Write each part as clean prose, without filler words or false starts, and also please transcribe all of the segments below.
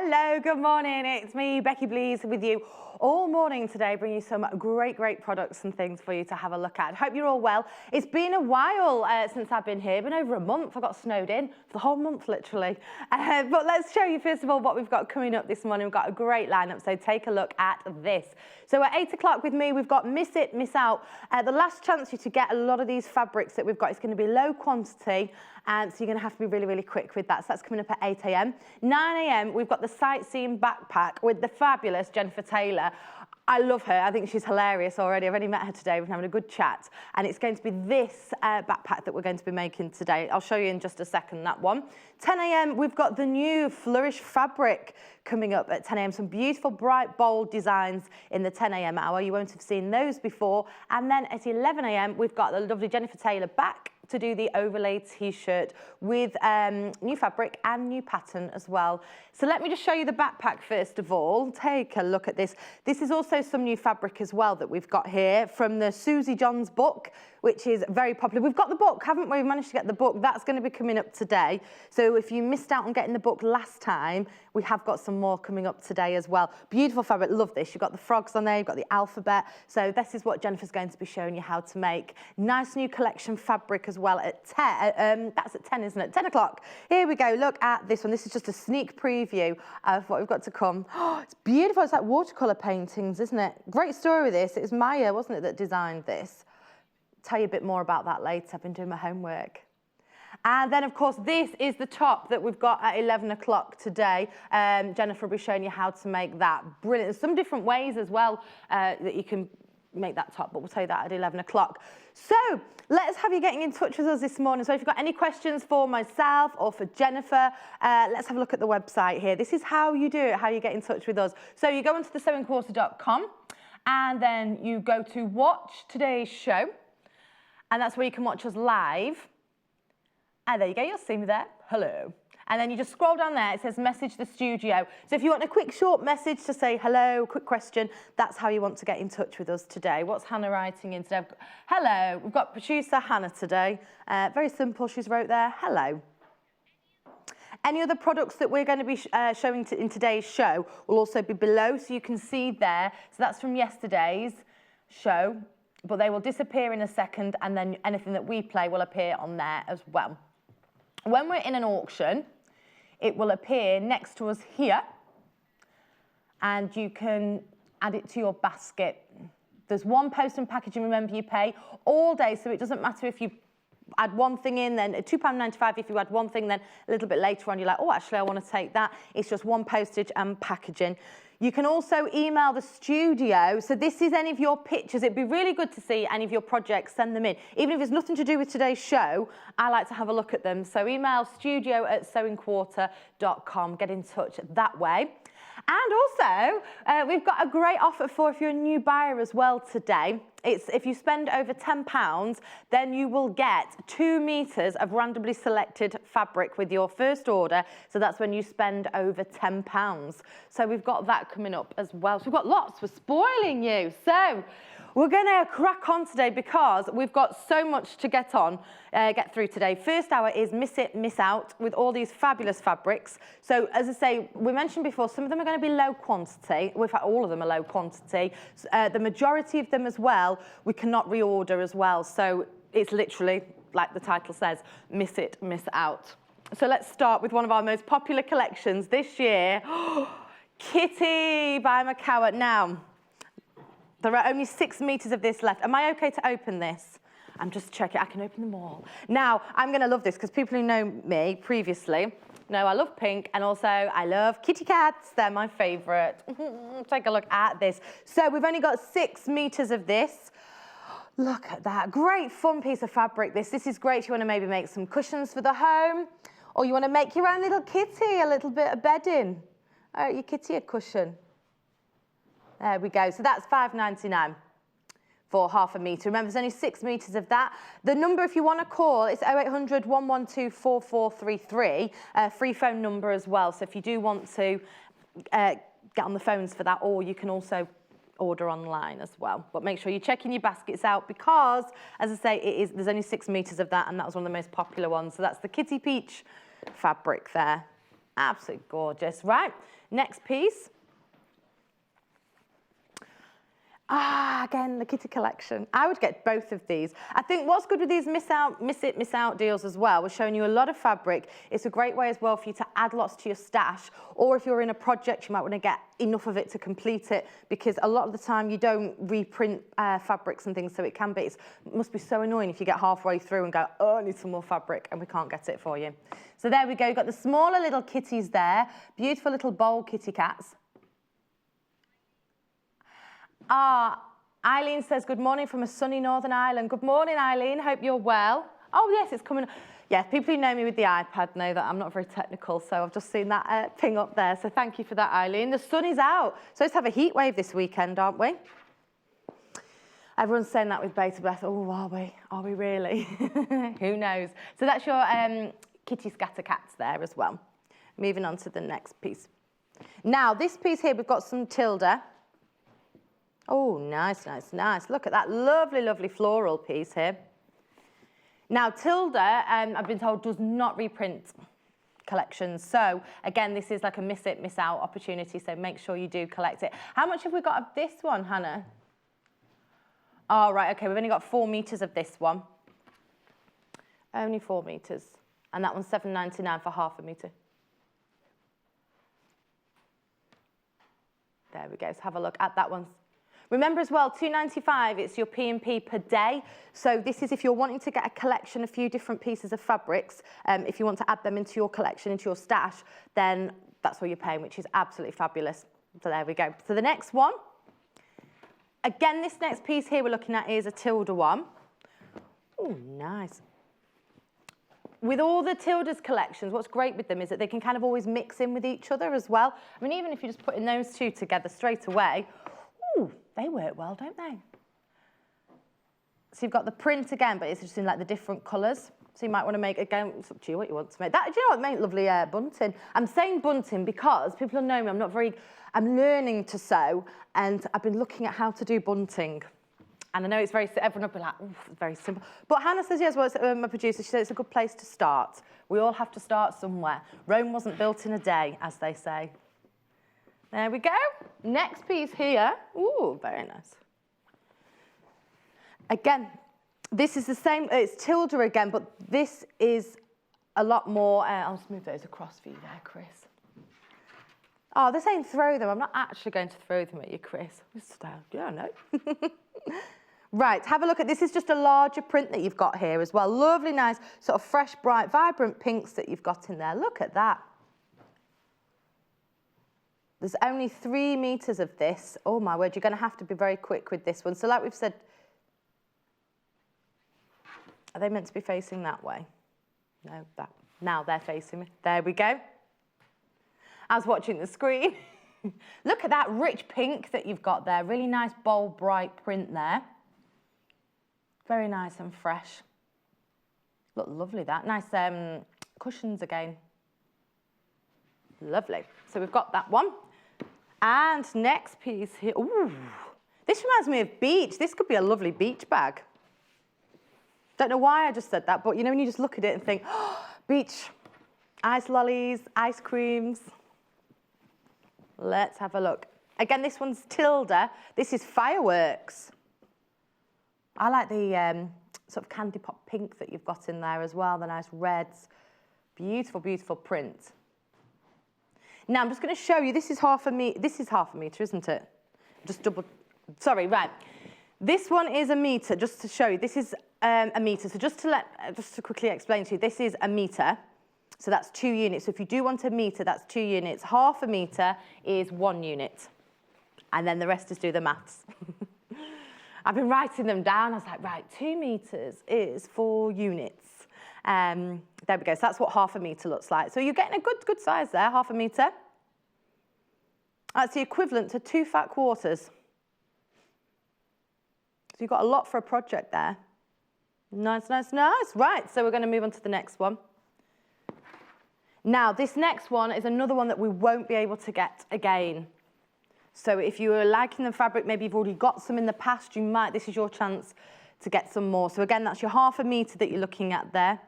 Hello, good morning. It's me, Becky Blease, with you all morning today, bringing you some great products and things for you to have a look at. Hope you're all well. It's been a while since I've been here, been over a month. I got snowed in for the whole month, literally. But let's show you, first of all, what we've got coming up this morning. We've got a great lineup, so take a look at this. So at 8 o'clock with me, we've got Miss It, Miss Out. The last chance for you to get a lot of these fabrics that we've got is going to be low quantity, so you're going to have to be really quick with that. So that's coming up at 8 a.m. 9 a.m, we've got the sightseeing backpack with the fabulous Jenniffer Taylor. I love her. I think she's hilarious already. I've already met her today. We've been having a good chat. And it's going to be this backpack that we're going to be making today. I'll show you in just a second, that one. 10 a.m, we've got the new Flourish fabric coming up at 10 a.m. Some beautiful, bright, bold designs in the 10 a.m. hour. You won't have seen those before. And then at 11 a.m, we've got the lovely Jenniffer Taylor back to do the overlay t-shirt with new fabric and new pattern as well. So let me just show you the backpack first of all. Take a look at this. This is also some new fabric as well that we've got here from the Susie Johns book, which is very popular. We've got the book, haven't we? We've managed to get the book. That's going to be coming up today. So if you missed out on getting the book last time, we have got some more coming up today as well. Beautiful fabric, love this. You've got the frogs on there, you've got the alphabet. So this is what Jenniffer's going to be showing you how to make. Nice new collection fabric as well at 10. That's at 10, isn't it? 10 o'clock. Here we go, look at this one. This is just a sneak preview of what we've got to come. Oh, it's beautiful, it's like watercolour paintings, isn't it? Great story with this. It was Maya, wasn't it, that designed this? Tell you a bit more about that later. I've been doing my homework. And then, of course, this is the top that we've got at 11 o'clock today. Jenniffer will be showing you how to make that. Brilliant. There's some different ways as well that you can make that top, but we'll tell you that at 11 o'clock. So let's have you getting in touch with us this morning. So if you've got any questions for myself or for Jenniffer, let's have a look at the website here. This is how you do it, how you get in touch with us. So you go onto thesewingquarter.com and then you go to watch today's show. And that's where you can watch us live. And there you go, you'll see me there. Hello. And then you just scroll down there, it says message the studio. So if you want a quick short message to say hello, quick question, that's how you want to get in touch with us today. What's Hannah writing in today? Hello, we've got producer Hannah today. Very simple, she's wrote there, hello. Any other products that we're going to be showing in today's show will also be below, so you can see there. So that's from yesterday's show, but they will disappear in a second, and then anything that we play will appear on there as well. When we're in an auction, it will appear next to us here, and you can add it to your basket. There's one post and packaging, remember you pay all day, so it doesn't matter if you add one thing in, then £2.95 if you add one thing, then a little bit later on you're like, oh, actually I want to take that. It's just one postage and packaging. You can also email the studio. So this is any of your pictures. It'd be really good to see any of your projects, send them in. Even if it's nothing to do with today's show, I like to have a look at them. So email studio@sewingquarter.com. Get in touch that way. And also, we've got a great offer for if you're a new buyer as well today. It's if you spend over £10, then you will get 2 meters of randomly selected fabric with your first order. So that's when you spend over £10. So we've got that coming up as well. So we've got lots. We're spoiling you. So we're going to crack on today because we've got so much to get through today. First hour is Miss It, Miss Out with all these fabulous fabrics. So as I say, we mentioned before, some of them are going to be low quantity. In fact, all of them are low quantity. The majority of them as well, we cannot reorder as well. So it's literally, like the title says, Miss It, Miss Out. So let's start with one of our most popular collections this year. Kitty by McCalls. Now, there are only 6 meters of this left. Am I okay to open this? I'm just checking. I can open them all. Now, I'm going to love this because people who know me previously know I love pink, and also I love kitty cats. They're my favourite. Take a look at this. So we've only got 6 meters of this. Look at that. Great fun piece of fabric. This is great if you want to maybe make some cushions for the home, or you want to make your own little kitty, a little bit of bedding. Oh, your kitty a cushion. There we go. So that's £5.99 for half a metre. Remember, there's only 6 meters of that. The number, if you want to call, it's 0800 112 4433. Free phone number as well. So if you do want to get on the phones for that, or you can also order online as well. But make sure you're checking your baskets out because, as I say, there's only 6 meters of that, and that was one of the most popular ones. So that's the Kitty Peach fabric there. Absolutely gorgeous. Right, Next piece. Again, the kitty collection. I would get both of these. I think what's good with these miss out deals as well, we're showing you a lot of fabric. It's a great way as well for you to add lots to your stash, or if you're in a project, you might want to get enough of it to complete it, because a lot of the time you don't reprint fabrics and things, so it must be so annoying if you get halfway through and go, oh, I need some more fabric, and we can't get it for you. So there we go, you've got the smaller little kitties there, beautiful little bold kitty cats. Eileen says, good morning from a sunny Northern Ireland. Good morning, Eileen. Hope you're well. Oh, yes, it's coming. Yeah, people who know me with the iPad know that I'm not very technical, so I've just seen that ping up there. So thank you for that, Eileen. The sun is out. So let's have a heat wave this weekend, aren't we? Everyone's saying that with bated breath. Oh, are we? Are we really? Who knows? So that's your kitty scatter cats there as well. Moving on to the next piece. Now, this piece here, we've got some Tilda. Oh, nice, nice, nice. Look at that lovely, lovely floral piece here. Now, Tilda, I've been told, does not reprint collections. So, again, this is like a miss it, miss out opportunity, so make sure you do collect it. How much have we got of this one, Hannah? Oh, right, okay, we've only got 4 meters of this one. Only 4 meters. And that one's $7.99 for half a meter. There we go, let's have a look at that one. Remember as well, $2.95, it's your P&P per day. So this is if you're wanting to get a collection, a few different pieces of fabrics, if you want to add them into your collection, into your stash, then that's what you're paying, which is absolutely fabulous. So there we go. So the next one, again, this next piece here we're looking at is a Tilda one. Oh, nice. With all the Tilda's collections, what's great with them is that they can kind of always mix in with each other as well. I mean, even if you're just putting those two together straight away, ooh, they work well, don't they? So you've got the print again, but it's just in like the different colours. So you might want to make, again, it's up to you what you want to make. That, do you know what, make lovely bunting. I'm saying bunting because people know me, I'm learning to sew, and I've been looking at how to do bunting. And I know it's very, everyone will be like, oh, it's very simple. But Hannah says, yes, well, my producer, she said it's a good place to start. We all have to start somewhere. Rome wasn't built in a day, as they say. There we go. Next piece here. Ooh, very nice. Again, this is the same, it's Tilda again, but this is a lot more, I'll just move those across for you there, Chris. Oh, they're saying throw them. I'm not actually going to throw them at you, Chris. Yeah, no. Right, have a look at this. Is just a larger print that you've got here as well. Lovely, nice, sort of fresh, bright, vibrant pinks that you've got in there. Look at that. There's only 3 meters of this. Oh my word, you're going to have to be very quick with this one. So like we've said, are they meant to be facing that way? No, that. Now they're facing me. There we go. I was watching the screen. Look at that rich pink that you've got there. Really nice, bold, bright print there. Very nice and fresh. Look lovely, that. Nice cushions again. Lovely. So we've got that one. And next piece here. Ooh, this reminds me of beach. This could be a lovely beach bag. Don't know why I just said that, but you know when you just look at it and think, oh, beach, ice lollies, ice creams. Let's have a look. Again, this one's Tilda. This is fireworks. I like the sort of candy pop pink that you've got in there as well, the nice reds. Beautiful, beautiful print. Now, I'm just going to show you, this is half a meter, isn't it? Just double, sorry, right. This one is a meter, just to show you. This is a meter. So just to quickly explain to you, this is a meter. So that's 2 units. So if you do want a meter, that's 2 units. Half a meter is 1 unit. And then the rest is do the maths. I've been writing them down. I was like, right, 2 meters is 4 units. There we go. So that's what half a meter looks like. So you're getting a good size there, half a meter. That's the equivalent to 2 fat quarters. So you've got a lot for a project there. Nice, nice, nice. Right, so we're going to move on to the next one. Now, this next one is another one that we won't be able to get again. So if you are liking the fabric, maybe you've already got some in the past, this is your chance to get some more. So again, that's your half a meter that you're looking at there.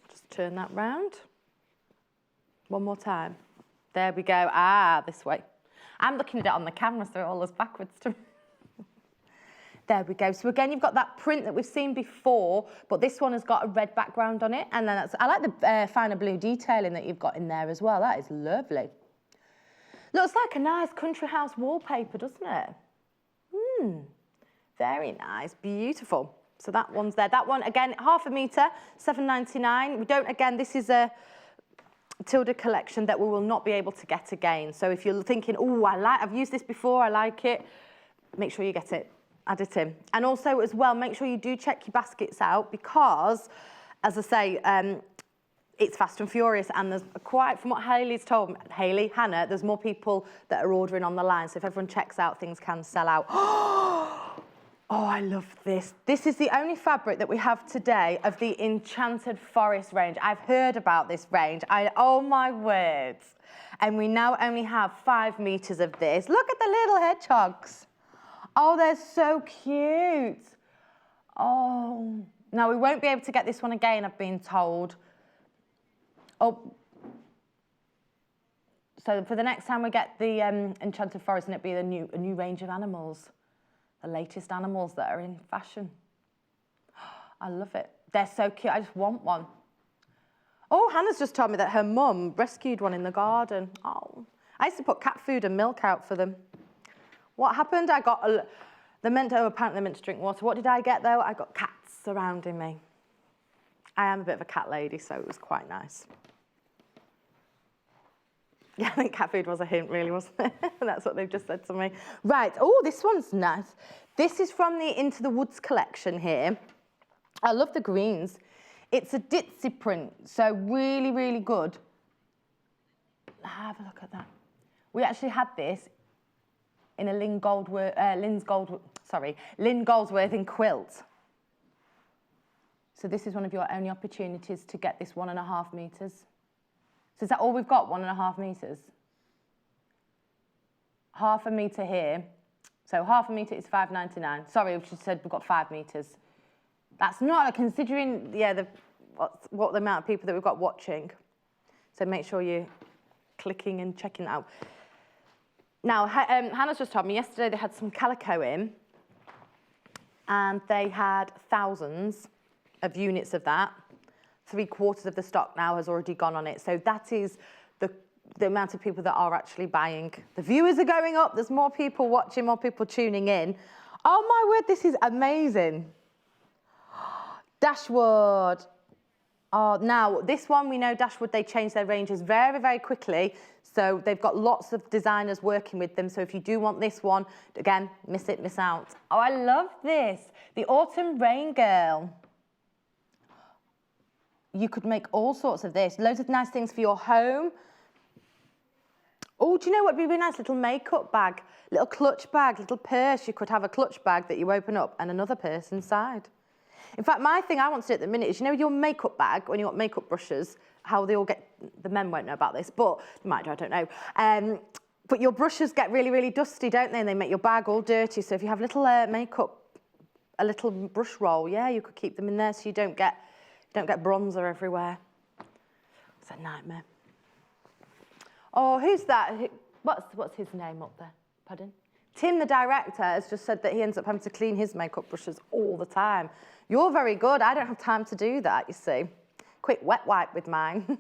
Just turn that round. One more time. There we go. Ah, this way. I'm looking at it on the camera, so it all looks backwards to me. There we go. So again, you've got that print that we've seen before, but this one has got a red background on it. And then I like the finer blue detailing that you've got in there as well. That is lovely. Looks like a nice country house wallpaper, doesn't it? Very nice, beautiful. So that one's there. That one, again, half a metre, £7.99. We don't, again, this is a Tilda collection that we will not be able to get again. So if you're thinking, oh, I've used this before, I like it, make sure you get it. Add it in. And also as well, make sure you do check your baskets out because, as I say, it's fast and furious and there's quite, from what Hayley's told me, Hannah, there's more people that are ordering on the line. So if everyone checks out, things can sell out. Oh, I love this. This is the only fabric that we have today of the Enchanted Forest range. I've heard about this range. Oh my words. And we now only have 5 meters of this. Look at the little hedgehogs. Oh, they're so cute. Oh, now we won't be able to get this one again, I've been told. Oh, so for the next time we get the Enchanted Forest, and it'll be a new range of animals, the latest animals that are in fashion. I love it. They're so cute. I just want one. Oh, Hannah's just told me that her mum rescued one in the garden. Oh, I used to put cat food and milk out for them. What happened? I got, apparently they're meant to drink water. What did I get though? I got cats surrounding me. I am a bit of a cat lady, so it was quite nice. Yeah, I think cat food was a hint really, wasn't it? That's what they've just said to me. Right, oh, this one's nice. This is from the Into the Woods collection here. I love the greens. It's a ditzy print, so really, really good. Have a look at that. We actually had this in a Lynn Goldsworth in quilt. So this is one of your only opportunities to get this 1.5 meters. So is that all we've got, 1.5 meters? Half a meter here. So half a meter is £5.99. Sorry, we just said we've got 5 meters. That's not, considering, yeah, what the amount of people that we've got watching. So make sure you're clicking and checking that out. Now, Hannah's just told me yesterday they had some calico in and they had thousands of units of that. 3/4 of the stock now has already gone on it. So that is the amount of people that are actually buying. The viewers are going up. There's more people watching, more people tuning in. Oh my word, this is amazing. Dashwood. Oh, now, this one, we know Dashwood, they changed their ranges very, very quickly. So they've got lots of designers working with them. So if you do want this one, again, miss it, miss out. Oh, I love this. The Autumn Rain Girl. You could make all sorts of this. Loads of nice things for your home. Oh, do you know what would be really nice? Little makeup bag, little clutch bag, little purse. You could have a clutch bag that you open up and another purse inside. In fact, my thing I want to do at the minute is, you know, your makeup bag, when you want makeup brushes, how they all get, the men won't know about this, but you might do, I don't know. But your brushes get really, really dusty, don't they? And they make your bag all dirty. So if you have little makeup, a little brush roll, yeah, you could keep them in there so you don't get bronzer everywhere. It's a nightmare. Oh, who's that? What's his name up there? Pardon? Tim, the director, has just said that he ends up having to clean his makeup brushes all the time. You're very good. I don't have time to do that, you see. Quick wet wipe with mine.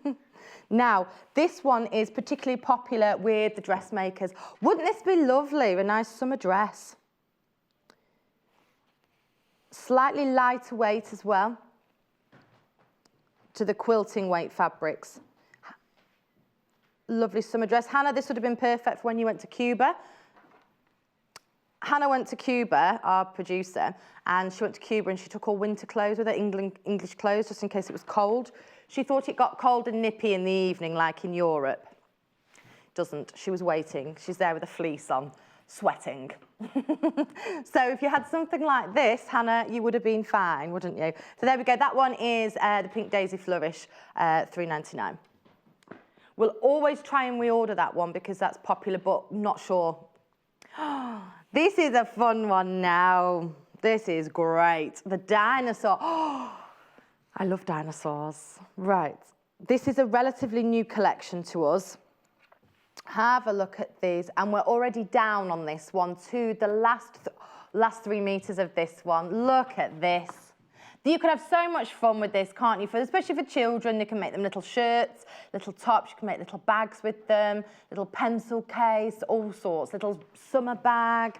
Now, this one is particularly popular with the dressmakers. Wouldn't this be lovely? A nice summer dress. Slightly lighter weight as well to the quilting weight fabrics. Lovely summer dress. Hannah, this would have been perfect for when you went to Cuba. Hannah went to Cuba, our producer, and she went to Cuba and she took all winter clothes with her, English clothes, just in case it was cold. She thought it got cold and nippy in the evening, like in Europe. Doesn't. She was waiting. She's there with a fleece on, sweating. So if you had something like this, Hannah, you would have been fine, wouldn't you? So there we go. That one is the Pink Daisy Flourish, £3.99. We'll always try and reorder that one because that's popular, but not sure. This is a fun one now. This is great. The dinosaur. Oh, I love dinosaurs. Right. This is a relatively new collection to us. Have a look at these, and we're already down on this one to the last 3 meters of this one. Look at this. You could have so much fun with this, can't you? Especially for children, you can make them little shirts, little tops, you can make little bags with them, little pencil case, all sorts, little summer bag.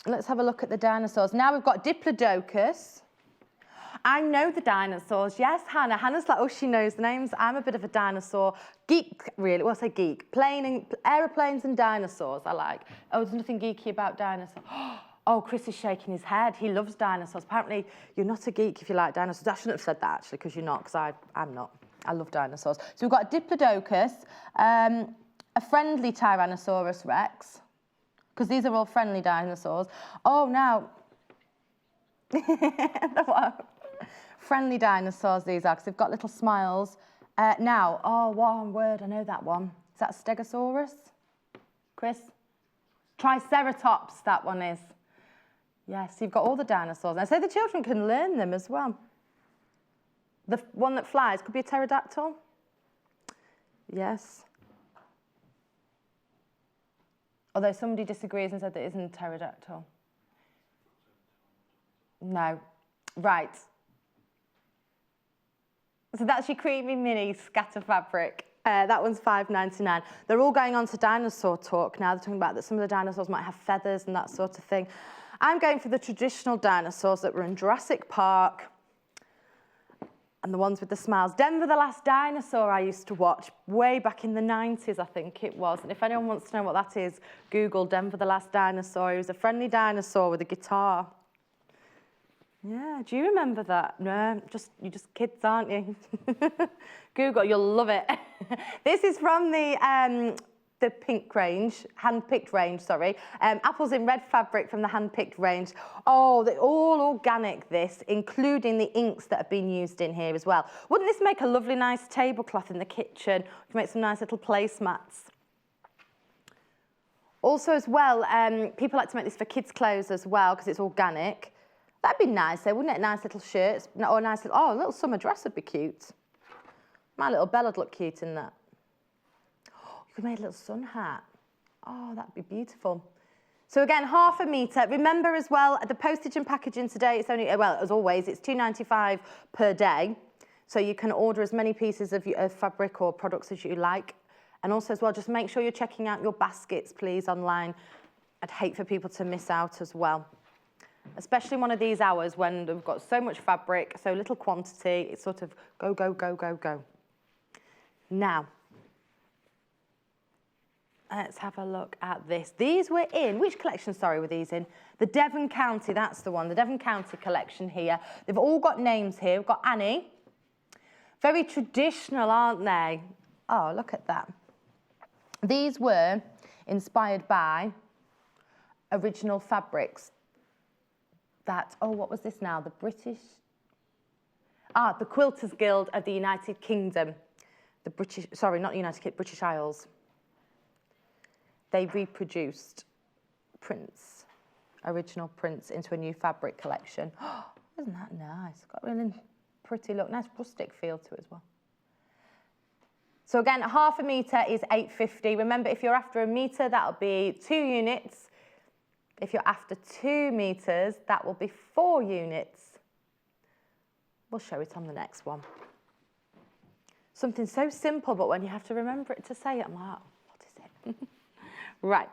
Let's have a look at the dinosaurs. Now we've got Diplodocus. I know the dinosaurs. Yes, Hannah. Hannah's like, oh, she knows the names. I'm a bit of a dinosaur geek, really. Well, I say geek. Aeroplanes and dinosaurs I like. Oh, there's nothing geeky about dinosaurs. Oh, Chris is shaking his head. He loves dinosaurs. Apparently, you're not a geek if you like dinosaurs. I shouldn't have said that, actually, because you're not, because I'm not. I love dinosaurs. So we've got Diplodocus, a friendly Tyrannosaurus Rex, because these are all friendly dinosaurs. Oh, now... friendly dinosaurs these are, because they've got little smiles. Now, oh, one word, I know that one. Is that a Stegosaurus? Chris? Triceratops, that one is. Yes, you've got all the dinosaurs. And so the children can learn them as well. The one that flies could be a pterodactyl. Yes. Although somebody disagrees and said that it isn't a pterodactyl. No. Right. So that's your creamy mini scatter fabric. That one's $5.99. They're all going on to dinosaur talk now. They're talking about that some of the dinosaurs might have feathers and that sort of thing. I'm going for the traditional dinosaurs that were in Jurassic Park and the ones with the smiles. Denver the Last Dinosaur I used to watch way back in the 90s, I think it was. And if anyone wants to know what that is, Google Denver the Last Dinosaur. He was a friendly dinosaur with a guitar. Yeah, do you remember that? No, you're just kids, aren't you? Google, you'll love it. This is from the pink range, hand-picked range, sorry. Apples in red fabric from the hand-picked range. Oh, they're all organic, this, including the inks that have been used in here as well. Wouldn't this make a lovely, nice tablecloth in the kitchen? We can make some nice little placemats. Also, as well, people like to make this for kids' clothes as well, because it's organic. That'd be nice, though, wouldn't it? Nice little shirts, or a nice little, oh, a little summer dress would be cute. My little Bella'd look cute in that. Oh, you could make a little sun hat. Oh, that'd be beautiful. So again, £half a metre. Remember as well, the postage and packaging today, it's only, well, as always, it's £2.95 per day. So you can order as many pieces of fabric or products as you like. And also as well, just make sure you're checking out your baskets, please, online. I'd hate for people to miss out as well. Especially in one of these hours when we've got so much fabric, so little quantity, it's sort of go, go, go, go, go. Now, let's have a look at this. These were in, which collection, sorry, were these in? The Devon County, that's the one, the Devon County collection here. They've all got names here. We've got Annie. Very traditional, aren't they? Oh, look at that. These were inspired by original fabrics. That, oh, what was this now? The British, the Quilters Guild of the United Kingdom. The British, sorry, not United Kingdom, British Isles. They reproduced prints, original prints into a new fabric collection. Oh, isn't that nice? Got a really pretty look, nice rustic feel to it as well. So again, £half a metre is £8.50. Remember, if you're after a metre, that'll be 2 units. If you're after 2 meters, that will be 4 units. We'll show it on the next one. Something so simple, but when you have to remember it to say it, I'm like, what is it? Right.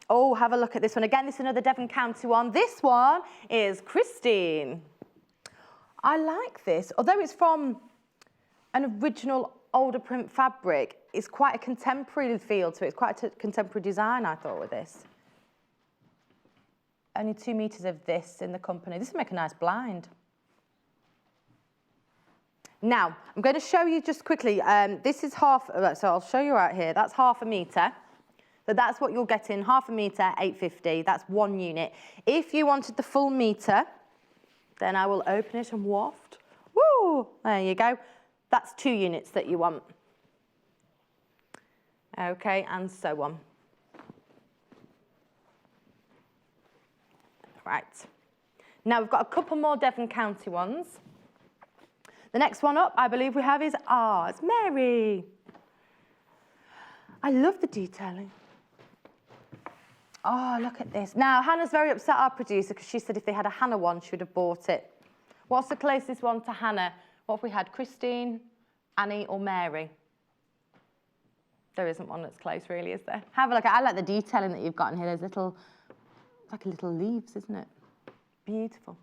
Oh, have a look at this one. Again, this is another Devon County one. This one is Christine. I like this. Although it's from an original older print fabric, it's quite a contemporary feel to it. It's quite a contemporary design, I thought, with this. Only 2 meters of this in the company. This will make a nice blind. Now, I'm going to show you just quickly. This is half, so I'll show you right here. That's £half a metre. So that's what you'll get in, £half a metre, £8.50. That's 1 unit. If you wanted the full metre, then I will open it and waft. Woo! There you go. That's 2 units that you want. Okay, and so on. Right. Now we've got a couple more Devon County ones. The next one up, I believe we have is, it's Mary. I love the detailing. Oh, look at this. Now, Hannah's very upset, our producer, because she said if they had a Hannah one, she would have bought it. What's the closest one to Hannah? What have we had? Christine, Annie, or Mary? There isn't one that's close, really, is there? Have a look. I like the detailing that you've got in here. There's little, it's like little leaves, isn't it? Beautiful.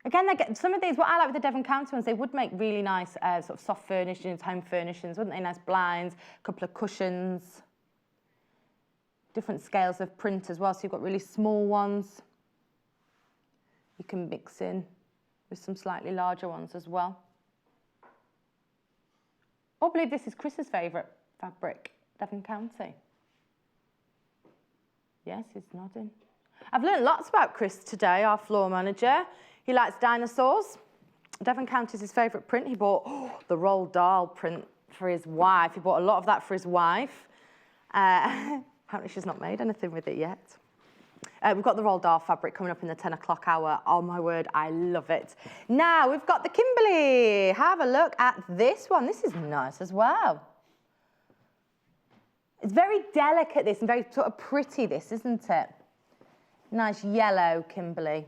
Again, some of these, what I like with the Devon County ones, they would make really nice sort of soft furnishings, home furnishings, wouldn't they? Nice blinds, a couple of cushions, different scales of print as well. So you've got really small ones. You can mix in with some slightly larger ones as well. I believe this is Chris's favourite fabric, Devon County. Yes, he's nodding. I've learned lots about Chris today, our floor manager. He likes dinosaurs. Devon County is his favourite print. He bought the Roald Dahl print for his wife. He bought a lot of that for his wife. Apparently she's not made anything with it yet. We've got the Roald Dahl fabric coming up in the 10 o'clock hour. Oh my word, I love it. Now we've got the Kimberley. Have a look at this one. This is nice as well. It's very delicate, this, and very sort of pretty, this, isn't it? Nice yellow Kimberley.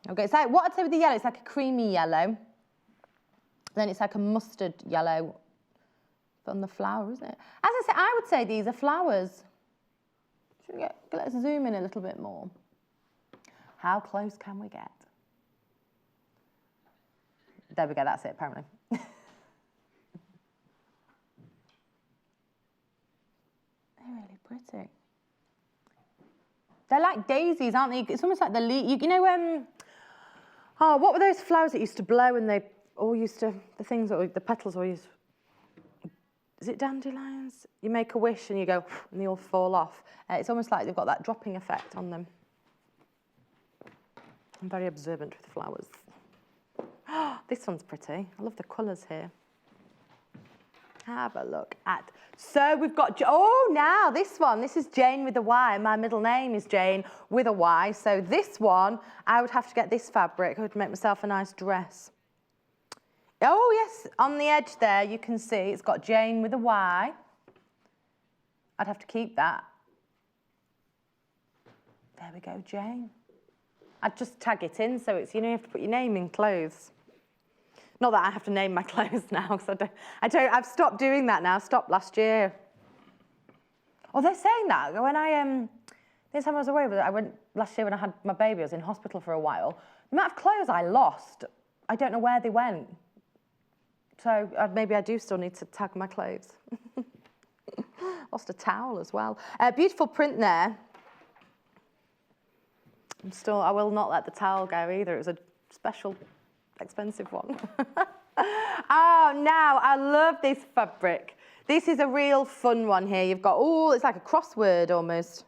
Okay, it's like, what I'd say with the yellow, it's like a creamy yellow. Then it's like a mustard yellow on the flower, isn't it? As I say, I would say these are flowers. Let's zoom in a little bit more. How close can we get? There we go, that's it, apparently. They're really pretty. They're like daisies, aren't they? It's almost like the leaf. You know, what were those flowers that used to blow and they all used to, the things that the petals all used, is it dandelions? You make a wish and you go, and they all fall off. It's almost like they've got that dropping effect on them. I'm very observant with flowers. This one's pretty. I love the colours here. Have a look at. So we've got, now this one. This is Jane with a Y. My middle name is Jane with a Y. So this one, I would have to get this fabric. I would make myself a nice dress. Oh, yes, on the edge there, you can see it's got Jane with a Y. I'd have to keep that. There we go, Jane. I'd just tag it in, so it's, you know, you have to put your name in clothes. Not that I have to name my clothes now, because I've stopped doing that now. I stopped last year. Oh, they're saying that. When this time I was away, I went last year when I had my baby, I was in hospital for a while. The amount of clothes I lost, I don't know where they went. So maybe I do still need to tag my clothes. Lost a towel as well. Beautiful print there. I will not let the towel go either. It was a special, expensive one. Oh, now I love this fabric. This is a real fun one here. You've got, it's like a crossword almost.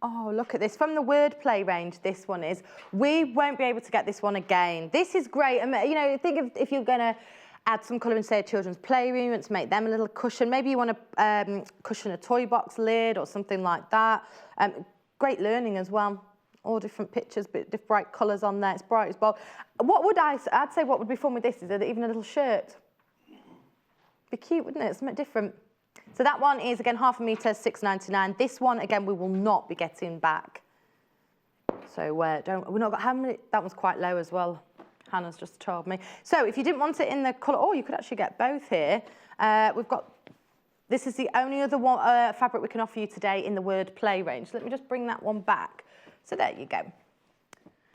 Oh, look at this. From the wordplay range, this one is. We won't be able to get this one again. This is great. And, you know, think of if you're going to add some colour in, say, a children's playroom and to make them a little cushion. Maybe you want to cushion a toy box lid or something like that. Great learning as well. All different pictures, but different bright colours on there. It's bright as bold. What would I'd say what would be fun with this is even a little shirt. Be cute, wouldn't it? Something different. So that one is, again, 1/2 metre, £6.99. This one, again, we will not be getting back. So we're not got, how many, that one's quite low as well. Hannah's just told me. So if you didn't want it in the colour, you could actually get both here. We've got, this is the only other one, fabric we can offer you today in the word play range. So let me just bring that one back. So there you go.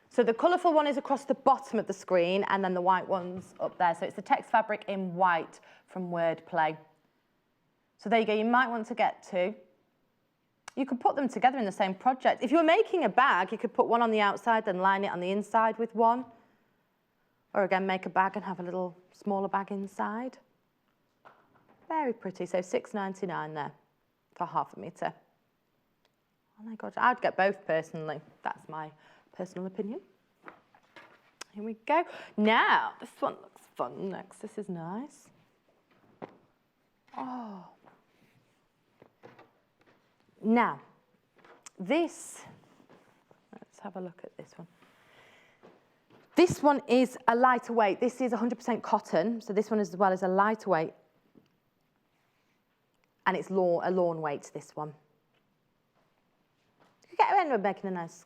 So the colourful one is across the bottom of the screen and then the white one's up there. So it's the text fabric in white from Wordplay. So there you go, you might want to get two. You could put them together in the same project. If you were making a bag, you could put one on the outside, then line it on the inside with one. Or again, make a bag and have a little smaller bag inside. Very pretty, so £6.99 there for 1/2 metre. Oh my God, I'd get both personally. That's my personal opinion. Here we go. Now, this one looks fun next. This is nice. Oh. Now, this, let's have a look at this one. This one is a lighter weight. This is 100% cotton, so this one as well is a lighter weight. And it's a lawn weight, this one. You could end up making a nice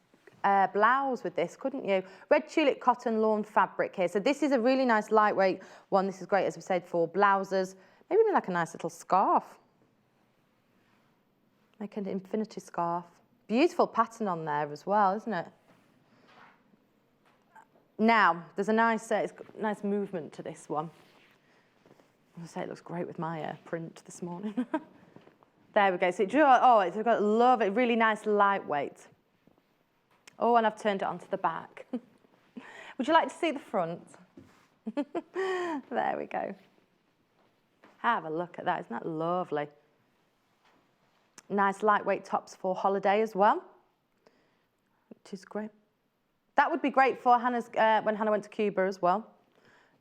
blouse with this, couldn't you? Red tulip cotton lawn fabric here. So this is a really nice lightweight one. This is great, as we said, for blouses. Maybe even like a nice little scarf. Like an infinity scarf. Beautiful pattern on there as well, isn't it? Now, there's a nice movement to this one. I'm gonna say it looks great with my print this morning. There we go. So it's got love it, really nice lightweight. Oh, and I've turned it onto the back. Would you like to see the front? There we go. Have a look at that. Isn't that lovely? Nice lightweight tops for holiday as well, which is great. That would be great for Hannah's, when Hannah went to Cuba as well.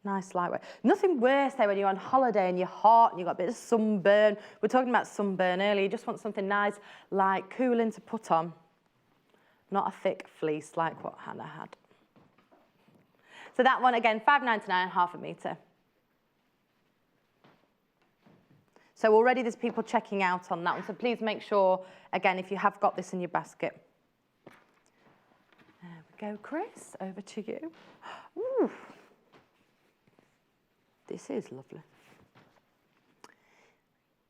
Nice lightweight. Nothing worse though when you're on holiday and you're hot and you've got a bit of sunburn. We were talking about sunburn earlier. You just want something nice, like cooling to put on. Not a thick fleece like what Hannah had. So that one, again, $5.99, half a metre. So already there's people checking out on that one. So please make sure, again, if you have got this in your basket. There we go, Chris, over to you. Ooh. This is lovely.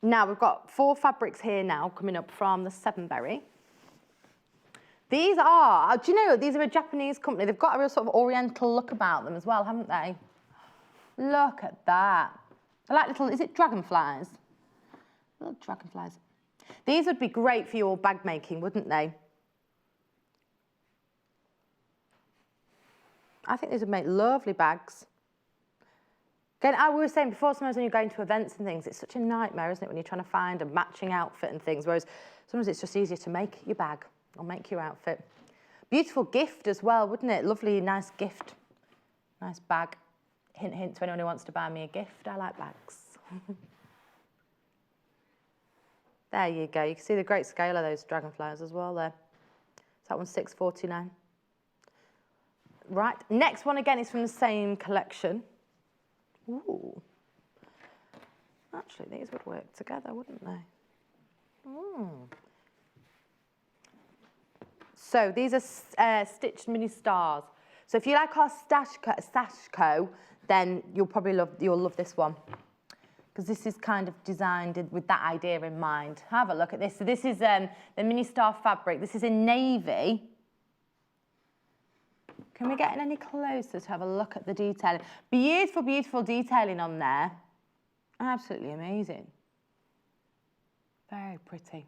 Now we've got 4 fabrics here now coming up from the Sevenberry. These are, do you know, these are a Japanese company. They've got a real sort of oriental look about them as well, haven't they? Look at that. I like little, is it dragonflies? Little dragonflies. These would be great for your bag making, wouldn't they? I think these would make lovely bags. Again, I was saying before, sometimes when you're going to events and things, it's such a nightmare, isn't it, when you're trying to find a matching outfit and things, whereas sometimes it's just easier to make your bag or make your outfit. Beautiful gift as well, wouldn't it? Lovely, nice gift. Nice bag. Hint, hint to anyone who wants to buy me a gift. I like bags. There you go. You can see the great scale of those dragonflies as well there. So that one's $6.49. Right, next one again is from the same collection. Ooh. Actually, these would work together, wouldn't they? So these are stitched mini stars. So if you like our Stashco, then you'll love this one, because this is kind of designed with that idea in mind. Have a look at this. So this is the mini star fabric. This is in navy. Can we get in any closer to have a look at the detailing? Beautiful, beautiful detailing on there. Absolutely amazing. Very pretty.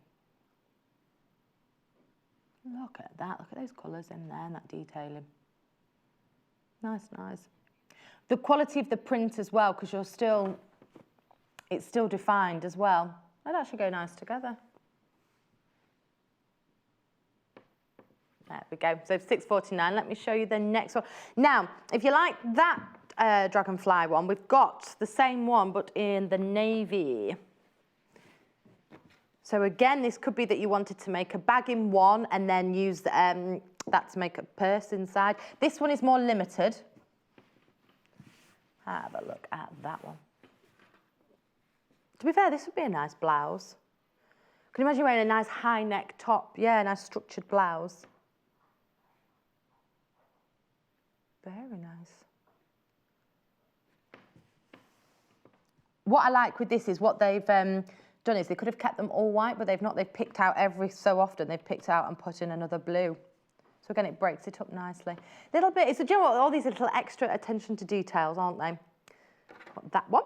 Look at that. Look at those colours in there and that detailing. Nice, nice. The quality of the print as well, because it's still defined as well. That'd actually go nice together. There we go. So $6.49. Let me show you the next one. Now, if you like that dragonfly one, we've got the same one, but in the navy. So again, this could be that you wanted to make a bag in one and then use that to make a purse inside. This one is more limited. Have a look at that one. To be fair, this would be a nice blouse. Can you imagine wearing a nice high neck top? Yeah, a nice structured blouse. Very nice. What I like with this is what they've done is they could have kept them all white, but they've not. They've picked out every so often. They've picked out and put in another blue. So again, it breaks it up nicely. Little bit. It's a general. All these little extra attention to details, aren't they? Got that one.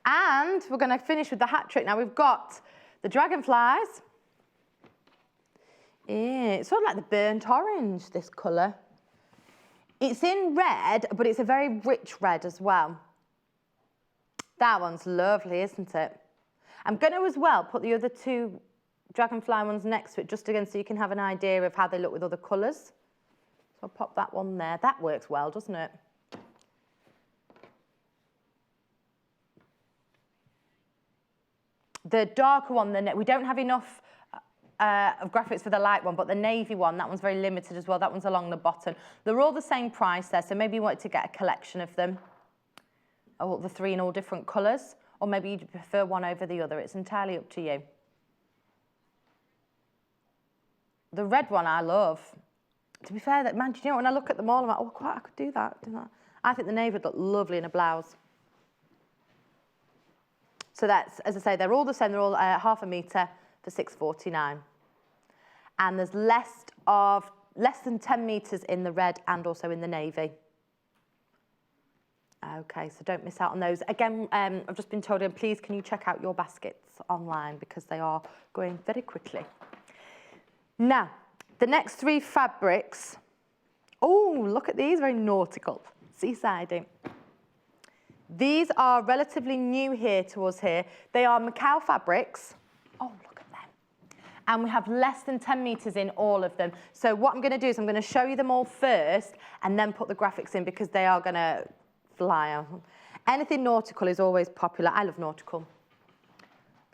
And we're going to finish with the hat trick. Now we've got the dragonflies. Yeah, it's sort of like the burnt orange, this colour. It's in red, but it's a very rich red as well. That one's lovely, isn't it? I'm going to as well put the other 2 dragonfly ones next to it, just again so you can have an idea of how they look with other colours. So I'll pop that one there. That works well, doesn't it? The darker one, we don't have enough of graphics for the light one, but the navy one, that one's very limited as well. That one's along the bottom. They're all the same price there, so maybe you wanted to get a collection of them. All the three in all different colours, or maybe you'd prefer one over the other. It's entirely up to you. The red one I love. To be fair, that man, do you know, when I look at them all, I'm like, oh, quite, I could do that. I think the navy would look lovely in a blouse. So that's, as I say, they're all the same. They're all half a metre for £6.49. And there's less than 10 metres in the red and also in the navy. Okay, so don't miss out on those. Again, I've just been told, please can you check out your baskets online because they are going very quickly. Now, the next three fabrics. Oh, look at these, very nautical, seasiding. These are relatively new here to us here. They are McCalls fabrics. Oh, look at them. And we have less than 10 metres in all of them. So what I'm going to do is I'm going to show you them all first and then put the graphics in because they are going to fly out. Anything nautical is always popular. I love nautical.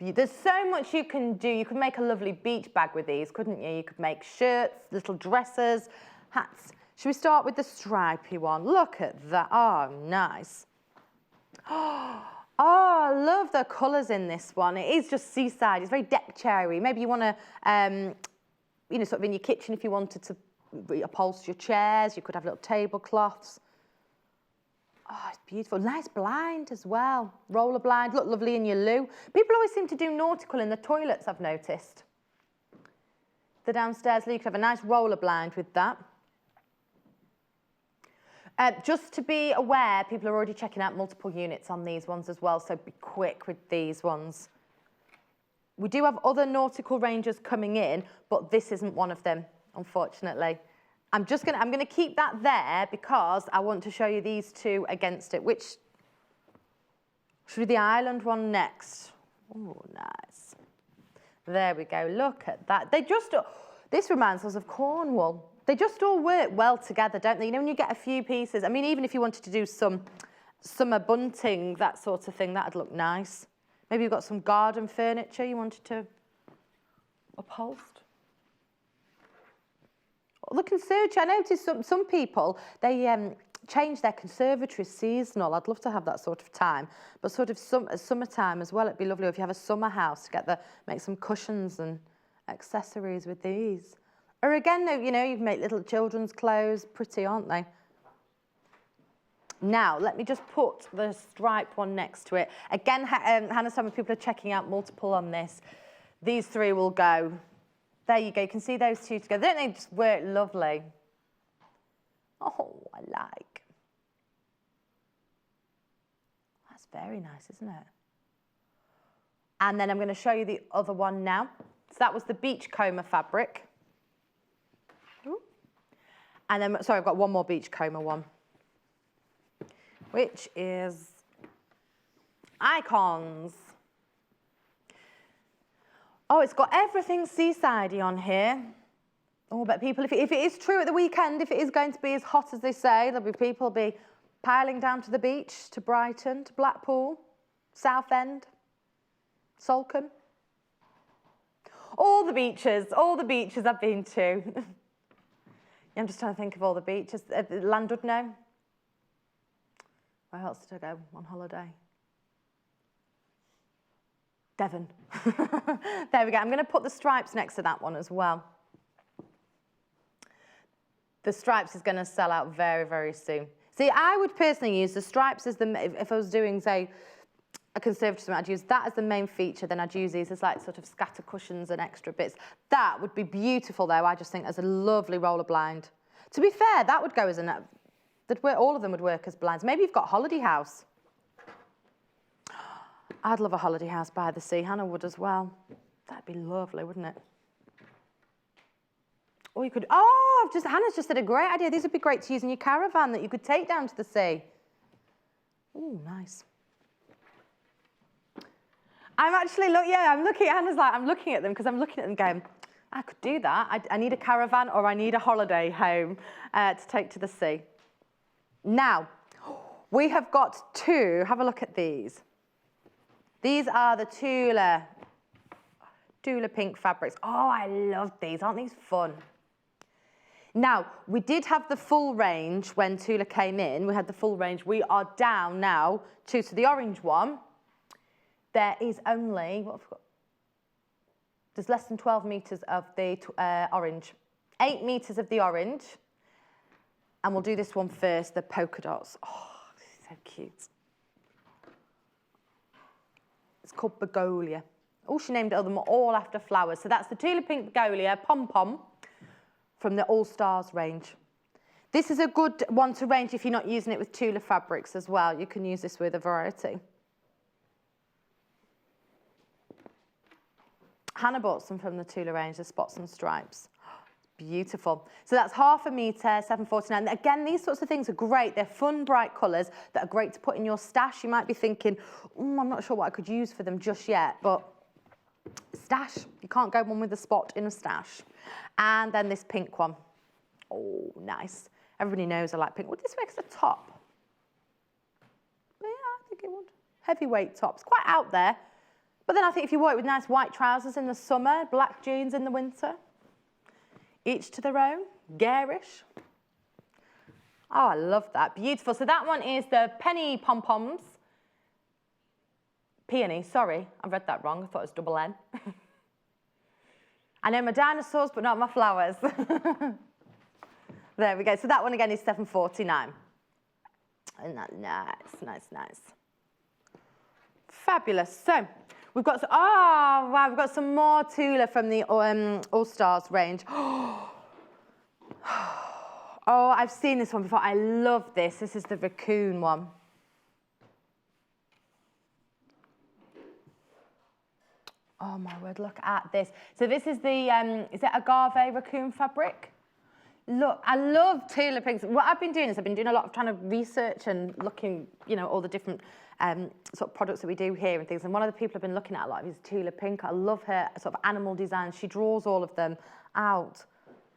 There's so much you can do. You could make a lovely beach bag with these, couldn't you? You could make shirts, little dresses, hats. Should we start with the stripy one? Look at that. Oh, nice. Oh, I love the colours in this one. It is just seaside. It's very deck cherry. Maybe you want to, you know, sort of in your kitchen if you wanted to upholster your chairs. You could have little tablecloths. Oh, it's beautiful. Nice blind as well. Roller blind. Look lovely in your loo. People always seem to do nautical in the toilets, I've noticed. The downstairs loo, you could have a nice roller blind with that. Just to be aware, people are already checking out multiple units on these ones as well, so be quick with these ones. We do have other nautical ranges coming in, but this isn't one of them, unfortunately. I'm going to keep that there because I want to show you these two against it. Which should we do the island one next? Oh, nice. There we go. Look at that. They just, this reminds us of Cornwall. They just all work well together, don't they? You know, when you get a few pieces. I mean, even if you wanted to do some summer bunting, that sort of thing, that'd look nice. Maybe you've got some garden furniture you wanted to upholster. The conservatory, I noticed some people, they change their conservatory seasonal. I'd love to have that sort of time. But sort of summertime as well, it'd be lovely if you have a summer house to make some cushions and accessories with these. Or again, you know, you can make little children's clothes, pretty, aren't they? Now, let me just put the stripe one next to it. Again, Hannah, some people are checking out multiple on this. These three will go. There you go, you can see those two together. Don't they just work lovely? Oh, I like. That's very nice, isn't it? And then I'm going to show you the other one now. So that was the beachcomber fabric. Ooh. And then, sorry, I've got one more beachcomber one, which is Icons. Oh, it's got everything seasidey on here. Oh, but people, if it is true at the weekend, if it is going to be as hot as they say, there'll be people be piling down to the beach, to Brighton, to Blackpool, Southend, Salcombe. All the beaches I've been to. I'm just trying to think of all the beaches. Llandudno. Where else did I go on holiday? Devon. There we go. I'm going to put the stripes next to that one as well. The stripes is going to sell out very, very soon. See, I would personally use the stripes as if I was doing, say, a conservatory, I'd use that as the main feature, then I'd use these as like sort of scatter cushions and extra bits. That would be beautiful though, I just think, as a lovely roller blind. To be fair, that would go as all of them would work as blinds. Maybe you've got holiday house. I'd love a holiday house by the sea. Hannah would as well. That'd be lovely, wouldn't it? Or you could, Hannah's just had a great idea. These would be great to use in your caravan that you could take down to the sea. Oh, nice. I'm looking at Hannah's like, I'm looking at them because I'm looking at them going, I could do that. I need a caravan or I need a holiday home to take to the sea. Now, we have got two. Have a look at these. These are the Tula Tula pink fabrics. Oh, I love these. Aren't these fun? Now, we did have the full range when Tula came in. We had the full range. We are down now to the orange one. There is only, what have we got? There's less than 12 metres of the orange. 8 metres of the orange. And we'll do this one first, the polka dots. Oh, this is so cute. It's called Begonia. Oh, she named them all after flowers. So that's the Tula pink Begonia pom-pom from the All Stars range. This is a good one to range if you're not using it with Tula fabrics as well. You can use this with a variety. Hannah bought some from the Tula range, the spots and stripes. Beautiful. So that's half a metre, $7.49. Again, these sorts of things are great. They're fun, bright colours that are great to put in your stash. You might be thinking, I'm not sure what I could use for them just yet, but stash. You can't go one with a spot in a stash. And then this pink one. Oh, nice. Everybody knows I like pink. Would this makes a top? Yeah, I think it would. Heavyweight tops. Quite out there. But then I think if you wore it with nice white trousers in the summer, black jeans in the winter, each to their own, garish. Oh, I love that. Beautiful. So that one is the penny pom-poms. Peony, sorry. I read that wrong. I thought it was double N. I know my dinosaurs, but not my flowers. There we go. So that one again is $7.49. Isn't that nice, nice, nice. Fabulous. So we've got, oh, wow, we've got some more Tula from the All Stars range. Oh, I've seen this one before. I love this. This is the raccoon one. Oh my word, look at this. So this is the, is it agave raccoon fabric? Look, I love Tula pinks. What I've been doing is I've been doing a lot of trying to research and looking, you know, all the different sort of products that we do here and things. And one of the people I've been looking at a lot is Tula Pink. I love her sort of animal design. She draws all of them out.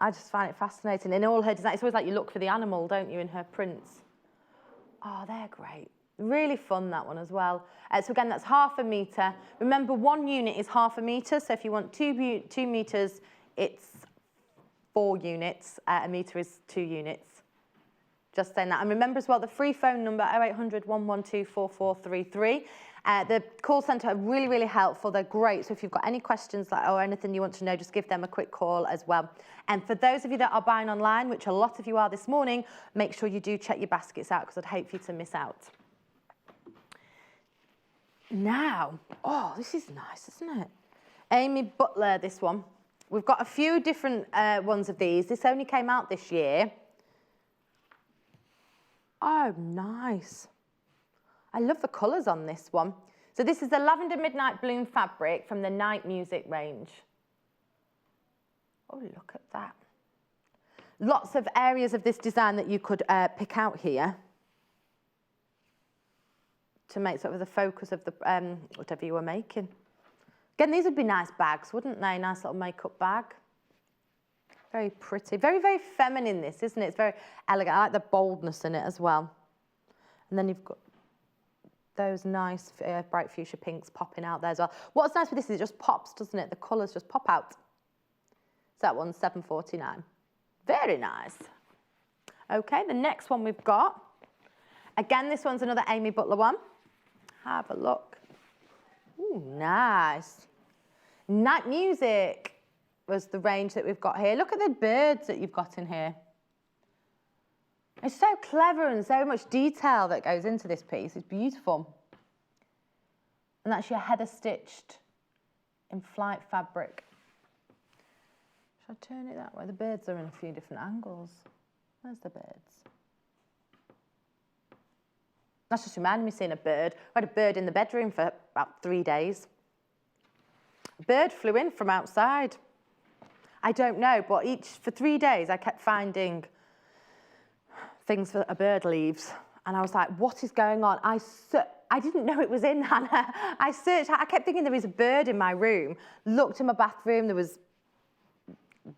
I just find it fascinating. And all her design, it's always like you look for the animal, don't you, in her prints. Oh, they're great. Really fun, that one as well. So again, that's half a metre. Remember, 1 unit is half a metre. So if you want 2 metres, it's 4 units. A metre is 2 units. Just saying that. And remember as well, the free phone number, 0800 112 4433. The call centre are really, really helpful. They're great. So if you've got any questions or anything you want to know, just give them a quick call as well. And for those of you that are buying online, which a lot of you are this morning, make sure you do check your baskets out because I'd hate for you to miss out. Now, oh, this is nice, isn't it? Amy Butler, this one. We've got a few different ones of these. This only came out this year. Oh, nice. I love the colours on this one. So this is the Lavender Midnight Bloom fabric from the Night Music range. Oh, look at that. Lots of areas of this design that you could pick out here to make sort of the focus of the whatever you were making. Again, these would be nice bags, wouldn't they? Nice little makeup bag. Very pretty. Very, very feminine, this, isn't it? It's very elegant. I like the boldness in it as well. And then you've got those nice bright fuchsia pinks popping out there as well. What's nice with this is it just pops, doesn't it? The colours just pop out. So that one's $7.49. Very nice. Okay, the next one we've got. Again, this one's another Amy Butler one. Have a look. Ooh, nice. Night Music was the range that we've got here. Look at the birds that you've got in here. It's so clever and so much detail that goes into this piece. It's beautiful. And that's your heather stitched in flight fabric. Should I turn it that way? The birds are in a few different angles. Where's the birds? That's just reminded me of seeing a bird. I had a bird in the bedroom for about 3 days. A bird flew in from outside. I don't know, but for 3 days I kept finding things that a bird leaves. And I was like, what is going on? I didn't know it was in, Hannah. I searched, I kept thinking there was a bird in my room. Looked in my bathroom, there was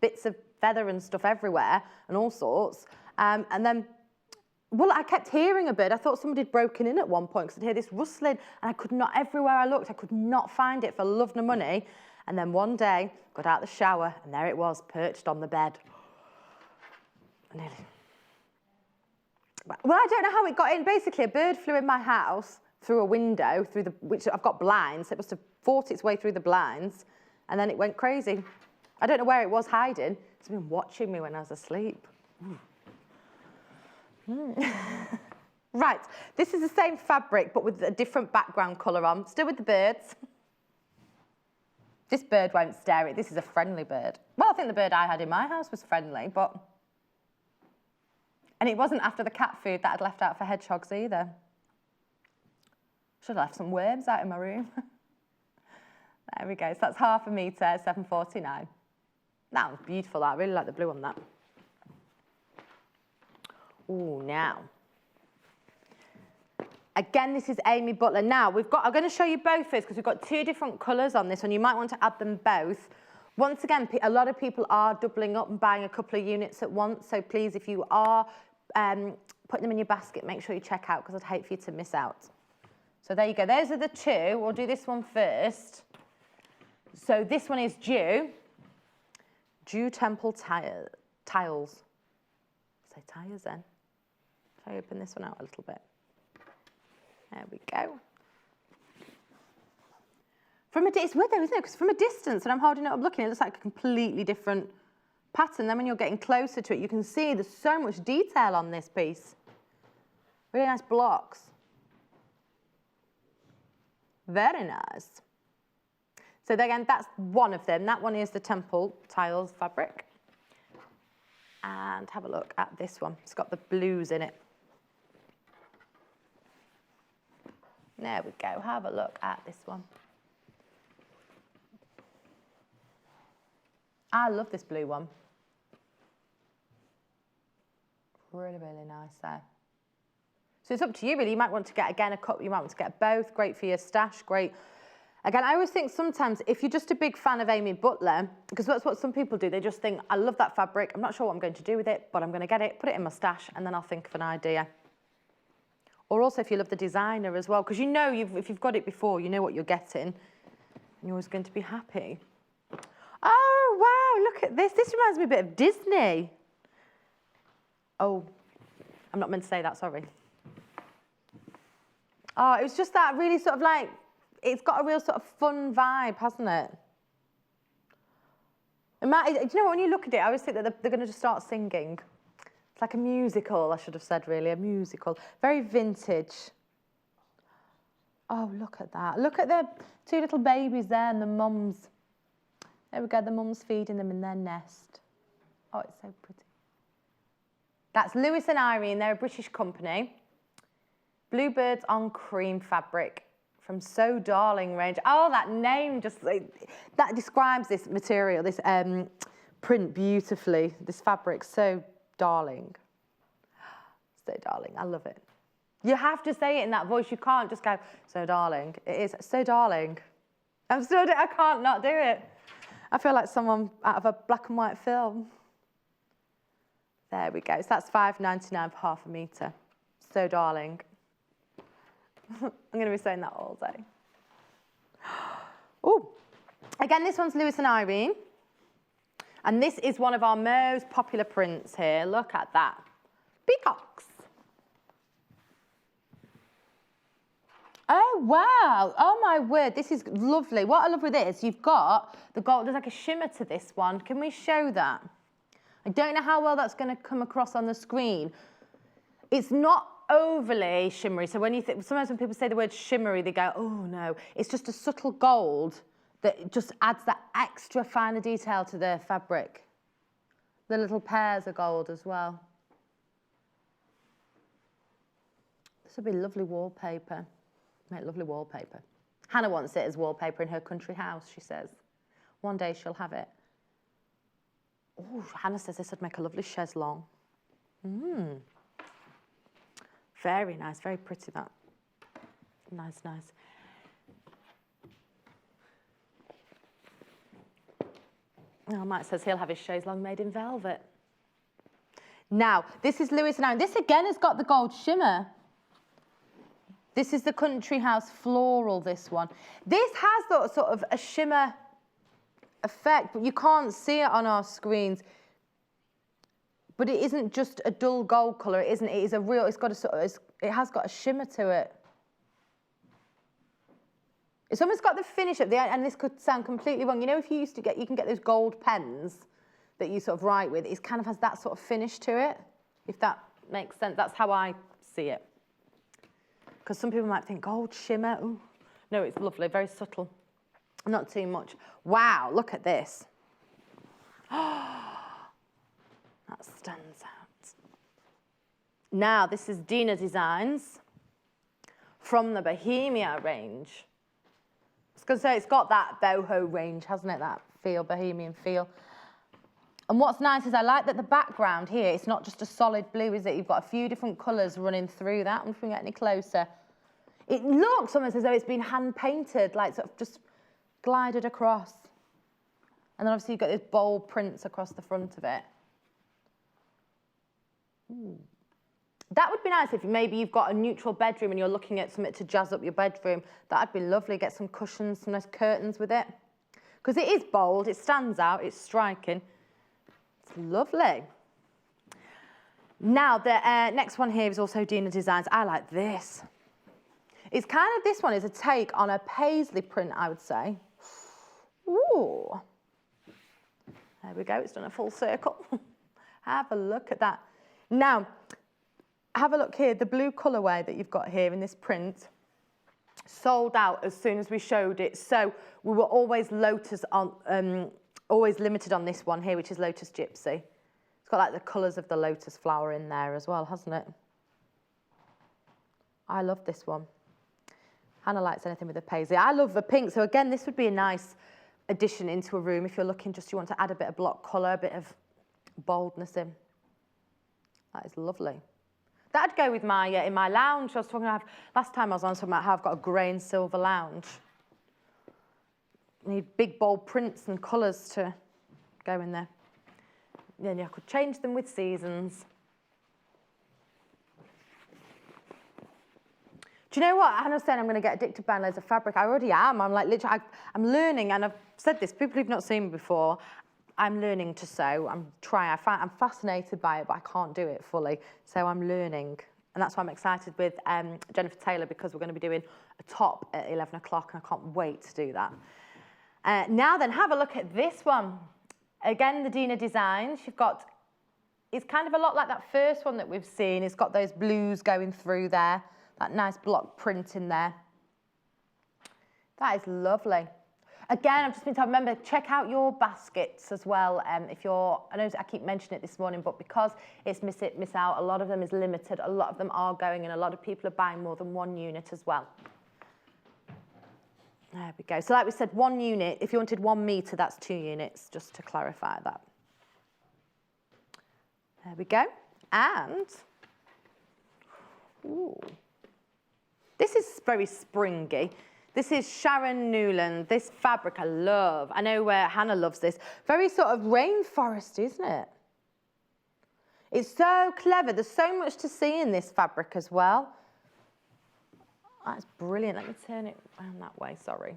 bits of feather and stuff everywhere and all sorts. And then, well, I kept hearing a bird. I thought somebody had broken in at one point because I'd hear this rustling and I could not, everywhere I looked, I could not find it for love nor money. And then one day, got out the shower, and there it was, perched on the bed. Well, I don't know how it got in. Basically, a bird flew in my house through a window, which I've got blinds. It must have fought its way through the blinds, and then it went crazy. I don't know where it was hiding. It's been watching me when I was asleep. Right, this is the same fabric, but with a different background colour on. Still with the birds. This bird won't stare at. This is a friendly bird. Well, I think the bird I had in my house was friendly, but... And it wasn't after the cat food that I'd left out for hedgehogs either. Should have left some worms out in my room. There we go. So that's half a metre, £7.49. That was beautiful. I really like the blue on that. Oh, now. Again, this is Amy Butler. Now, I'm going to show you both this because we've got two different colours on this one. You might want to add them both. Once again, a lot of people are doubling up and buying a couple of units at once. So please, if you are putting them in your basket, make sure you check out because I'd hate for you to miss out. So there you go. Those are the two. We'll do this one first. So this one is Dew Temple Tiles. Say tires then. Shall I open this one out a little bit? There we go. It's weird though, isn't it? Because from a distance, when I'm holding it up looking, it looks like a completely different pattern. Then when you're getting closer to it, you can see there's so much detail on this piece. Really nice blocks. Very nice. So again, that's one of them. That one is the Temple Tiles fabric. And have a look at this one. It's got the blues in it. There we go. Have a look at this one. I love this blue one. Really, really nice there. So it's up to you, really. You might want to get, again, a cup. You might want to get both. Great for your stash. Great. Again, I always think sometimes if you're just a big fan of Amy Butler, because that's what some people do. They just think, I love that fabric. I'm not sure what I'm going to do with it, but I'm going to get it, put it in my stash, and then I'll think of an idea. Or also if you love the designer as well, because you know if you've got it before, you know what you're getting, and you're always going to be happy. Oh, wow, look at this. This reminds me a bit of Disney. Oh, I'm not meant to say that, sorry. Oh, it was just that really sort of like, it's got a real sort of fun vibe, hasn't it? Do you know what, when you look at it, I always think that they're going to just start singing. It's like a musical, I should have said, really, a musical. Very vintage. Oh, look at that. Look at the two little babies there and the mums. There we go, the mums feeding them in their nest. Oh, it's so pretty. That's Lewis and Irene. They're a British company. Bluebirds on cream fabric from So Darling range. Oh, that name just, that describes this material, this print beautifully. This fabric, So Darling. So darling, I love it. You have to say it in that voice. You can't just go, so darling. It is so darling. I can't not do it. I feel like someone out of a black and white film. There we go. So that's £5.99 for half a metre. So darling. I'm going to be saying that all day. Oh, again, this one's Lewis and Irene. And this is one of our most popular prints here. Look at that. Peacocks. Oh, wow. Oh, my word. This is lovely. What I love with this, you've got the gold. There's like a shimmer to this one. Can we show that? I don't know how well that's going to come across on the screen. It's not overly shimmery. So when you sometimes when people say the word shimmery, they go, oh, no. It's just a subtle gold that just adds that extra finer detail to the fabric. The little pears are gold as well. This would be lovely wallpaper. Make lovely wallpaper. Hannah wants it as wallpaper in her country house, she says. One day she'll have it. Oh, Hannah says this would make a lovely chaise longue. Very nice, very pretty that. Nice, nice. Oh, Mike says he'll have his chaise longue made in velvet. Now, this is Lewis and Irene. This again has got the gold shimmer. This is the Country House Floral, this one. This has sort of a shimmer effect, but you can't see it on our screens. But it isn't just a dull gold colour, it isn't, it is a real, it's got a sort of, it has got a shimmer to it. It's almost got the finish at the end, and this could sound completely wrong. You know, if you used to get, you can get those gold pens that you sort of write with, it kind of has that sort of finish to it, if that makes sense. That's how I see it. Because some people might think, gold shimmer, ooh. No, it's lovely, very subtle, not too much. Wow, look at this. That stands out. Now, this is Dina Designs from the Bohemia range. I was going to say, it's got that boho range, hasn't it? That feel, bohemian feel. And what's nice is I like that the background here, it's not just a solid blue, is it? You've got a few different colours running through that. If we get any closer. It looks almost as though it's been hand-painted, like sort of just glided across. And then obviously you've got these bold prints across the front of it. Ooh. That would be nice if maybe you've got a neutral bedroom and you're looking at something to jazz up your bedroom. That'd be lovely. Get some cushions, some nice curtains with it. Because it is bold, it stands out, it's striking. It's lovely. Now, the next one here is also Dina Designs. I like this. It's kind of, this one is a take on a paisley print, I would say. Ooh. There we go, it's done a full circle. Have a look at that. Now, have a look here, the blue colourway that you've got here in this print sold out as soon as we showed it. So we were always always limited on this one here, which is Lotus Gypsy. It's got like the colours of the lotus flower in there as well, hasn't it? I love this one. Hannah likes anything with a paisley. I love the pink, so again, this would be a nice addition into a room if you're looking just, you want to add a bit of block colour, a bit of boldness in. That is lovely. That'd go with my, in my lounge. I was talking about, last time I was on talking about how I've got a grey and silver lounge. Need big, bold prints and colours to go in there. Then I could change them with seasons. Do you know what? Hannah's saying I'm going to get addicted by loads of fabric. I already am. I'm like, literally, I'm learning, and I've said this, people who've not seen me before, I'm learning to sew. I'm fascinated by it, but I can't do it fully. So I'm learning. And that's why I'm excited with Jenniffer Taylor, because we're going to be doing a top at 11 o'clock, and I can't wait to do that. Now then, have a look at this one. Again, the Dina Designs. You've got, it's kind of a lot like that first one that we've seen. It's got those blues going through there, that nice block print in there. That is lovely. Again, I've just been told, remember, check out your baskets as well. If you're, I know I keep mentioning it this morning, but because it's miss out, a lot of them is limited. A lot of them are going, and a lot of people are buying more than one unit as well. There we go. So like we said, 1 unit. If you wanted 1 metre, that's 2 units, just to clarify that. There we go. And, ooh, this is very springy. This is Sharon Newland. This fabric I love. I know Hannah loves this. Very sort of rainforest, isn't it? It's so clever. There's so much to see in this fabric as well. That's brilliant. Let me turn it around that way, sorry.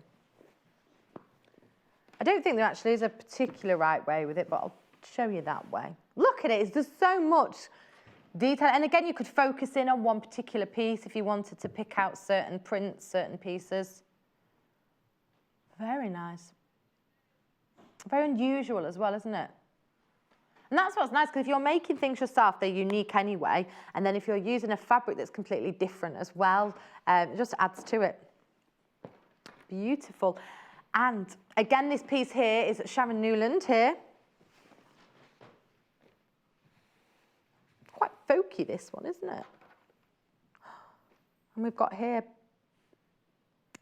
I don't think there actually is a particular right way with it, but I'll show you that way. Look at it. There's so much detail. And again, you could focus in on one particular piece if you wanted to pick out certain prints, certain pieces. Very nice. Very unusual as well, isn't it? And that's what's nice, because if you're making things yourself, they're unique anyway. And then if you're using a fabric that's completely different as well, it just adds to it. Beautiful. And again, this piece here is Sharon Newland here. Quite folky, this one, isn't it? And we've got here.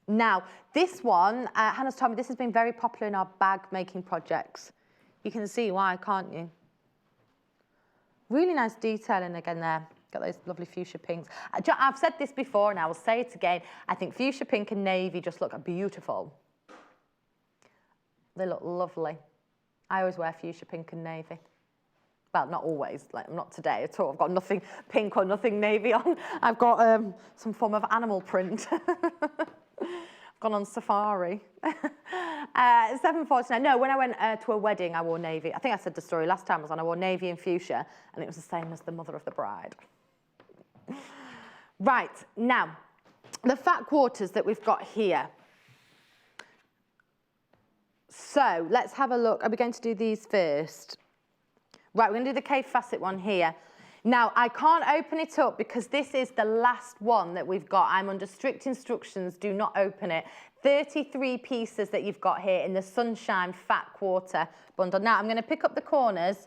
Now, this one, Hannah's told me this has been very popular in our bag making projects. You can see why, can't you? Really nice detailing again there. Got those lovely fuchsia pinks. I've said this before and I will say it again. I think fuchsia pink and navy just look beautiful. They look lovely. I always wear fuchsia pink and navy. Well, not always, like not today at all. I've got nothing pink or nothing navy on. I've got some form of animal print. I've Gone on safari. 7.49. No, when I went to a wedding, I wore navy. I think I said the story last time I was on. I wore navy and fuchsia, and it was the same as the mother of the bride. Right, now, the fat quarters that we've got here. So let's have a look. Are we going to do these first? Right, we're going to do the K facet one here. Now, I can't open it up because this is the last one that we've got. I'm under strict instructions, do not open it. 33 pieces that you've got here in the Sunshine Fat Quarter bundle. Now, I'm going to pick up the corners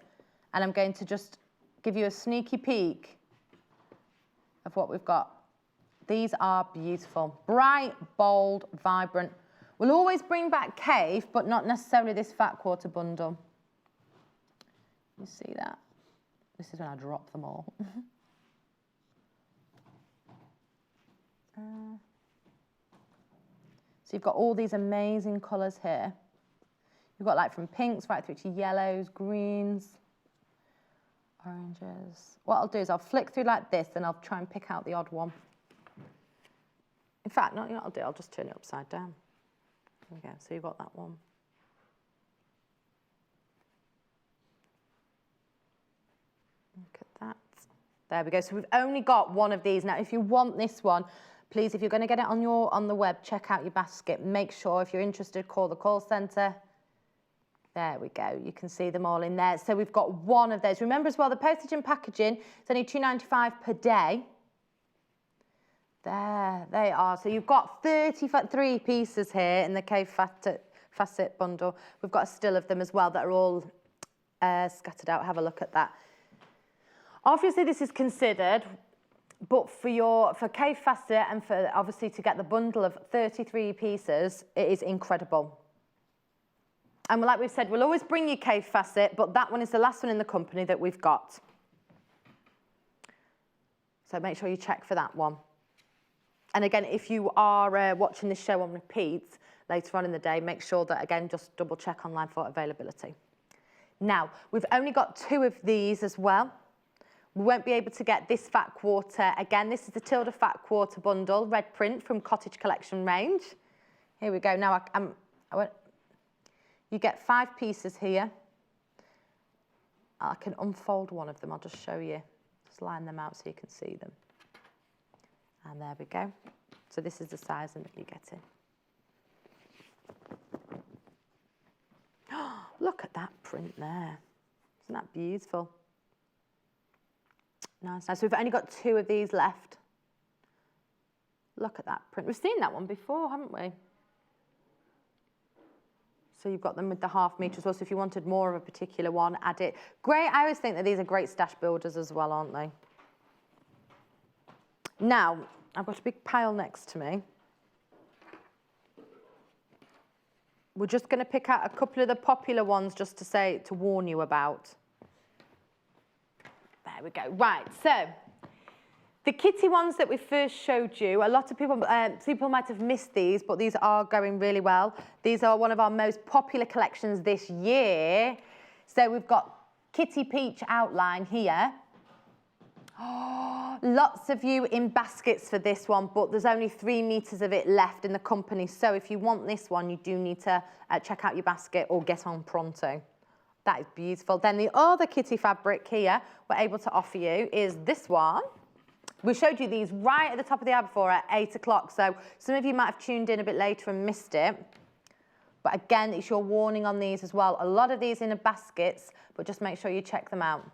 and I'm going to just give you a sneaky peek of what we've got. These are beautiful. Bright, bold, vibrant. We'll always bring back Cave, but not necessarily this Fat Quarter bundle. You see that? This is when I drop them all. So you've got all these amazing colours here. You've got like from pinks right through to yellows, greens, oranges. What I'll do is I'll flick through like this and I'll try and pick out the odd one. In fact, you know what I'll do? I'll just turn it upside down. There we go. So you've got that one. Look at that. There we go. So we've only got one of these. Now, if you want this one, please, if you're going to get it on the web, check out your basket. Make sure, if you're interested, call the call centre. There we go. You can see them all in there. So we've got one of those. Remember as well, the postage and packaging is only £2.95 per day. There they are. So you've got 33 pieces here in the K Facet bundle. We've got a still of them as well that are all scattered out. Have a look at that. Obviously, this is considered, but for K Facet and for obviously to get the bundle of 33 pieces, it is incredible. And like we've said, we'll always bring you K Facet, but that one is the last one in the company that we've got. So make sure you check for that one. And again, if you are watching this show on repeat later on in the day, make sure that, again, just double check online for availability. Now, we've only got 2 of these as well. We won't be able to get this Fat Quarter. Again, this is the Tilda Fat Quarter bundle, red print from Cottage Collection range. Here we go. Now, you get 5 pieces here. I can unfold one of them. I'll just show you. Just line them out so you can see them. And there we go. So this is the sizing that you get in. Look at that print there. Isn't that beautiful? Nice. Nice. So we've only got 2 of these left. Look at that print. We've seen that one before, haven't we? So you've got them with the ½ metre as well. So if you wanted more of a particular one, add it. Great. I always think that these are great stash builders as well, aren't they? Now, I've got a big pile next to me. We're just going to pick out a couple of the popular ones just to warn you about. There we go. Right, so the kitty ones that we first showed you, a lot of people might have missed these, but these are going really well. These are one of our most popular collections this year. So we've got Kitty Peach outline here. Oh, lots of you in baskets for this one, but there's only 3 meters of it left in the company. So if you want this one, you do need to check out your basket or get on pronto. That is beautiful. Then the other kitty fabric here we're able to offer you is this one. We showed you these right at the top of the hour before at 8 o'clock. So some of you might have tuned in a bit later and missed it. But again, it's your warning on these as well. A lot of these in baskets, but just make sure you check them out.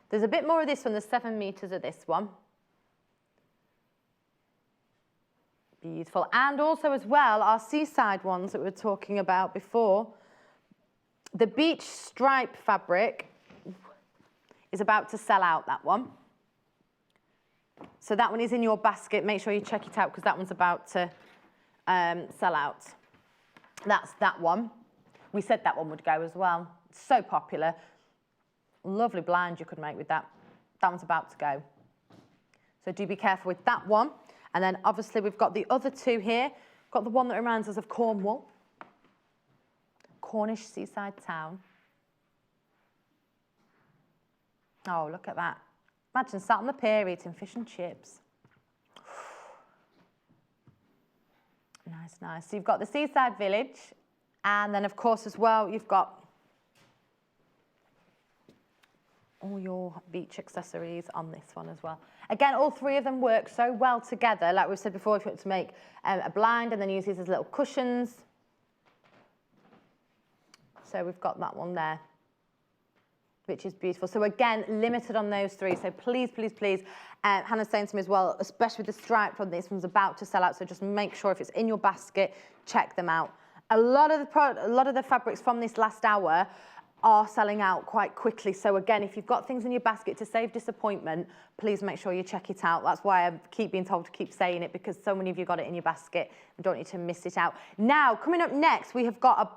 There's a bit more of this one. There's 7 meters of this one. Beautiful. And also as well, our seaside ones that we were talking about before. The beach stripe fabric is about to sell out, that one. So that one is in your basket. Make sure you check it out because that one's about to sell out. That's that one. We said that one would go as well. It's so popular. Lovely blind you could make with that. That one's about to go. So do be careful with that one. And then obviously we've got the other 2 here. Got the one that reminds us of Cornwall. Cornish seaside town. Oh, look at that. Imagine sat on the pier eating fish and chips. Nice, nice. So you've got the Seaside Village, and then of course as well, you've got all your beach accessories on this one as well. Again, all three of them work so well together. Like we've said before, if you want to make a blind and then use these as little cushions. So we've got that one there, which is beautiful. So again, limited on those three. So please, please, please, Hannah's saying to me as well, especially with the stripe on this one's about to sell out. So just make sure if it's in your basket, check them out. A lot of the fabrics from this last hour are selling out quite quickly. So again, if you've got things in your basket, to save disappointment, please make sure you check it out. That's why I keep being told to keep saying it, because so many of you got it in your basket and don't need to miss it out. Now, coming up next, we have got a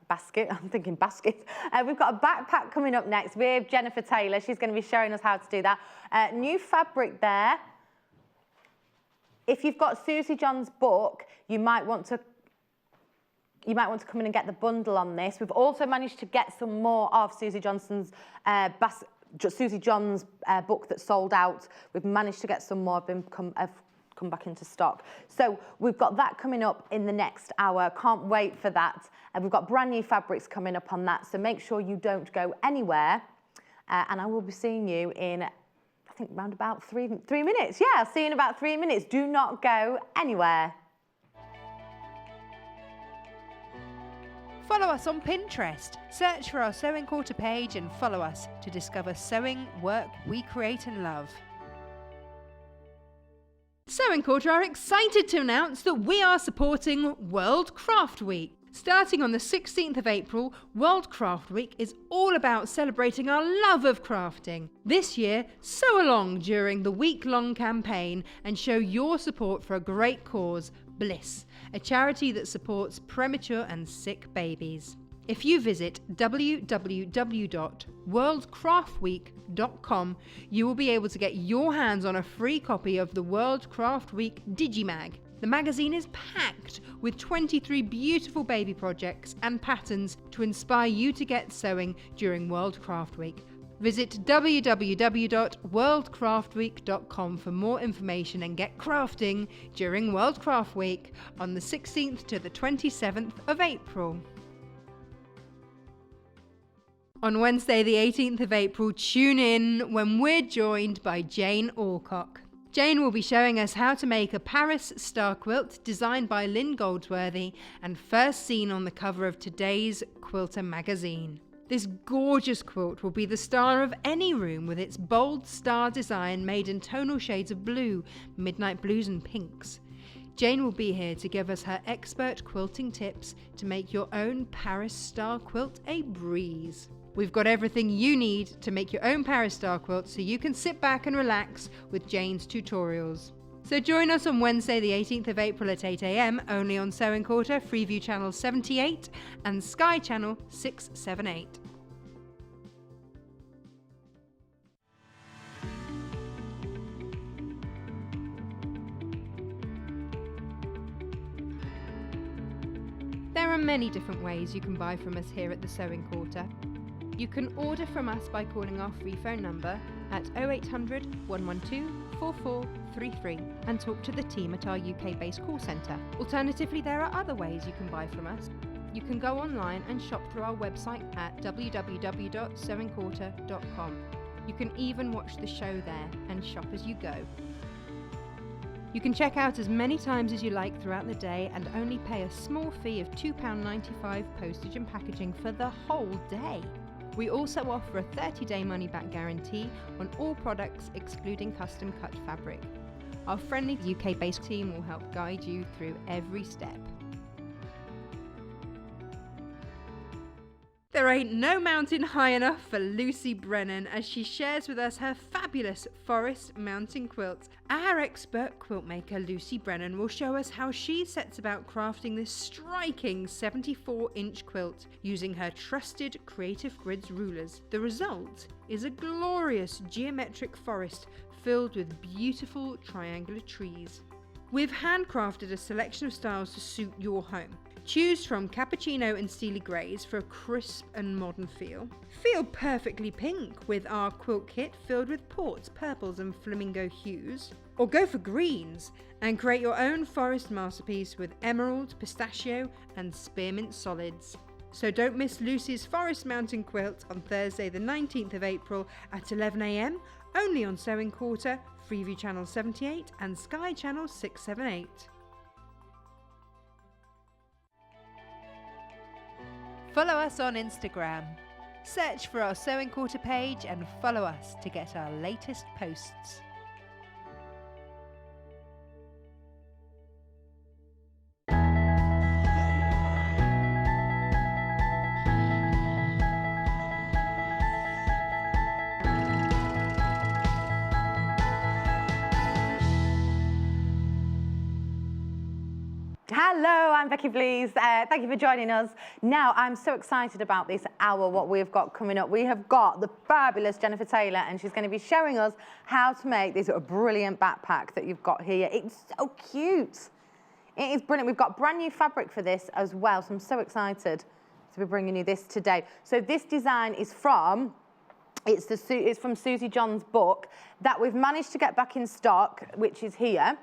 basket. I'm thinking basket. We've got a backpack coming up next with Jenniffer Taylor. She's going to be showing us how to do that. New fabric there. If you've got Susie Johns' book, you might want to come in and get the bundle on this. We've also managed to get some more of Susie Johnson's Susie Johns' book that sold out. We've managed to get some more, have come back into stock. So we've got that coming up in the next hour. Can't wait for that. And we've got brand new fabrics coming up on that. So make sure you don't go anywhere. And I will be seeing you in, I think, around about three minutes. Yeah, I'll see you in about 3 minutes. Do not go anywhere. Follow us on Pinterest. Search for our Sewing Quarter page and follow us to discover sewing work we create and love. Sewing Quarter are excited to announce that we are supporting World Craft Week. Starting on the 16th of April, World Craft Week is all about celebrating our love of crafting. This year, sew along during the week-long campaign and show your support for a great cause, Bliss, a charity that supports premature and sick babies. If you visit www.worldcraftweek.com, you will be able to get your hands on a free copy of the World Craft Week Digimag. The magazine is packed with 23 beautiful baby projects and patterns to inspire you to get sewing during World Craft Week. Visit www.worldcraftweek.com for more information and get crafting during World Craft Week on the 16th to the 27th of April. On Wednesday the 18th of April, tune in when we're joined by Jane Alcock. Jane will be showing us how to make a Paris star quilt designed by Lynn Goldsworthy and first seen on the cover of today's Quilter magazine. This gorgeous quilt will be the star of any room with its bold star design made in tonal shades of blue, midnight blues and pinks. Jane will be here to give us her expert quilting tips to make your own Paris star quilt a breeze. We've got everything you need to make your own Paris star quilt so you can sit back and relax with Jane's tutorials. So join us on Wednesday the 18th of April at 8 AM only on Sewing Quarter, Freeview Channel 78 and Sky Channel 678. There are many different ways you can buy from us here at the Sewing Quarter. You can order from us by calling our free phone number at 0800 112 4433 and talk to the team at our UK-based call centre. Alternatively, there are other ways you can buy from us. You can go online and shop through our website at www.sewingquarter.com. You can even watch the show there and shop as you go. You can check out as many times as you like throughout the day and only pay a small fee of £2.95 postage and packaging for the whole day. We also offer a 30-day money-back guarantee on all products excluding custom cut fabric. Our friendly UK-based team will help guide you through every step. There ain't no mountain high enough for Lucy Brennan as she shares with us her fabulous forest mountain quilt. Our expert quilt maker Lucy Brennan will show us how she sets about crafting this striking 74-inch quilt using her trusted Creative Grids rulers. The result is a glorious geometric forest filled with beautiful triangular trees. We've handcrafted a selection of styles to suit your home. Choose from cappuccino and steely greys for a crisp and modern feel. Feel perfectly pink with our quilt kit filled with ports, purples and flamingo hues. Or go for greens and create your own forest masterpiece with emerald, pistachio and spearmint solids. So don't miss Lucy's Forest Mountain Quilt on Thursday the 19th of April at 11 AM, only on Sewing Quarter, Freeview Channel 78 and Sky Channel 678. Follow us on Instagram. Search for our Sewing Quarter page and follow us to get our latest posts. Hello, I'm Becky Blease. Thank you for joining us. Now, I'm so excited about this hour, what we've got coming up. We have got the fabulous Jenniffer Taylor, and she's going to be showing us how to make this brilliant backpack that you've got here. It's so cute. It is brilliant. We've got brand new fabric for this as well, so I'm so excited to be bringing you this today. So this design is from, it's from Susie Johns' book that we've managed to get back in stock, which is here.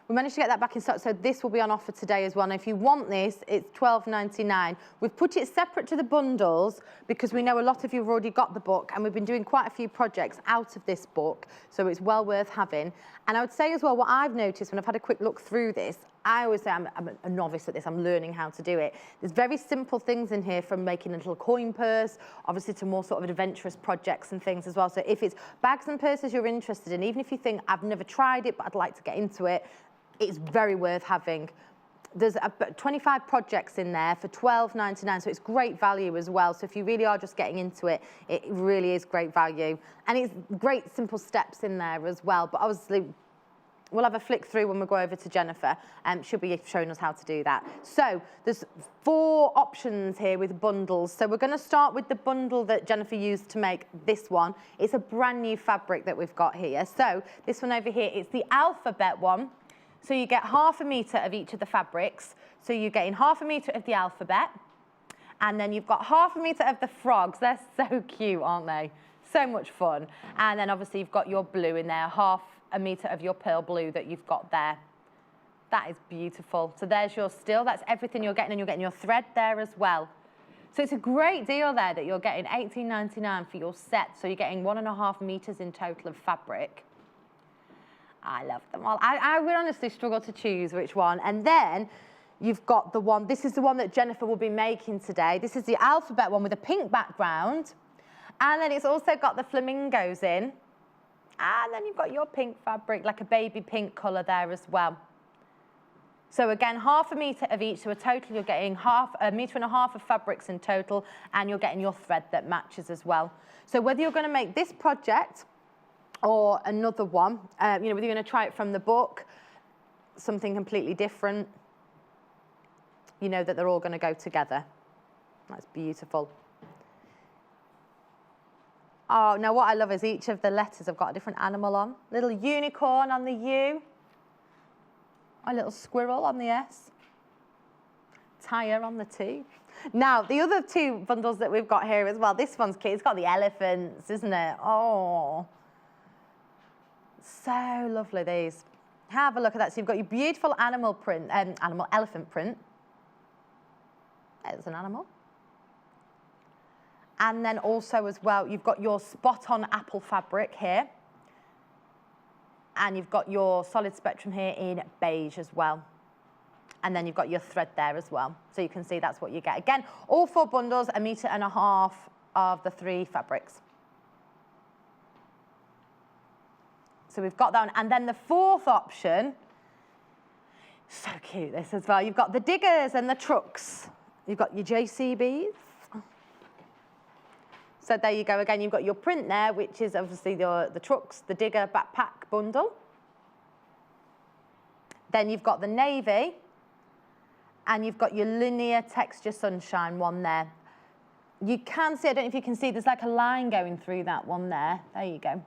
We managed to get that back in stock, so this will be on offer today as well. Now, if you want this, it's $12.99. We've put it separate to the bundles because we know a lot of you have already got the book, and we've been doing quite a few projects out of this book, so it's well worth having. And I would say as well, what I've noticed when I've had a quick look through this, I always say I'm a novice at this, I'm learning how to do it. There's very simple things in here, from making a little coin purse, obviously to more sort of adventurous projects and things as well. So if it's bags and purses you're interested in, even if you think, I've never tried it, but I'd like to get into it, it's very worth having. There's 25 projects in there for $12.99, so it's great value as well. So if you really are just getting into it, it really is great value. And it's great simple steps in there as well. But obviously, we'll have a flick through when we go over to Jenniffer, and she'll be showing us how to do that. So there's 4 options here with bundles. So we're going to start with the bundle that Jenniffer used to make this one. It's a brand new fabric that we've got here. So this one over here, it's the alphabet one. So you get ½ metre of each of the fabrics. So you're getting ½ metre of the alphabet, and then you've got ½ metre of the frogs. They're so cute, aren't they? So much fun. And then obviously you've got your blue in there, ½ metre of your pearl blue that you've got there. That is beautiful. So there's your still. That's everything you're getting, and you're getting your thread there as well. So it's a great deal there that you're getting $18.99 for your set. So you're getting 1½ metres in total of fabric. I love them all. I would honestly struggle to choose which one. And then you've got the one, this is the one that Jenniffer will be making today. This is the alphabet one with a pink background. And then it's also got the flamingos in. And then you've got your pink fabric, like a baby pink colour there as well. So again, ½ metre of each, so a total you're getting ½ metre of fabrics in total, and you're getting your thread that matches as well. So whether you're going to make this project or another one, whether you're going to try it from the book, something completely different, you know that they're all going to go together. That's beautiful. Oh, now what I love is each of the letters have got a different animal on. Little unicorn on the U, a little squirrel on the S, tyre on the T. Now, the other 2 bundles that we've got here as well, this one's cute. It's got the elephants, isn't it? Oh. So lovely, these. Have a look at that. So you've got your beautiful animal print, elephant print. There's an animal. And then also as well, you've got your spot-on apple fabric here. And you've got your solid spectrum here in beige as well. And then you've got your thread there as well. So you can see that's what you get. Again, all 4 bundles, 1½ metre of the 3 fabrics. So we've got that one. And then the 4th option, so cute this as well. You've got the diggers and the trucks. You've got your JCBs. So there you go. Again, you've got your print there, which is obviously the trucks, the digger backpack bundle. Then you've got the navy, and you've got your linear texture sunshine one there. You can see, I don't know if you can see, there's like a line going through that one there. There you go.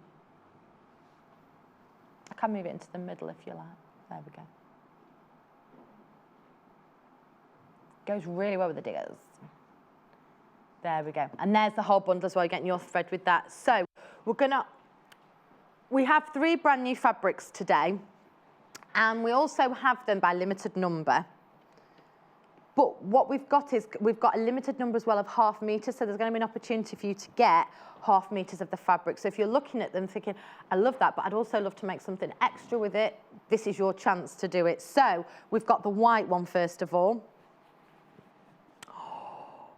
I can move it into the middle if you like. There we go. Goes really well with the diggers. There we go. And there's the whole bundle as well. You're getting your thread with that. So we're we have 3 brand new fabrics today, and we also have them by limited number. But what we've got is, we've got a limited number as well of ½ metre, so there's going to be an opportunity for you to get ½ meters of the fabric. So if you're looking at them thinking, I love that, but I'd also love to make something extra with it, this is your chance to do it. So we've got the white one first of all.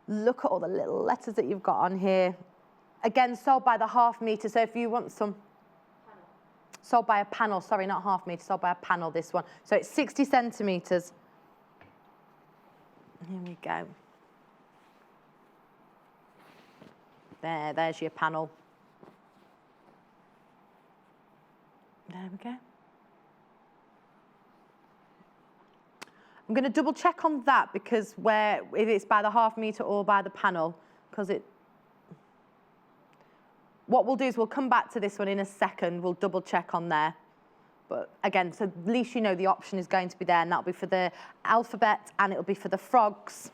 Look at all the little letters that you've got on here. Again, sold by the ½ metre, so if you want some, sold by a panel, sorry, not ½ metre, sold by a panel, this one. So it's 60 centimetres. Here we go. There's your panel. There we go. I'm going to double check on that because if it's by the ½ metre or by the panel, because what we'll do is we'll come back to this one in a second. We'll double check on there. But again, so at least you know the option is going to be there, and that'll be for the alphabet and it'll be for the frogs.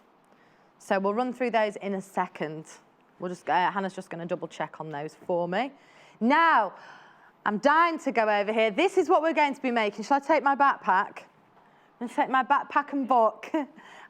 So we'll run through those in a second. We'll just go, Hannah's just going to double check on those for me. Now, I'm dying to go over here. This is what we're going to be making. Shall I take my backpack? I'm going to take my backpack and book.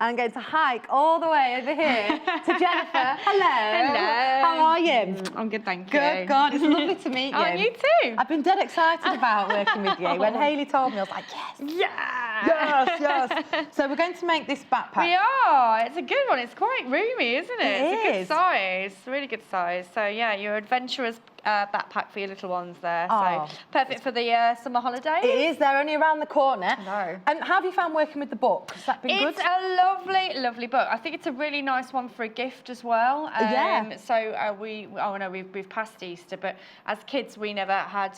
I'm going to hike all the way over here to Jenniffer. Hello. Hello. How are you? I'm good, thank you. Good, God, it's lovely to meet you. Oh, you too. I've been dead excited about working with you. When Hayley told me, I was like, yes. Yeah. Yes, yes. So we're going to make this backpack. We are. It's a good one. It's quite roomy, isn't it? It It's a is. good size. Really good size. So yeah, your adventurous backpack for your little ones there. Oh. So perfect for the summer holidays. It is. They're only around the corner. No. And how have you found working with the book? Has that been It's good? a lovely, lovely book. I think it's a really nice one for a gift as well. Yeah. So we've passed Easter, but as kids we never had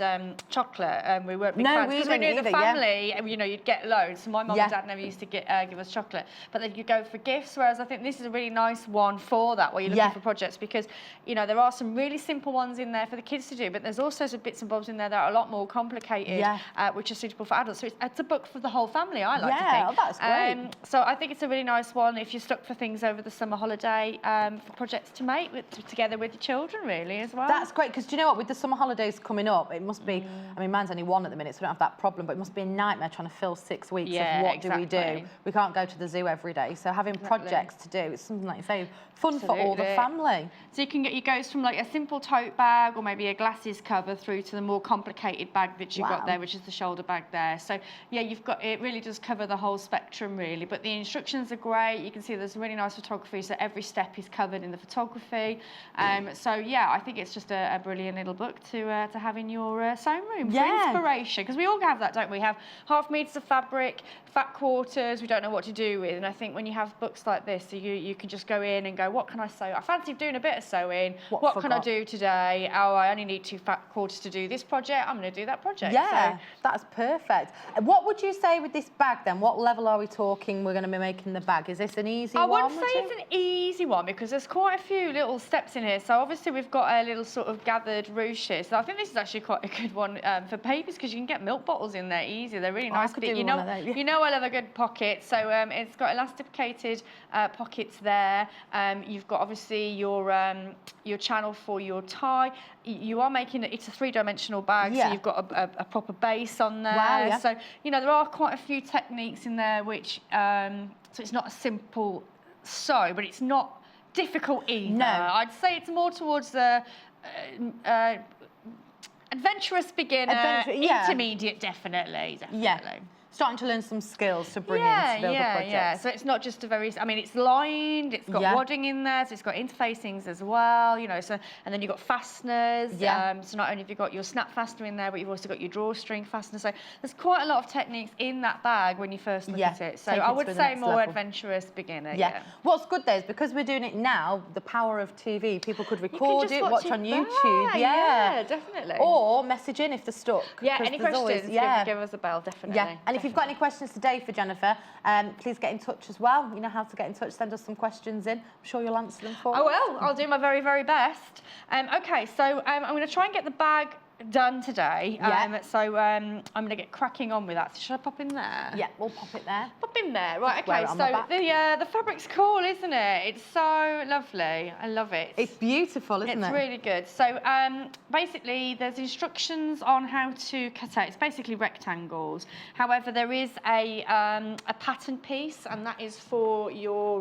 chocolate. We weren't big No, fans we because we didn't knew the either, yeah. family. And, you know, you'd get loads. So my mum Yeah. and dad never used to give us chocolate, but then you go for gifts. Whereas I think this is a really nice one for that, where you're looking Yeah. for projects, because you know there are some really simple ones in there for the kids to do, but there's also some bits and bobs in there that are a lot more complicated, Yeah. which are suitable for adults. So it's a book for the whole family, I like to Yeah, think. oh, that's great. So I think it's a really nice one if you're stuck for things over the summer holiday, for projects to make together with your children, really, as well. That's great, because do you know what, with the summer holidays coming up, it must be, I mean, mine's only 1 at the minute, so I don't have that problem, but it must be a nightmare trying to fill 6 weeks Yeah, of what do we do? exactly. We can't go to the zoo every day, so having projects to do, it's something like you say, fun for all the Absolutely. family. So you can get, it goes from like a simple tote bag or maybe a glasses cover through to the more complicated bag that you've Wow. got there, which is the shoulder bag there. So yeah, it really does cover the whole spectrum really, but the instructions are great. You can see there's really nice photography, so every step is covered in the photography. So yeah, I think it's just a brilliant little book to have in your sewing room for Yeah. inspiration, because we all have that, don't we? Have ½ meters of fabric, fat quarters, we don't know what to do with, and I think when you have books like this, you can just go in and go, what can I sew? I fancy doing a bit of sewing. What can I do today? Oh, I only need 2 fat quarters to do this project. I'm going to do that project. Yeah, So, that's perfect. What would you say with this bag then? What level are we talking we're going to be making the bag? Is this an easy I one? wouldn't say it's an easy one because there's quite a few little steps in here. So obviously we've got a little sort of gathered ruche here. So I think this is actually quite a good one for babies, because you can get milk bottles in there easy. They're really nice. I could But do you one know, of those, yeah. you know I love a good pocket. So it's got elasticated pockets there. You've got obviously your channel for your tie. You are making it's a 3-dimensional bag, Yeah. so you've got a proper base on there. Wow, yeah. So you know there are quite a few techniques in there which so it's not a simple sew, but it's not difficult either. No. I'd say it's more towards the adventurous beginner, Yeah. intermediate, definitely. Yeah. Starting to learn some skills to bring in to build a project. Yeah. So it's not just a very, I mean, it's lined, it's got Yeah. wadding in there, so it's got interfacings as well, you know, so, and then you've got fasteners. Yeah. So not only have you got your snap fastener in there, but you've also got your drawstring fastener. So there's quite a lot of techniques in that bag when you first look at it. So take I it would to the say next more level. adventurous beginner. Yeah. What's good though is because we're doing it now, the power of TV, people could You can record just it, watch on YouTube. back. Yeah. Definitely. Or message in if they're stuck. yeah, 'cause any there's questions, always- give us a bell, definitely. Yeah, and if you've got any questions today for Jenniffer, please get in touch as well. You know how to get in touch, send us some questions in. I'm sure you'll answer them for us. I will. I'll do my very, very best. Okay, so I'm going to try and get the bag done today. Yeah. So I'm going to get cracking on with that. So should I pop in there? Yeah, we'll pop it there. Pop in there. Right, Wear okay. it on my So back. the fabric's cool, isn't it? It's so lovely. I love it. It's beautiful, isn't it? It's really good. So basically, there's instructions on how to cut out. It's basically rectangles. However, there is a pattern piece, and that is for your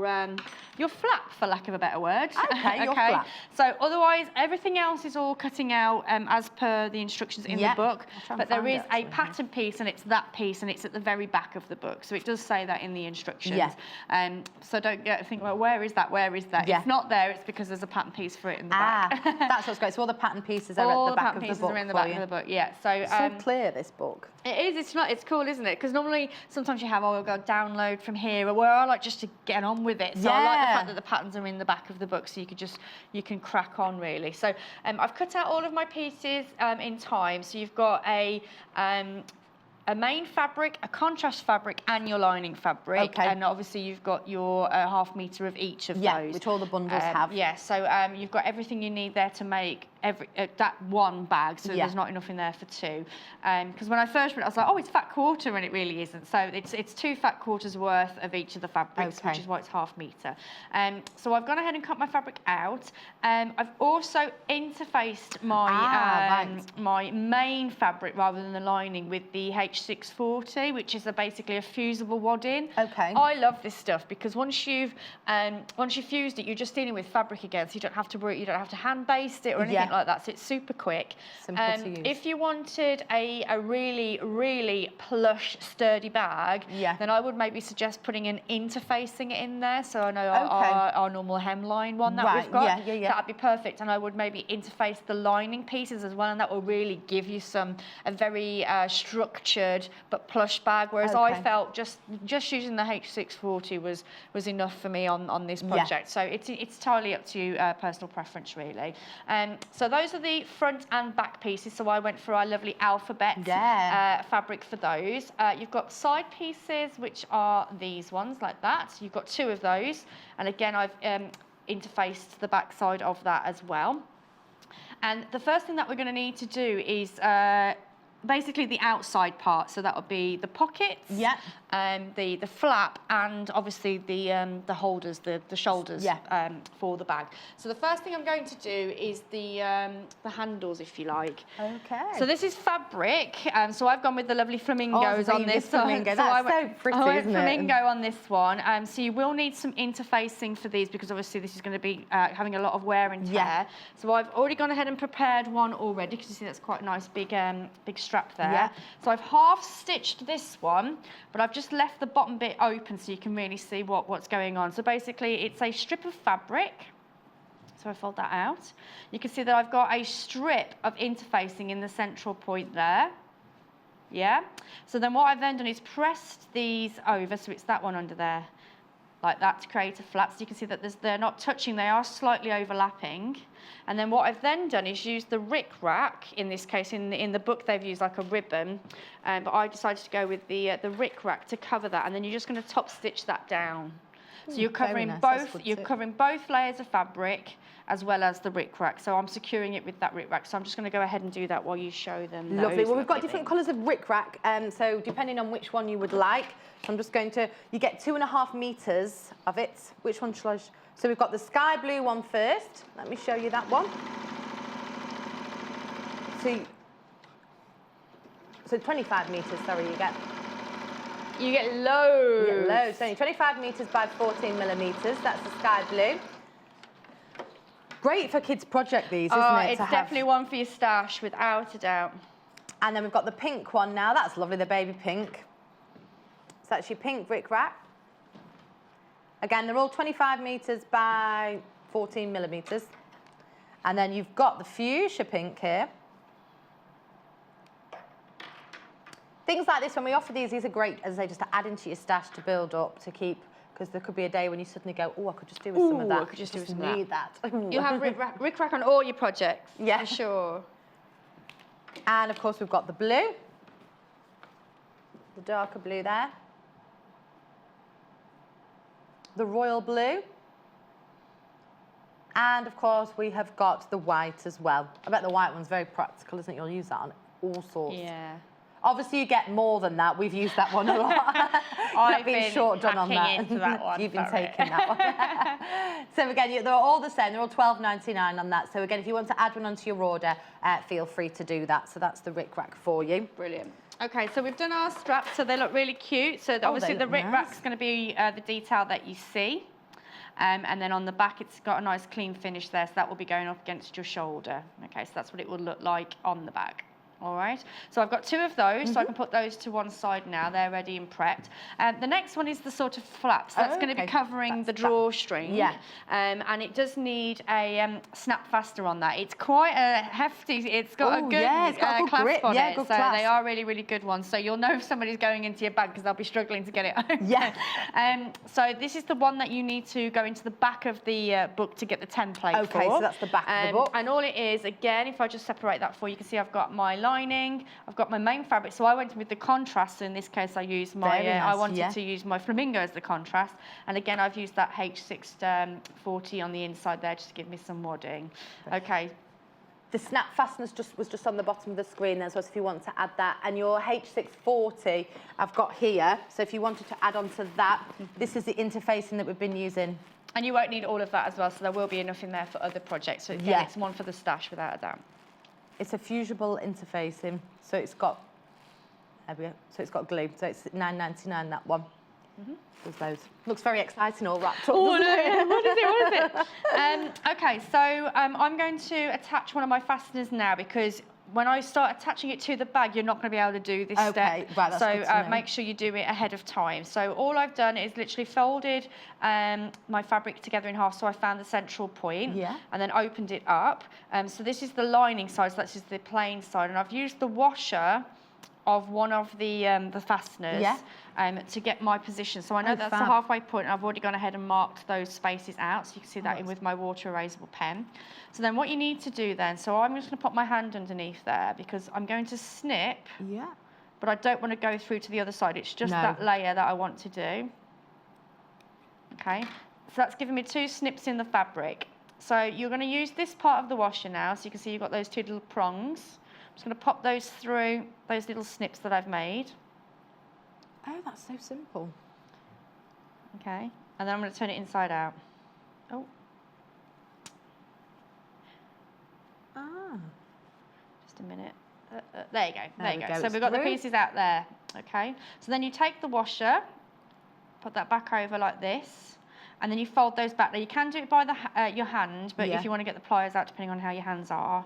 flap, for lack of a better word. Okay, your flap. So otherwise, everything else is all cutting out as per the instructions in the book. But there is a pattern piece, and it's that piece, and it's at the very back of the book. So it does say that in the instructions. Yeah. So don't think, well, where is that? Where is that? Yeah. It's not there. It's because there's a pattern piece for it in the back. That's what's great. So all the pattern pieces are at the back of the book. All the pattern pieces are in the back of the book. Yeah. So so clear, this book. it is. It's not. It's cool, isn't it? Because normally, sometimes you have, we'll go download from here, or where I like just to get on with it. So I like the fact that the patterns are in the back of the book, so you can crack on really. So I've cut out all of my pieces in time. So you've got a main fabric, a contrast fabric, and your lining fabric. Okay. And obviously you've got your 1/2 metre of each of those. Which all the bundles have. Yeah, so you've got everything you need there to make that one bag, so there's not enough in there for two. Because when I first read it, I was like, oh, it's fat quarter, and it really isn't. So it's 2 fat quarters worth of each of the fabrics, which is why it's 1/2 metre. So I've gone ahead and cut my fabric out. I've also interfaced my main fabric rather than the lining with the H640, which is basically a fusible wadding. Okay. I love this stuff because once you've fused it, you're just dealing with fabric again, so you don't have to worry, you don't have to hand baste it or anything like that. So it's super quick. Simple to use. If you wanted a really, really plush, sturdy bag, then I would maybe suggest putting an interfacing it in there. So I know our normal hemline one that we've got, that'd be perfect. And I would maybe interface the lining pieces as well, and that will really give you a very structured but plush bag. Whereas I felt just using the H640 was enough for me on this project. So it's entirely up to personal preference, really. So those are the front and back pieces. So I went for our lovely alphabet fabric for those. You've got side pieces, which are these ones like that. You've got 2 of those. And again, I've interfaced the back side of that as well. And the first thing that we're going to need to do is basically the outside part. So that would be the pockets, the flap, and obviously the holders, the shoulders for the bag. So the first thing I'm going to do is the handles, if you like. Okay. So this is fabric. So I've gone with the lovely flamingos on this. Flamingo. That's so pretty, isn't it? Flamingo on this one. So you will need some interfacing for these because obviously this is going to be having a lot of wear and tear. So I've already gone ahead and prepared one already because you see that's quite a nice big strap there. So I've half stitched this one, but I've just left the bottom bit open so you can really see what's going on. So basically it's a strip of fabric. So I fold that out. You can see that I've got a strip of interfacing in the central point there. So then what I've then done is pressed these over, so it's that one under there, like that, to create a flap. So you can see that they're not touching, they are slightly overlapping. And then what I've then done is used the rick-rack. In this case, in the book, they've used like a ribbon, but I decided to go with the rick-rack to cover that. And then you're just going to top stitch that down. So you're covering both layers of fabric as well as the rick-rack. So I'm securing it with that rick-rack. So I'm just going to go ahead and do that while you show them. Lovely. Well, we've got different colours of rick-rack, so depending on which one you would like. So I'm just going to, you get 2.5 metres of it. Which one shall I? So we've got the sky blue one first. Let me show you that one. So 25 metres, sorry, you get. You get loads. You get loads, only 25 metres by 14 millimetres. That's the sky blue. Great for kids' project, these, isn't it? It's definitely one for your stash, without a doubt. And then we've got the pink one now. That's lovely, the baby pink. So that's your pink rick-rack. Again, they're all 25 metres by 14 millimetres. And then you've got the fuchsia pink here. Things like this, when we offer these are great, as I say, just to add into your stash to build up, to keep, because there could be a day when you suddenly go, oh, I could just do with some of that. I could just do with some of that. You'll have rick-rack on all your projects, for sure. And of course, we've got the blue, the darker blue there, the royal blue, And of course, we have got the white as well. I bet the white one's very practical, isn't it? You'll use that on all sorts. Yeah. Obviously, you get more than that. We've used that one a lot. I've been been short done on that. into that one. You've been taking that one. So again, they're all the same. They're all $12.99 on that. So again, if you want to add one onto your order, feel free to do that. So that's the Rick Rack for you. Brilliant. Okay, so we've done our straps, so they look really cute. So obviously the Rick Rack's going to be the detail that you see. And then on the back, it's got a nice clean finish there, so that will be going up against your shoulder. Okay, so that's what it will look like on the back. All right, so I've got 2 of those, so I can put those to one side now. They're ready and prepped. The next one is the sort of flaps. That's going to be covering the drawstring. Yeah. And it does need a snap fastener on that. It's quite a hefty, it's got a good, it's got a good clasp grip. on Yeah, it. good So clasp. they are really, really good ones. So you'll know if somebody's going into your bag because they'll be struggling to get it open. Yeah. So this is the one that you need to go into the back of the book to get the template for. Okay, so that's the back of the book. And all it is, again, if I just separate that for you, can see I've got my lining, I've got my main fabric, so I went with the contrast. So in this case, I used my. I wanted to use my flamingo as the contrast, and again, I've used that H640 on the inside there just to give me some wadding. Okay. The snap fastener was just on the bottom of the screen there, so if you want to add that. And your H640 I've got here, so if you wanted to add on to that, this is the interfacing that we've been using. And you won't need all of that as well, so there will be enough in there for other projects. So again, it's one for the stash without a doubt. It's a fusible interfacing, so it's got, there we go, so it's got glue, so it's $9.99 that one. There's those. Looks very exciting, all wrapped up. Oh, no. What is it? Okay, so I'm going to attach one of my fasteners now because when I start attaching it to the bag, you're not going to be able to do this step. Right, that's good to know. Make sure you do it ahead of time. So all I've done is literally folded my fabric together in half, so I found the central point, and then opened it up. So this is the lining side, so that's just the plain side, and I've used the washer of one of the fasteners to get my position. So I know that's the halfway point, and I've already gone ahead and marked those spaces out, so you can see that in with my water erasable pen. So then what you need to do then, so I'm just going to put my hand underneath there because I'm going to snip, but I don't want to go through to the other side. It's just that layer that I want to do. Okay, so that's giving me 2 snips in the fabric. So you're going to use this part of the washer now, so you can see you've got those 2 little prongs. I'm just going to pop those through those little snips that I've made. Oh, that's so simple. Okay, and then I'm going to turn it inside out. Oh. Just a minute. There you go. There you go. So we've got the pieces out there. Okay. So then you take the washer, put that back over like this, and then you fold those back. Now you can do it by your hand, but if you want to get the pliers out, depending on how your hands are.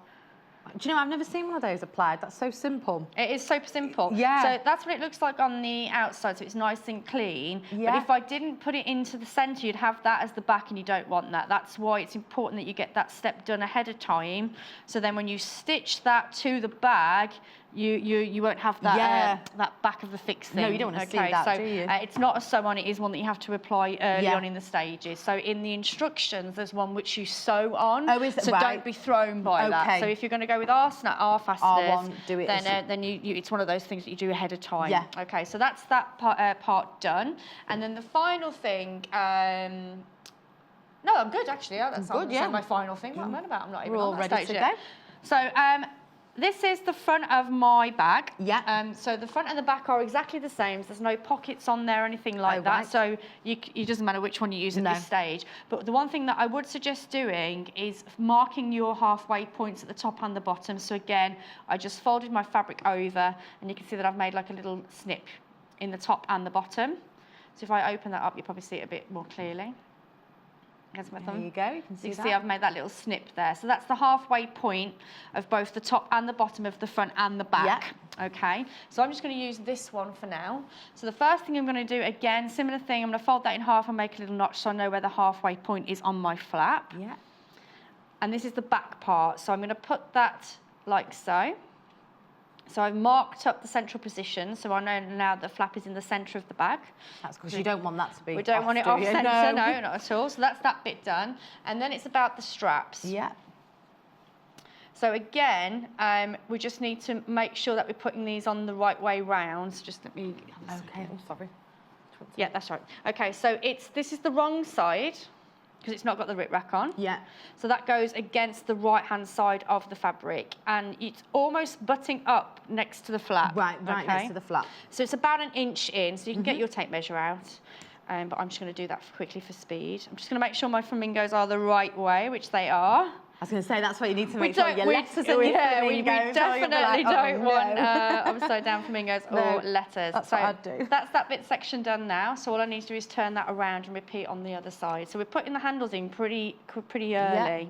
Do you know, I've never seen one of those applied. That's so simple. It is super simple. Yeah. So that's what it looks like on the outside, so it's nice and clean. Yeah. But if I didn't put it into the centre, you'd have that as the back, and you don't want that. That's why it's important that you get that step done ahead of time. So then when you stitch that to the bag, you won't have that that back of the fixing. No, you don't want to see that, so, do you? it's not a sew-on, it is one that you have to apply early on in the stages. So in the instructions, there's one which you sew on. Oh, is it? So don't be thrown by that. So if you're going to go with our fasteners, then it's one of those things that you do ahead of time. Yeah. Okay, so that's that part done. And then the final thing, no, I'm good actually. That's good, my final thing. What am I about? I'm not even on that stage yet. So this is the front of my bag. Yeah. So the front and the back are exactly the same. There's no pockets on there or anything like that. Right. So it doesn't matter which one you use at this stage. But the one thing that I would suggest doing is marking your halfway points at the top and the bottom. So again, I just folded my fabric over, and you can see that I've made like a little snip in the top and the bottom. So if I open that up, you'll probably see it a bit more clearly. There you go, you can see that. You can see I've made that little snip there. So that's the halfway point of both the top and the bottom of the front and the back. Okay, so I'm just going to use this one for now. So the first thing I'm going to do, again, similar thing, I'm going to fold that in half and make a little notch so I know where the halfway point is on my flap. Yeah. And this is the back part. So I'm going to put that like so. So I've marked up the central position, so I know now the flap is in the centre of the bag. That's because you don't want that to be. We don't want it off centre, no, not at all. So that's that bit done. And then it's about the straps. Yeah. So again, we just need to make sure that we're putting these on the right way round. So just let me. Okay. Oh, sorry. Yeah, that's right. Okay, so this is the wrong side. because it's not got the rip rack on. Yeah. So that goes against the right-hand side of the fabric, and it's almost butting up next to the flap. Right next to the flap. So it's about 1 inch in, so you can get your tape measure out. But I'm just going to do that quickly for speed. I'm just going to make sure my flamingos are the right way, which they are. I was going to say, that's why you need to make sure your letters and your flamingos. We definitely don't want upside down flamingos or letters. That's what I'd do. That's that bit section done now. So all I need to do is turn that around and repeat on the other side. So we're putting the handles in pretty early. Yeah.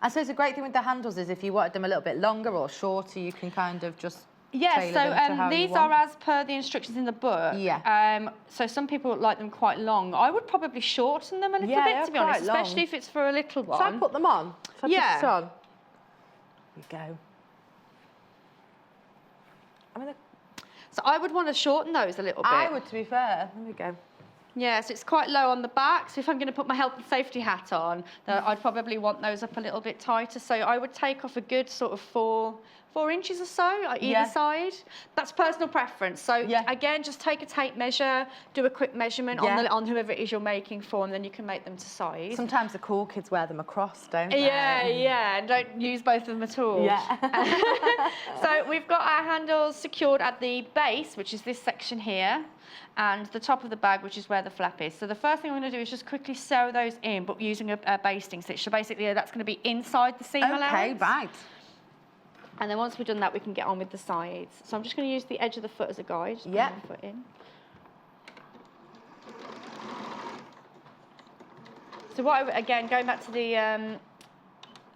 I suppose the great thing with the handles is if you wanted them a little bit longer or shorter, you can kind of just tailor them to how these you want. are as per the instructions in the book. Yeah. So some people like them quite long. I would probably shorten them a little bit, to be honest, especially if it's for a little one. Should I put them on? Should I put this on? Here we go. So I would want to shorten those a little bit. I would, to be fair. There we go. Yeah, so it's quite low on the back. So if I'm going to put my health and safety hat on, then I'd probably want those up a little bit tighter. So I would take off a good sort of 4 inches or so either side. That's personal preference. So again, just take a tape measure, do a quick measurement on whoever it is you're making for, and then you can make them to size. Sometimes the cool kids wear them across, don't they? Yeah, and don't use both of them at all. Yeah. So we've got our handles secured at the base, which is this section here, and the top of the bag, which is where the flap is. So the first thing I'm going to do is just quickly sew those in, but using a basting stitch. So basically that's going to be inside the seam allowance. Okay, right. And then once we've done that, we can get on with the sides. So I'm just going to use the edge of the foot as a guide. Just put my foot in. So again, going back to the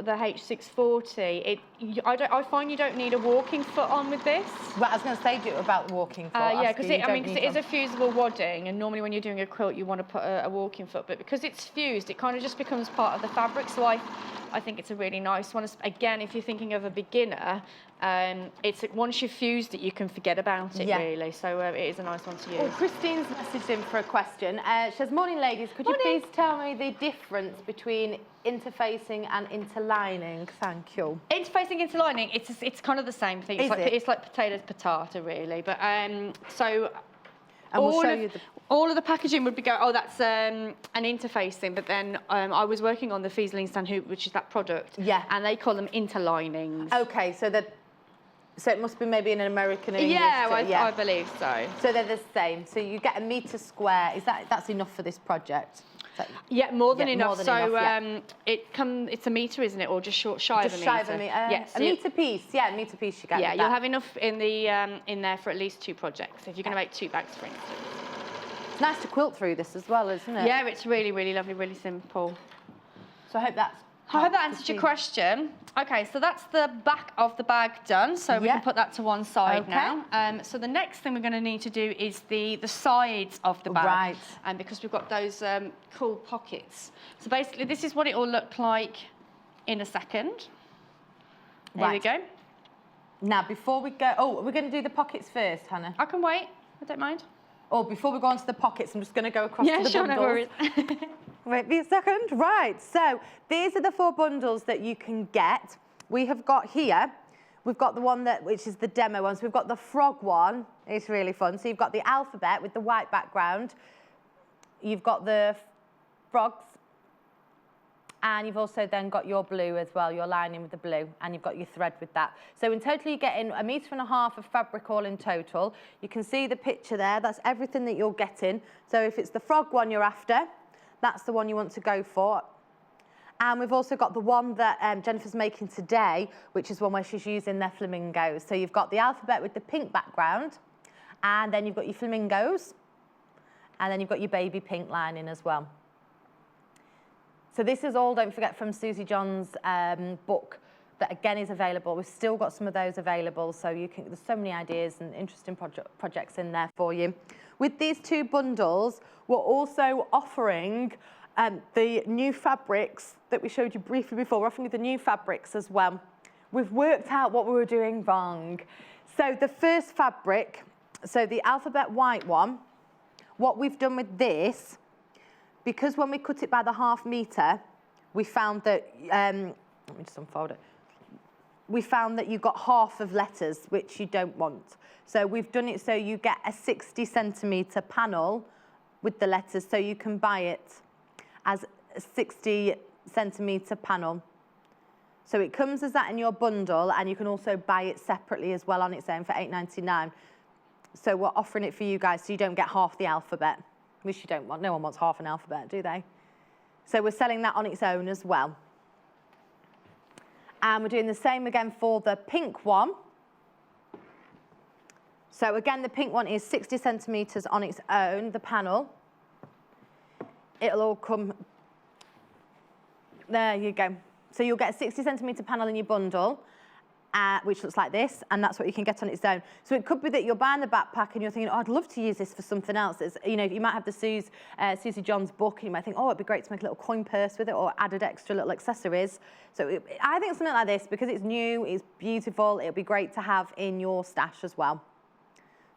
H640, I find you don't need a walking foot on with this. Well, I was going to say about walking foot. Yeah, because it is a fusible wadding, and normally when you're doing a quilt, you want to put a walking foot, but because it's fused, it kind of just becomes part of the fabric. So I think it's a really nice one. Again, if you're thinking of a beginner, it's once you've fused it, you can forget about it really. So it is a nice one to use. Well, Christine's messaged in for a question. She says, morning ladies, could you please tell me the difference between interfacing and interlining? Thank you. Interfacing, interlining, it's kind of the same thing. It's like potatoes, patata, really. But so all of the packaging would be that's an interfacing, but then I was working on the Fieseling Stan Hoop, which is that product. Yeah. And they call them interlinings. Okay, so it must be maybe in an American English. I believe so. So they're the same. So you get a metre square. That's enough for this project? Yeah, more than enough. It's a metre, isn't it, or just shy of a metre? Shy of a metre. Yes, a metre piece. Yeah, a metre piece you get. Yeah, you'll have enough in there for at least 2 projects. If you're going to make 2 bags, for instance. It's nice to quilt through this as well, isn't it? Yeah, it's really, really lovely, really simple. So I hope that answered your question. Okay, so that's the back of the bag done, so we can put that to one side now. So the next thing we're going to need to do is the sides of the bag. Right. And because we've got those cool pockets. So basically this is what it will look like in a second. There we go. Now before we go, we're going to do the pockets first, Hannah. I can wait, I don't mind. Before we go on to the pockets, I'm just going to go across to the bundles. Yeah, sure, no worries. Wait me a second. Right, so these are the 4 bundles that you can get. We have got here, we've got the one which is the demo one. So we've got the frog one. It's really fun. So you've got the alphabet with the white background. You've got the frogs. And you've also then got your blue as well, your lining with the blue, and you've got your thread with that. So in total, you're getting 1.5 metres of fabric all in total. You can see the picture there. That's everything that you're getting. So if it's the frog one you're after, that's the one you want to go for. And we've also got the one that Jenniffer's making today, which is one where she's using their flamingos. So you've got the alphabet with the pink background, and then you've got your flamingos, and then you've got your baby pink lining as well. So this is all, don't forget, from Susie Johns' book that again is available. We've still got some of those available, so there's so many ideas and interesting projects in there for you. With these 2 bundles, we're also offering the new fabrics that we showed you briefly before. We're offering you the new fabrics as well. We've worked out what we were doing wrong. So the first fabric, so the alphabet white one, what we've done with this, because when we cut it by the 1/2 metre, we found that, let me just unfold it. We found that you got half of letters, which you don't want. So we've done it so you get a 60 centimetre panel with the letters, so you can buy it as 60 centimetre panel. So it comes as that in your bundle, and you can also buy it separately as well on its own for $8.99. So we're offering it for you guys so you don't get half the alphabet, which you don't want. No one wants half an alphabet, do they? So we're selling that on its own as well. And we're doing the same again for the pink one. So again, the pink one is 60 centimetres on its own, the panel. It'll all come, there you go. So you'll get a 60 centimetre panel in your bundle, which looks like this, and that's what you can get on its own. So it could be that you're buying the backpack and you're thinking, oh, I'd love to use this for something else. It's, you know, you might have the Susie Johns book, and you might think, oh, it'd be great to make a little coin purse with it, or added extra little accessories. So I think something like this, because it's new, it's beautiful, it'll be great to have in your stash as well.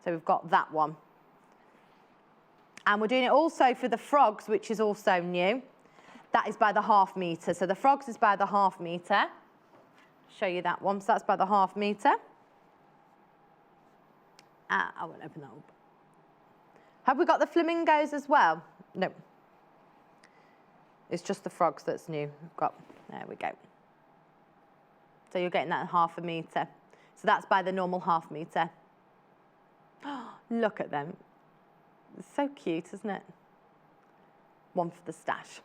So we've got that one. And we're doing it also for the frogs, which is also new. That is by the ½ metre. So the frogs is by the ½ metre. Show you that one. So that's by the ½ metre. I won't open that up. Have we got the flamingos as well? No. It's just the frogs that's new. There we go. So you're getting that ½ metre. So that's by the normal ½ metre. Look at them. It's so cute, isn't it? One for the stash.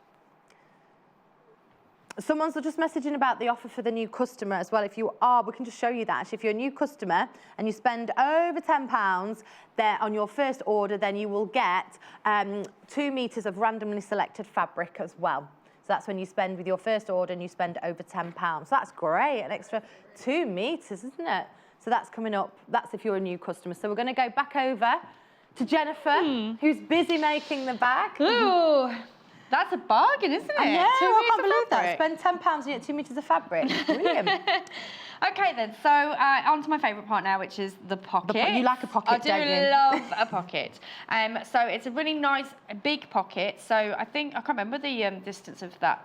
Someone's just messaging about the offer for the new customer as well. If you are, we can just show you that. Actually, if you're a new customer and you spend over £10 there on your first order, then you will get 2 metres of randomly selected fabric as well. So that's when you spend with your first order and you spend over £10. So that's great, an extra 2 metres, isn't it? So that's coming up. That's if you're a new customer. So we're going to go back over to Jennifer, who's busy making the bag. Ooh. That's a bargain, isn't it? I know, I can't believe that. Spend £10 and you get 2 metres of fabric. Brilliant. Okay then, so on to my favourite part now, which is the pocket. You like a pocket, don't you? I do love a pocket. So it's a really nice, big pocket. So I can't remember the distance of that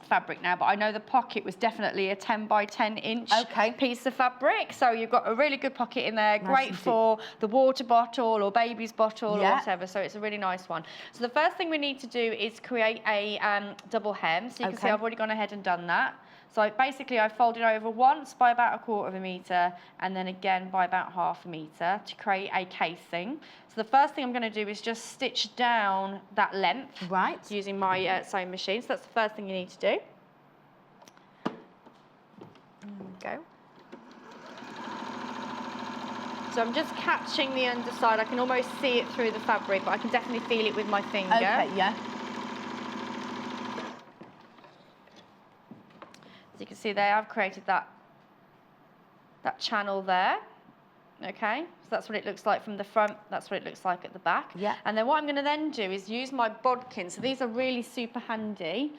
fabric now, but I know the pocket was definitely a 10 by 10 inch piece of fabric. So you've got a really good pocket in there, great for the water bottle or baby's bottle or whatever. So it's a really nice one. So the first thing we need to do is create a double hem. So you can see I've already gone ahead and done that. So I folded over once by about 1/4 metre and then again by about ½ metre to create a casing. So the first thing I'm going to do is just stitch down that length using my sewing machine. So that's the first thing you need to do. There we go. So I'm just catching the underside. I can almost see it through the fabric, but I can definitely feel it with my finger. Okay, yeah. As you can see there, I've created that channel there. Okay, so that's what it looks like from the front, that's what it looks like at the back. Yeah. And then what I'm going to then do is use my bodkin. So these are really super handy.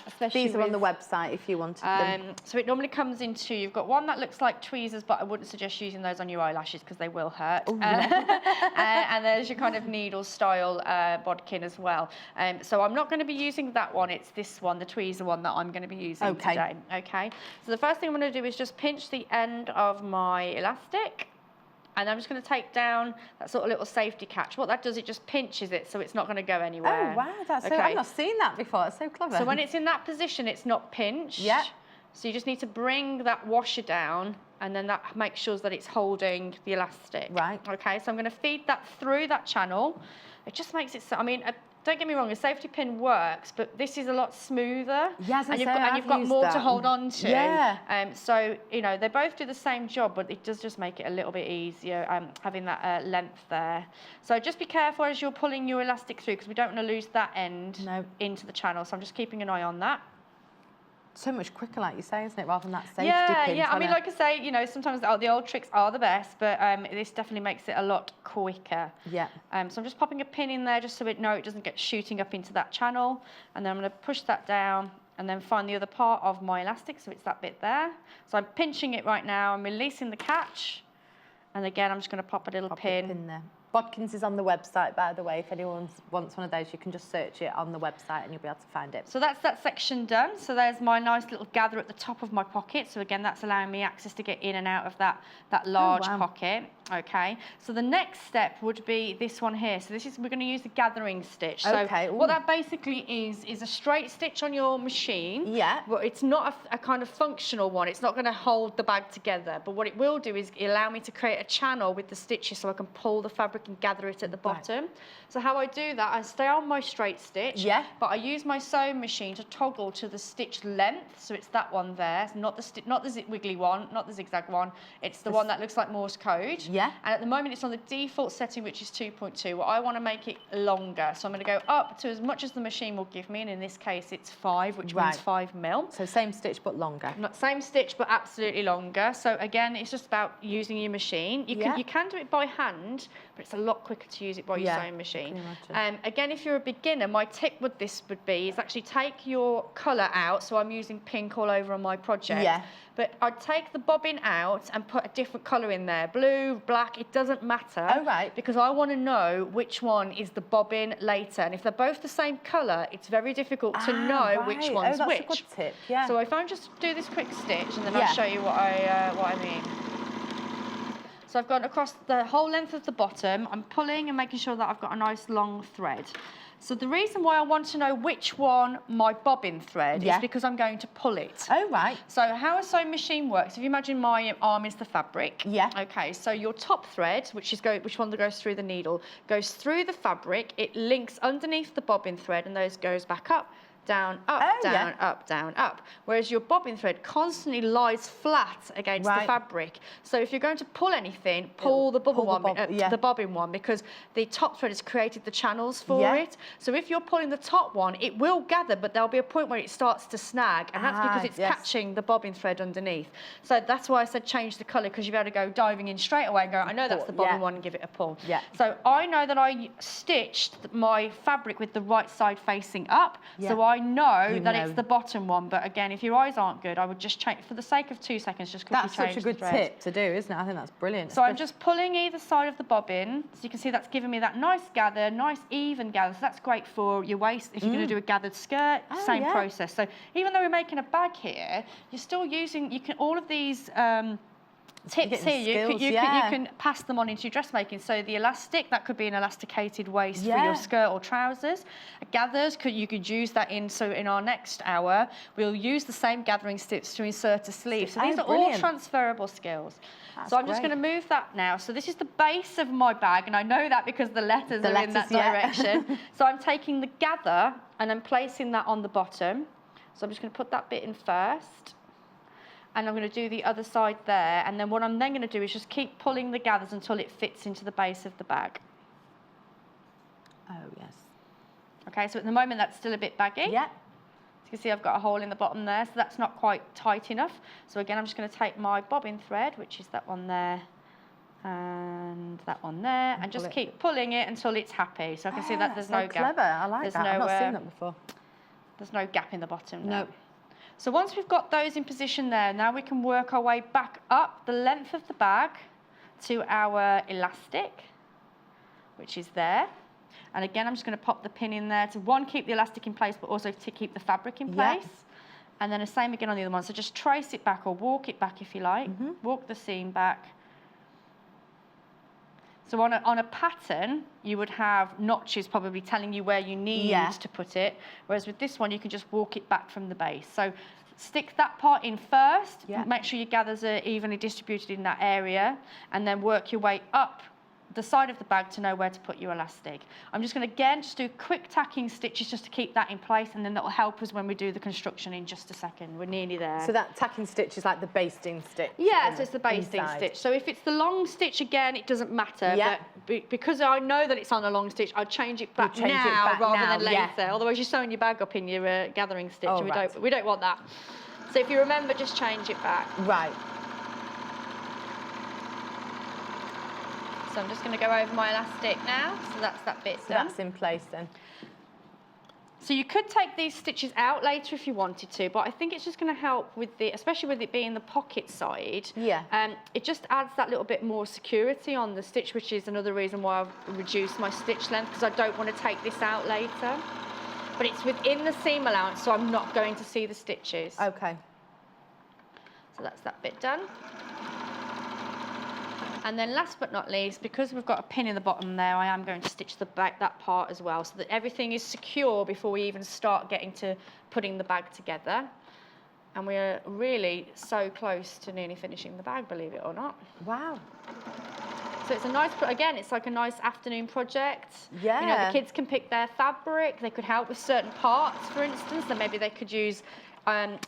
Especially these are on the website if you wanted them. So it normally comes in 2. You've got one that looks like tweezers, but I wouldn't suggest using those on your eyelashes because they will hurt. Ooh, and there's your kind of needle style bodkin as well. So I'm not going to be using that one, it's this one, the tweezer one that I'm going to be using today. Okay. So the first thing I'm going to do is just pinch the end of my elastic. And I'm just going to take down that sort of little safety catch. What that does, it just pinches it so it's not going to go anywhere. Oh, wow, that's so, I've not seen that before. It's so clever. So when it's in that position, it's not pinched. Yeah. So you just need to bring that washer down and then that makes sure that it's holding the elastic. Right. Okay, so I'm going to feed that through that channel. It just makes it so, I mean, don't get me wrong, a safety pin works, but this is a lot smoother. Yes, and you've got more to hold on to. Yeah. So, you know, they both do the same job, but it does just make it a little bit easier having that length there. So just be careful as you're pulling your elastic through because we don't want to lose that end into the channel. So I'm just keeping an eye on that. So much quicker, like you say, isn't it, rather than that safety pin? Yeah, I mean, like I say, you know, sometimes the old tricks are the best, but this definitely makes it a lot quicker. Yeah. So I'm just popping a pin in there just so it doesn't get shooting up into that channel. And then I'm going to push that down and then find the other part of my elastic, so it's that bit there. So I'm pinching it right now, I'm releasing the catch. And again, I'm just going to pop a little pin there. Bodkins is on the website, by the way. If anyone wants one of those, you can just search it on the website and you'll be able to find it. So that's that section done. So there's my nice little gather at the top of my pocket. So again, that's allowing me access to get in and out of that large pocket. Okay. So the next step would be this one here. So this is, we're going to use the gathering stitch. So what that basically is a straight stitch on your machine. Yeah. But it's not a kind of functional one. It's not going to hold the bag together. But what it will do is allow me to create a channel with the stitches so I can pull the fabric and gather it at the bottom. Right. So how I do that, I stay on my straight stitch, but I use my sewing machine to toggle to the stitch length. So it's that one there, not the wiggly one, not the zigzag one. It's the one that looks like Morse code. Yeah. And at the moment it's on the default setting, which is 2.2. Well, I want to make it longer. So I'm going to go up to as much as the machine will give me. And in this case, it's 5, which means 5 mil. So same stitch, but longer. Not same stitch, but absolutely longer. So again, it's just about using your machine. You can do it by hand, but it's a lot quicker to use it by your sewing machine. Again, if you're a beginner, my tip with this would be is actually take your colour out. So I'm using pink all over on my project. Yeah. But I'd take the bobbin out and put a different colour in there. Blue, black, it doesn't matter. Oh, right. Because I want to know which one is the bobbin later. And if they're both the same colour, it's very difficult to know which one's which. That's a good tip, yeah. So if I just do this quick stitch and then I'll show you what I mean. So I've gone across the whole length of the bottom. I'm pulling and making sure that I've got a nice long thread. So the reason why I want to know which one my bobbin thread is because I'm going to pull it. Oh, right. So how a sewing machine works, if you imagine my arm is the fabric. Yeah. Okay, so your top thread, which one that goes through the needle, goes through the fabric, it links underneath the bobbin thread and those goes back up, down, up, down, up, down, up. Whereas your bobbin thread constantly lies flat against the fabric. So if you're going to pull anything, pull the bobbin one, because the top thread has created the channels for it. So if you're pulling the top one, it will gather, but there'll be a point where it starts to snag, and that's because it's catching the bobbin thread underneath. So that's why I said change the colour, because you've got to go diving in straight away and go, I know that's the bobbin one, and give it a pull. Yeah. So I know that I stitched my fabric with the right side facing up, so I know that it's the bottom one, but again, if your eyes aren't good, I would just change, for the sake of 2 seconds, just quickly change the thread. That's such a good tip to do, isn't it? I think that's brilliant. So I'm just pulling either side of the bobbin, so you can see that's giving me that nice gather, nice even gather, so that's great for your waist. If you're going to do a gathered skirt, same process. So even though we're making a bag here, you're still using, all of these tips here, you can pass them on into your dressmaking. So the elastic, that could be an elasticated waist for your skirt or trousers. Gathers, you could use that in, so in our next hour, we'll use the same gathering stitch to insert a sleeve. So these are all transferable skills. So I'm just going to move that now. So this is the base of my bag, and I know that because the letters are in that direction. So I'm taking the gather and I'm placing that on the bottom. So I'm just going to put that bit in first. And I'm going to do the other side there. And then what I'm then going to do is just keep pulling the gathers until it fits into the base of the bag. Oh, yes. Okay, so at the moment that's still a bit baggy. Yeah. So you can see I've got a hole in the bottom there, so that's not quite tight enough. So again, I'm just going to take my bobbin thread, which is that one there, and that one there, and just keep pulling it until it's happy. So I can see that there's no gap. Clever, I like that. I've not seen that before. There's no gap in the bottom now. No. So once we've got those in position there, now we can work our way back up the length of the bag to our elastic, which is there. And again, I'm just going to pop the pin in there to, one, keep the elastic in place, but also to keep the fabric in place. And then the same again on the other one. So just trace it back or walk it back if you like. Walk the seam back. So on a pattern, you would have notches probably telling you where you need to put it. Whereas with this one, you can just walk it back from the base. So stick that part in first. Make sure your gathers are evenly distributed in that area. And then work your way up the side of the bag to know where to put your elastic. I'm just going to, again, just do quick tacking stitches just to keep that in place, and then that will help us when we do the construction in just a second. We're nearly there. So that tacking stitch is like the basting stitch? Yeah, so it's the basting stitch. So if it's the long stitch, again, it doesn't matter. But because I know that it's on a long stitch, I'll change it back now rather than later. Otherwise, you're sewing your bag up in your gathering stitch, and we don't want that. So if you remember, just change it back. Right. So I'm just going to go over my elastic now. So that's that bit done. That's in place then. So you could take these stitches out later if you wanted to, but I think it's just going to help with the, especially with it being the pocket side. Yeah. It just adds that little bit more security on the stitch, which is another reason why I've reduced my stitch length, because I don't want to take this out later. But it's within the seam allowance, so I'm not going to see the stitches. Okay. So that's that bit done. And then last but not least, because we've got a pin in the bottom there, I am going to stitch the back, that part as well, so that everything is secure before we even start getting to putting the bag together. And we're really so close to nearly finishing the bag, believe it or not. Wow. So it's a nice, again, it's like a nice afternoon project. Yeah. You know, the kids can pick their fabric, they could help with certain parts, for instance, then maybe they could use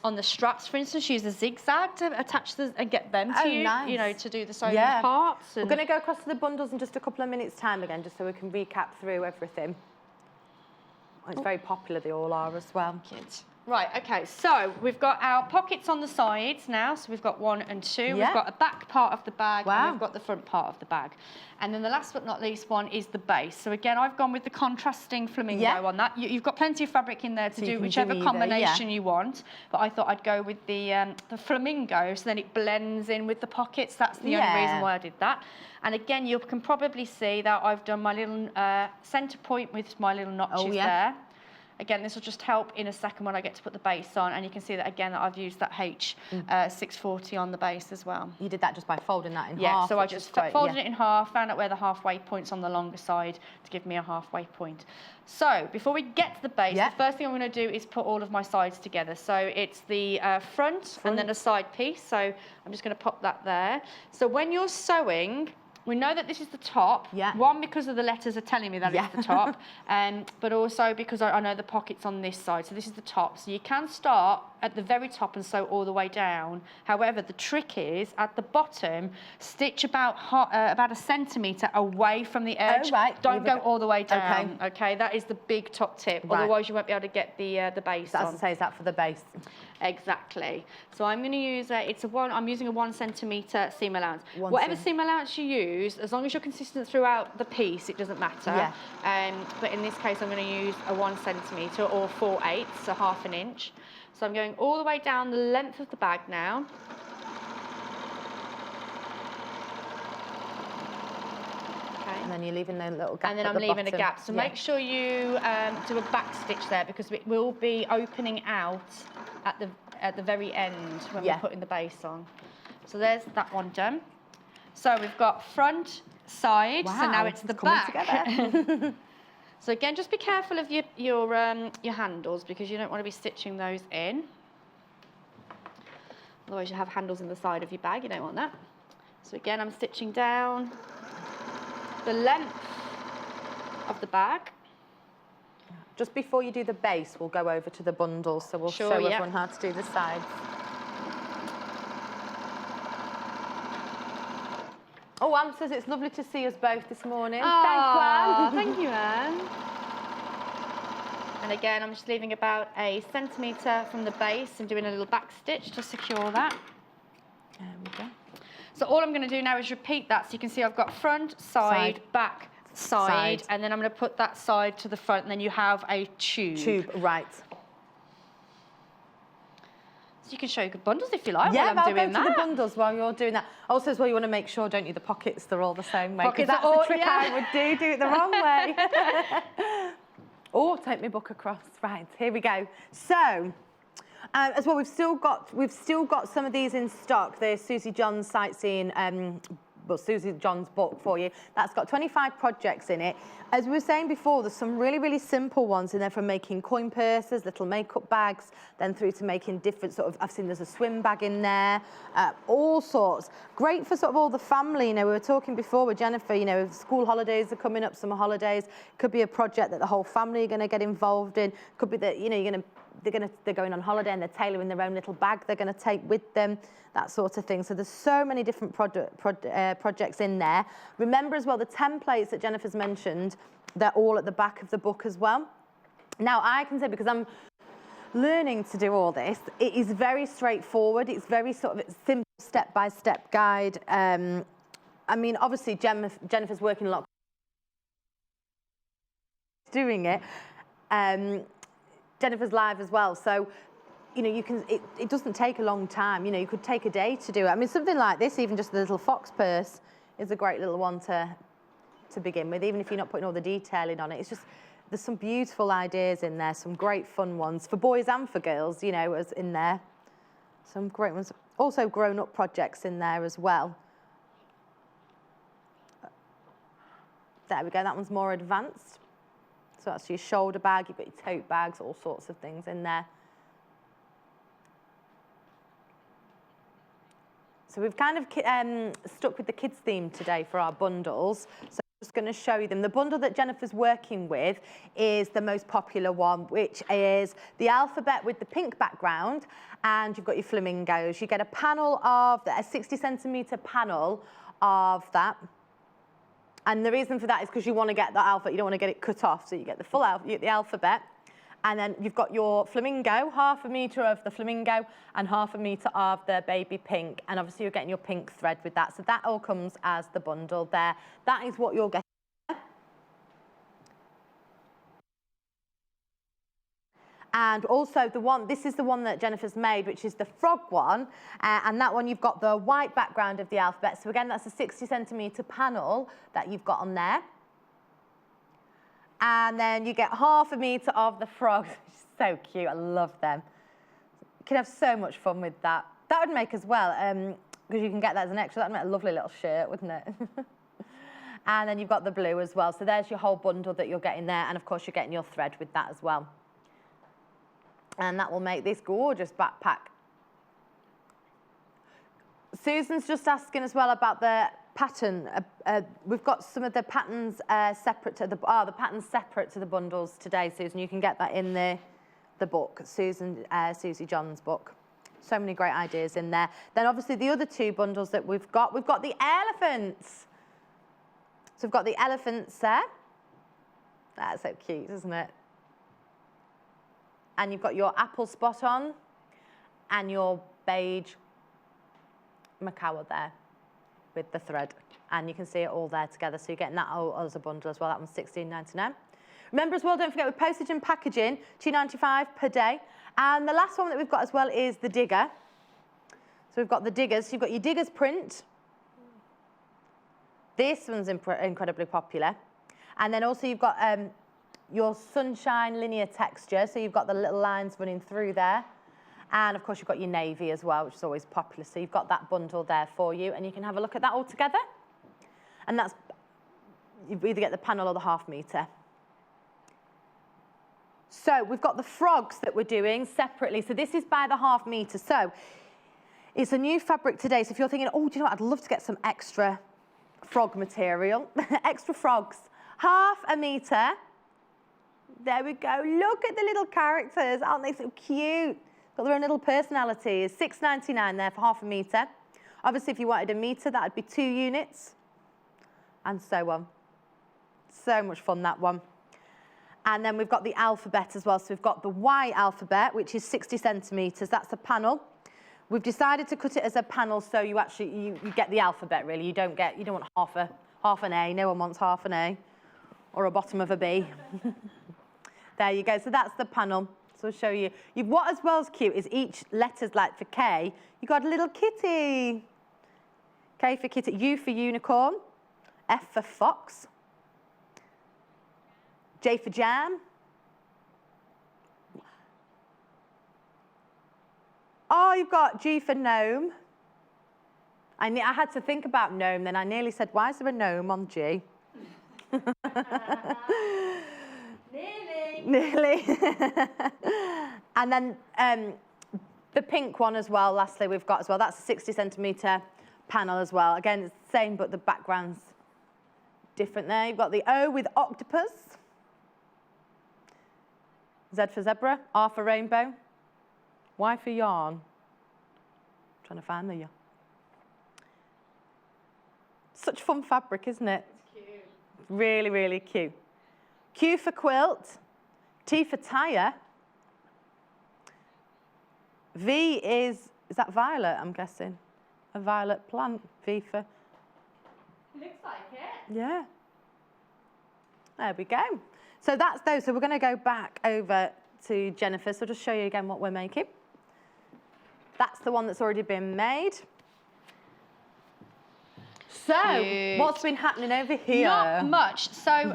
on the straps, for instance, use a zigzag to attach and get them to you, nice. you know, to do the sewing Yeah. parts. We're going to go across to the bundles in just a couple of minutes' time again, just so we can recap through everything. Oh, it's very popular, they all are as well. Kids. Right, okay, so we've got our pockets on the sides now, so we've got 1 and 2. Yeah. We've got a back part of the bag, Wow. and we've got the front part of the bag. And then the last but not least one is the base. So again, I've gone with the contrasting flamingo on that. You've got plenty of fabric in there to do whichever combination you want, but I thought I'd go with the flamingo, so then it blends in with the pockets. That's the only reason why I did that. And again, you can probably see that I've done my little centre point with my little notches there. Again, this will just help in a second when I get to put the base on, and you can see that again that I've used that H640 on the base as well. You did that just by folding that in half. Yeah, so I just folded it in half, found out where the halfway point's on the longer side to give me a halfway point. So before we get to the base, the first thing I'm going to do is put all of my sides together. So it's the front and then a side piece. So I'm just going to pop that there. So when you're sewing, we know that this is the top. One, because of the letters are telling me that it's the top, but also because I know the pocket's on this side. So this is the top. So you can start at the very top and sew all the way down. However, the trick is at the bottom, stitch about a centimetre away from the edge. Don't go all the way down. Okay, that is the big top tip. Otherwise, you won't be able to get the base on. That's to say, is that for the base? Exactly. So I'm going to use I'm using a 1 centimetre seam allowance. Whatever seam allowance you use, as long as you're consistent throughout the piece, it doesn't matter. But in this case, I'm going to use a 1 centimetre or 4/8, so half an inch. So I'm going all the way down the length of the bag now. Okay. And then you're leaving a little gap. And then I'm leaving a gap. So make sure you do a back stitch there, because it will be opening out at the very end when we're putting the base on. So there's that one done. So we've got front, side. Wow, so now it's the back. Together. So again, just be careful of your handles, because you don't want to be stitching those in. Otherwise, you have handles in the side of your bag. You don't want that. So again, I'm stitching down the length of the bag. Just before you do the base, we'll go over to the bundles, so we'll show everyone how to do the sides. Oh, Anne says it's lovely to see us both this morning. Thank you, Anne. Thank you, Anne. And again, I'm just leaving about a centimetre from the base and doing a little back stitch to secure that. There we go. So all I'm going to do now is repeat that. So you can see I've got front, side. Back, side, and then I'm going to put that side to the front, and then you have a tube. Right. So you can show your bundles if you like Yeah, while I'm doing I'll go that. to the bundles while you're doing that. Also, as well, you want to make sure, don't you, the pockets, they're all the same way. Pockets that's are the all, trick I would do it the wrong way. Oh, take my book across. Right, here we go. So, as well, we've still got some of these in stock. There's Susie Johns sightseeing, Susie Johns book for you. That's got 25 projects in it. As we were saying before, there's some really, really simple ones in there, from making coin purses, little makeup bags, then through to making different sort of, I've seen there's a swim bag in there, all sorts. Great for sort of all the family. You know, we were talking before with Jennifer, you know, school holidays are coming up, summer holidays. Could be a project that the whole family are going to get involved in. Could be that, you know, they're going on holiday and they're tailoring their own little bag they're going to take with them, that sort of thing. So there's so many different projects in there. Remember as well, the templates that Jennifer's mentioned, they're all at the back of the book as well. Now, I can say, because I'm learning to do all this, it is very straightforward. It's very sort of simple step-by-step guide. I mean, obviously, Jennifer's working a lot doing it. Jenniffer's live as well, so you know, it doesn't take a long time. You know, you could take a day to do it. I mean, something like this, even just the little fox purse, is a great little one to begin with, even if you're not putting all the detailing on it. It's just, there's some beautiful ideas in there, some great fun ones for boys and for girls, you know, as in there. Some great ones. Also grown-up projects in there as well. There we go, that one's more advanced. So that's your shoulder bag, you've got your tote bags, all sorts of things in there. So we've kind of stuck with the kids theme today for our bundles. So I'm just going to show you them. The bundle that Jenniffer's working with is the most popular one, which is the alphabet with the pink background, and you've got your flamingos. You get a panel of, a 60cm panel of that. And the reason for that is because you want to get the alphabet, you don't want to get it cut off, so you get the full the alphabet. And then you've got your flamingo, 1/2 metre of the flamingo and 1/2 metre of the baby pink. And obviously you're getting your pink thread with that. So that all comes as the bundle there. That is what you're getting. And also this is the one that Jenniffer's made, which is the frog one. And that one you've got the white background of the alphabet. So again, that's a 60cm panel that you've got on there. And then you get 1/2 metre of the frogs, which is so cute, I love them. You can have so much fun with that. That would make as well, because you can get that as an extra, that would make a lovely little shirt, wouldn't it? And then you've got the blue as well. So there's your whole bundle that you're getting there. And of course, you're getting your thread with that as well. And that will make this gorgeous backpack. Susan's just asking as well about the pattern. We've got some of the patterns separate to the patterns separate to the bundles today, Susan. You can get that in the book, Susie Johns' book. So many great ideas in there. Then obviously the other two bundles that we've got the elephants. So we've got the elephants there. That's so cute, isn't it? And you've got your apple spot on and your beige macaw there with the thread. And you can see it all there together. So you're getting that all as a bundle as well. That one's $16.99. Remember as well, don't forget with postage and packaging, $2.95 per day. And the last one that we've got as well is the digger. So we've got the diggers. So you've got your diggers print. This one's incredibly popular. And then also you've got your sunshine linear texture. So you've got the little lines running through there. And of course you've got your navy as well, which is always popular. So you've got that bundle there for you, and you can have a look at that all together. And that's, you either get the panel or the 1/2 metre. So we've got the frogs that we're doing separately. So this is by the 1/2 metre. So it's a new fabric today. So if you're thinking, oh, do you know what, I'd love to get some extra frog material, extra frogs, 1/2 metre. There we go. Look at the little characters. Aren't they so cute? Got their own little personalities. $6.99 there for 1/2 metre. Obviously, if you wanted a metre, that would be 2 units. And so on. So much fun, that one. And then we've got the alphabet as well. So we've got the Y alphabet, which is 60 centimetres. That's a panel. We've decided to cut it as a panel, so you actually you get the alphabet really. You don't want half an A. No one wants half an A or a bottom of a B. There you go. So that's the panel. So I'll show you. What as well is cute is each letter's like for K, you got a little kitty. K for kitty, U for unicorn, F for fox, J for jam. Oh, you've got G for gnome. I had to think about gnome, then I nearly said, why is there a gnome on G? Nearly. And then the pink one as well, lastly, we've got as well. That's a 60 centimetre panel as well. Again, it's the same, but the background's different there. You've got the O with octopus, Z for zebra, R for rainbow, Y for yarn. I'm trying to find the yarn. Such fun fabric, isn't it? It's cute. Really, really cute. Q for quilt, T for tire. V is that violet, I'm guessing? A violet plant, V for... Looks like it. Yeah. There we go. So that's those. So we're going to go back over to Jenniffer, so I'll just show you again what we're making. That's the one that's already been made. So, Cute. what's been happening over here? Not much. So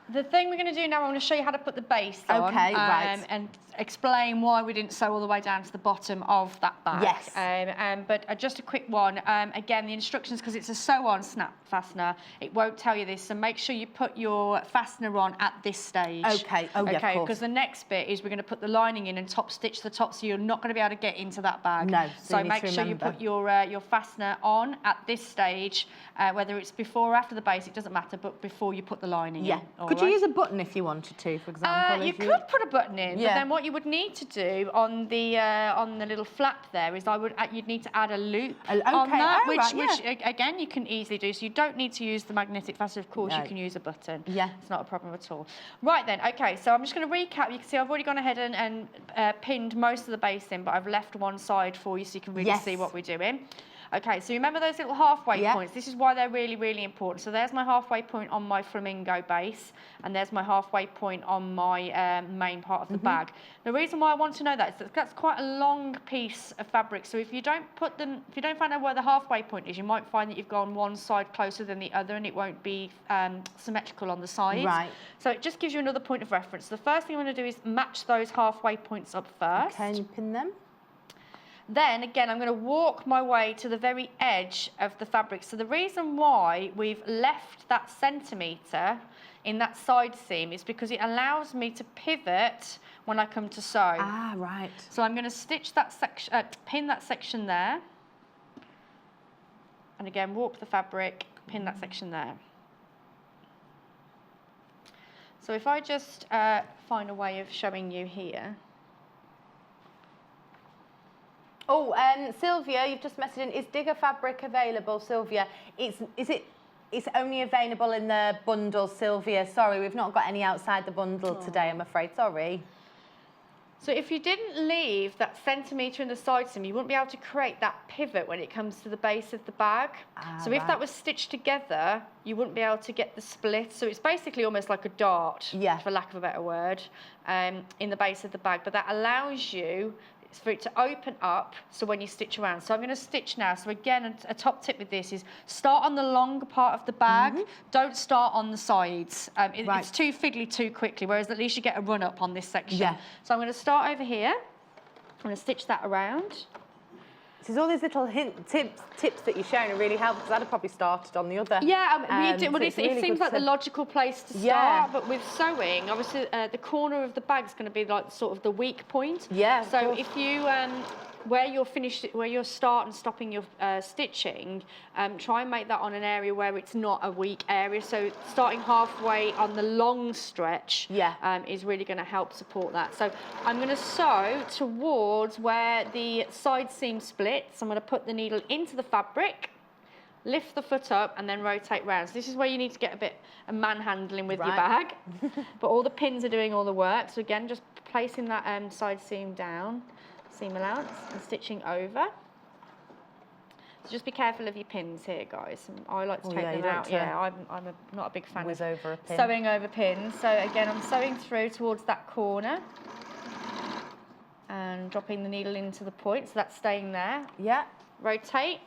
the thing we're going to do now, I'm going to show you how to put the base on. Okay, right. And explain why we didn't sew all the way down to the bottom of that bag. Yes. But just a quick one. Again, the instructions, because it's a sew-on snap fastener, it won't tell you this. So make sure you put your fastener on at this stage. Okay. Oh, yeah, of course. Because the next bit is we're going to put the lining in and top stitch the top, so you're not going to be able to get into that bag. No. So make sure you put your fastener on at this stage, whether it's before or after the base, it doesn't matter, but before you put the lining in. Could you use a button if you wanted to, for example? You could put a button in, but then what you would need to do on the little flap there is you'd need to add a loop on that, which again you can easily do. So you don't need to use the magnetic fastener. Of course, you can use a button. Yeah, it's not a problem at all. Right then, okay. So I'm just going to recap. You can see I've already gone ahead and pinned most of the base in, but I've left one side for you so you can really see what we're doing. Okay, so remember those little halfway points? This is why they're really, really important. So there's my halfway point on my flamingo base, and there's my halfway point on my main part of the bag. The reason why I want to know that is that that's quite a long piece of fabric. So if you don't find out where the halfway point is, you might find that you've gone one side closer than the other, and it won't be symmetrical on the sides. Right. So it just gives you another point of reference. The first thing I'm going to do is match those halfway points up first. Okay, and you pin them. Then again, I'm going to walk my way to the very edge of the fabric. So the reason why we've left that centimetre in that side seam is because it allows me to pivot when I come to sew. Ah, right. So I'm going to stitch that section, pin that section there. And again, walk the fabric, pin that section there. So if I just find a way of showing you here. Oh, Sylvia, you've just messaged in. Is Digger fabric available, Sylvia? It's only available in the bundle, Sylvia. Sorry, we've not got any outside the bundle today, I'm afraid. Sorry. So if you didn't leave that centimetre in the side seam, you wouldn't be able to create that pivot when it comes to the base of the bag. So if that was stitched together, you wouldn't be able to get the split. So it's basically almost like a dart, for lack of a better word, in the base of the bag. But that allows you for it to open up, so when you stitch around. So I'm going to stitch now. So again, a top tip with this is start on the longer part of the bag. Don't start on the sides. It's too fiddly too quickly, whereas at least you get a run up on this section. So I'm going to start over here. I'm going to stitch that around. So all these little tips that you're sharing are really helpful, because I'd have probably started on the other. It seems like the logical place to start, but with sewing, obviously the corner of the bag is going to be like sort of the weak point. So if you where you're start and stopping your stitching, try and make that on an area where it's not a weak area. So starting halfway on the long stretch is really going to help support that. So I'm going to sew towards where the side seam splits. I'm going to put the needle into the fabric, lift the foot up, and then rotate round. So this is where you need to get a bit of manhandling with your bag. But all the pins are doing all the work. So again, just placing that side seam down, seam allowance, and stitching over. So just be careful of your pins here, guys. I like to take them out. I'm not a big fan of sewing over pins. So again, I'm sewing through towards that corner and dropping the needle into the point. So that's staying there. Rotate.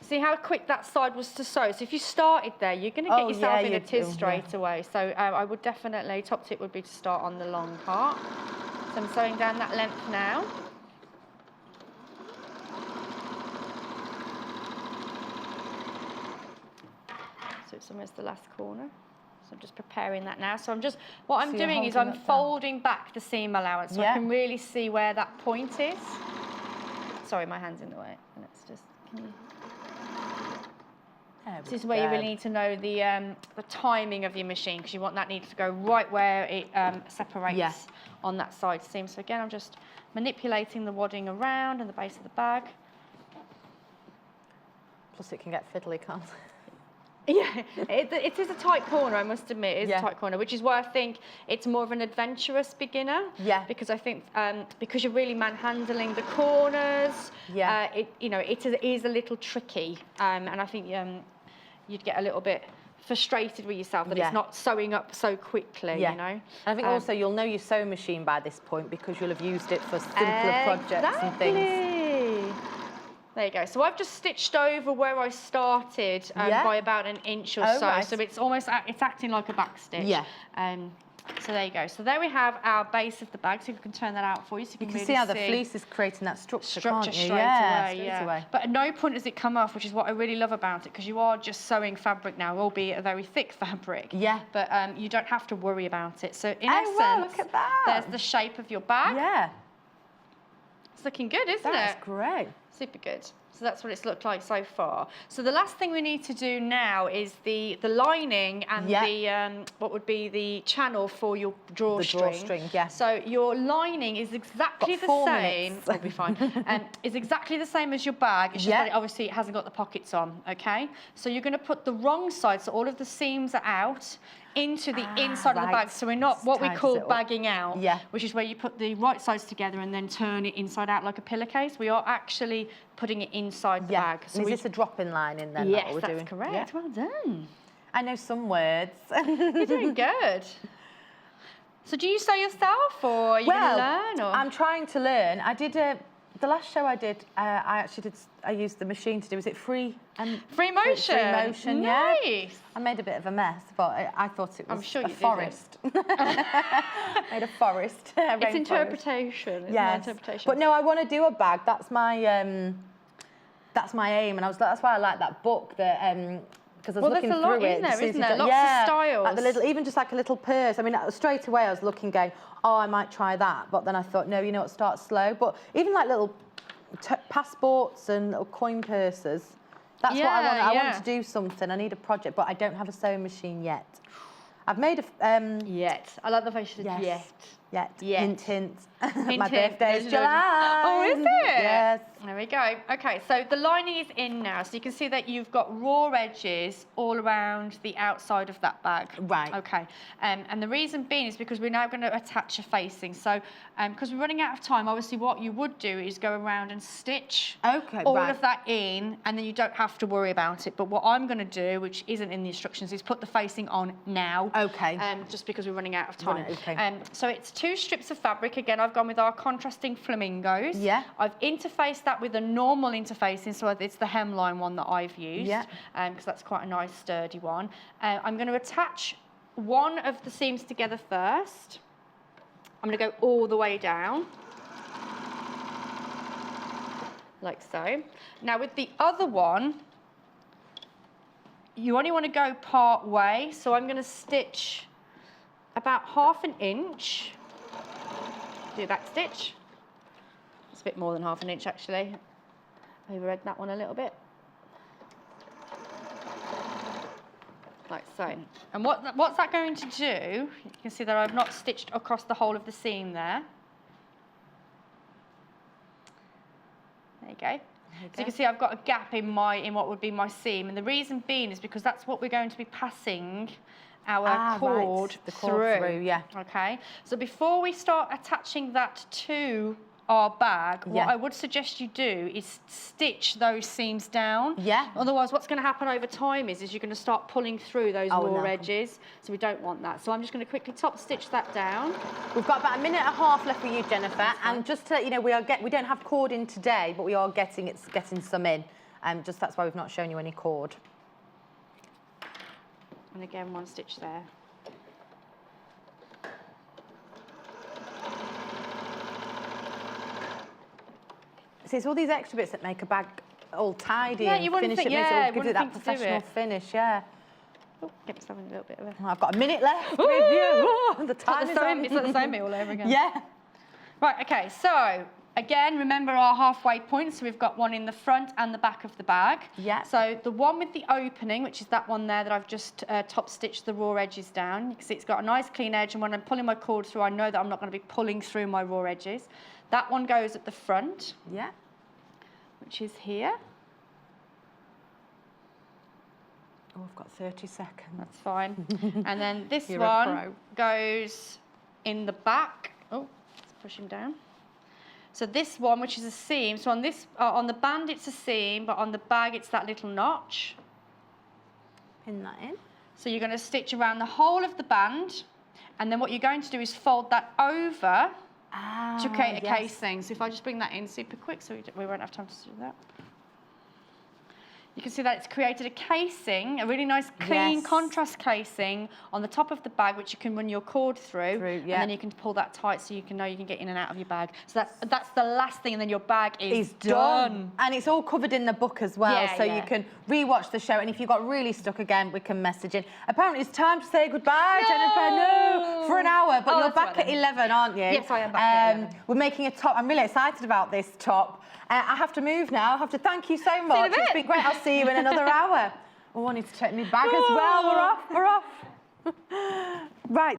See how quick that side was to sew. So if you started there, you're going to get yourself in a tiz straight away. So I would definitely, top tip would be to start on the long part. So I'm sewing down that length now. So it's almost the last corner. So I'm just preparing that now. So what I'm doing is I'm folding back the seam allowance so I can really see where that point is. Sorry, my hand's in the way. Let's just, this is where you really need to know the timing of your machine, because you want that needle to go right where it separates on that side seam. So again, I'm just manipulating the wadding around and the base of the bag. Plus it can get fiddly, can't it? It is a tight corner, I must admit. It is a tight corner, which is why I think it's more of an adventurous beginner. Because I think because you're really manhandling the corners, it is a little tricky, and I think you'd get a little bit frustrated with yourself that Yeah. it's not sewing up so quickly, Yeah. you know. And I think also you'll know your sewing machine by this point because you'll have used it for simpler projects and things. There you go. So I've just stitched over where I started by about an inch or so. Right. So it's almost, it's acting like a back stitch. Yeah. So there you go. So there we have our base of the bag. So you can turn that out for you. So you can really see how the fleece is creating that structure, can't you? straight Straight away. But at no point does it come off, which is what I really love about it, because you are just sewing fabric now, albeit a very thick fabric. Yeah. But you don't have to worry about it. So in Oh, wow, essence, look at that. there's the shape of your bag. Yeah. It's looking good, isn't it? That's great. Super good. So that's what it's looked like so far. So the last thing we need to do now is the lining and the what would be the channel for your drawstring. The drawstring, yeah. So your lining is exactly the same. It'll be fine. Is exactly the same as your bag. It's just that obviously it hasn't got the pockets on. Okay. So you're going to put the wrong side, so all of the seams are out, into the inside of the bag. So we're not what we call bagging out, which is where you put the right sides together and then turn it inside out like a pillowcase. We are actually putting it inside the bag. So is this a drop-in lining then? Yes, that we're that's doing? correct. Yeah. Well done. I know some words. You're doing good. So do you sew yourself, or are you going to learn? Or? I'm trying to learn. I did the last show I did. I used the machine to do. Was it free? Free motion. Free motion. Nice. Yeah. I made a bit of a mess, but I thought it was a forest. Made a forest. It's interpretation. Yes. Interpretation. But no, I want to do a bag. That's my aim, and that's why I like that book. That because I was looking through it. Isn't there? Lots of styles. Like the little, even just like a little purse. I mean, straight away I was looking, going, oh, I might try that. But then I thought, no, you know what, start slow. But even like little passports and little coin purses. That's what I want. I want to do something. I need a project, but I don't have a sewing machine yet. I've made a yet. I like the way she said yet. Hint, hint. Hint, My hint. birthday's July. Oh, is it? Yes. There we go. Okay, so the lining is in now. So you can see that you've got raw edges all around the outside of that bag. Right. Okay. And the reason being is because we're now going to attach a facing. So because we're running out of time, obviously what you would do is go around and stitch all of that in, and then you don't have to worry about it. But what I'm going to do, which isn't in the instructions, is put the facing on now. Okay. Just because we're running out of time. Okay. So it's 2 strips of fabric. Again, I've gone with our contrasting flamingos. Yeah. I've interfaced that with a normal interfacing, so it's the hemline one that I've used. Yeah. Because that's quite a nice sturdy one. I'm going to attach one of the seams together first. I'm going to go all the way down. Like so. Now with the other one, you only want to go part way, so I'm going to stitch about 1/2 inch. Do a back stitch. It's a bit more than 1/2 inch actually. Overread that one a little bit. Like so. And what's that going to do? You can see that I've not stitched across the whole of the seam there. There you go. So you can see I've got a gap in what would be my seam, and the reason being is because that's what we're going to be passing our cord through. Yeah. Okay. So before we start attaching that to our bag, what I would suggest you do is stitch those seams down. Yeah. Otherwise, what's going to happen over time is you're going to start pulling through those raw edges. So we don't want that. So I'm just going to quickly top stitch that down. We've got about 1.5 minutes left for you, Jennifer. And just to let you know, we don't have cord in today, but we are getting some in. Just that's why we've not shown you any cord. And again, 1 stitch there. See, it's all these extra bits that make a bag all tidy you wouldn't finish think, it, gives it that professional finish, Oh, get myself in a little bit of a... I've got 1 minute left with you. The time is on. It's like the same bit all over again. Yeah. Right, okay, so again, remember our halfway point. So we've got one in the front and the back of the bag. Yeah. So the one with the opening, which is that one there that I've just top stitched the raw edges down. You can see it's got a nice clean edge, and when I'm pulling my cord through, I know that I'm not going to be pulling through my raw edges. That one goes at the front. Yeah. Which is here. Oh, I've got 30 seconds. That's fine. And then this one goes in the back. Oh, let's push him down. So this one, which is a seam, so on this, on the band it's a seam, but on the bag it's that little notch. Pin that in. So you're going to stitch around the whole of the band, and then what you're going to do is fold that over to create a casing. So if I just bring that in super quick, so we won't have time to do that. You can see that it's created a casing, a really nice, clean, contrast casing on the top of the bag, which you can run your cord through, and then you can pull that tight so you can know you can get in and out of your bag. So that's the last thing, and then your bag is done. And it's all covered in the book as well, so you can re-watch the show, and if you got really stuck again, we can message in. Apparently, it's time to say goodbye, Jenniffer. No, for an hour, but you're back at 11, aren't you? Yes, I am back at 11. We're making a top. I'm really excited about this top. I have to move now. I have to thank you so much. It's been great. I'll see you in another hour. Oh, I need to check my bag as well. We're off. Right.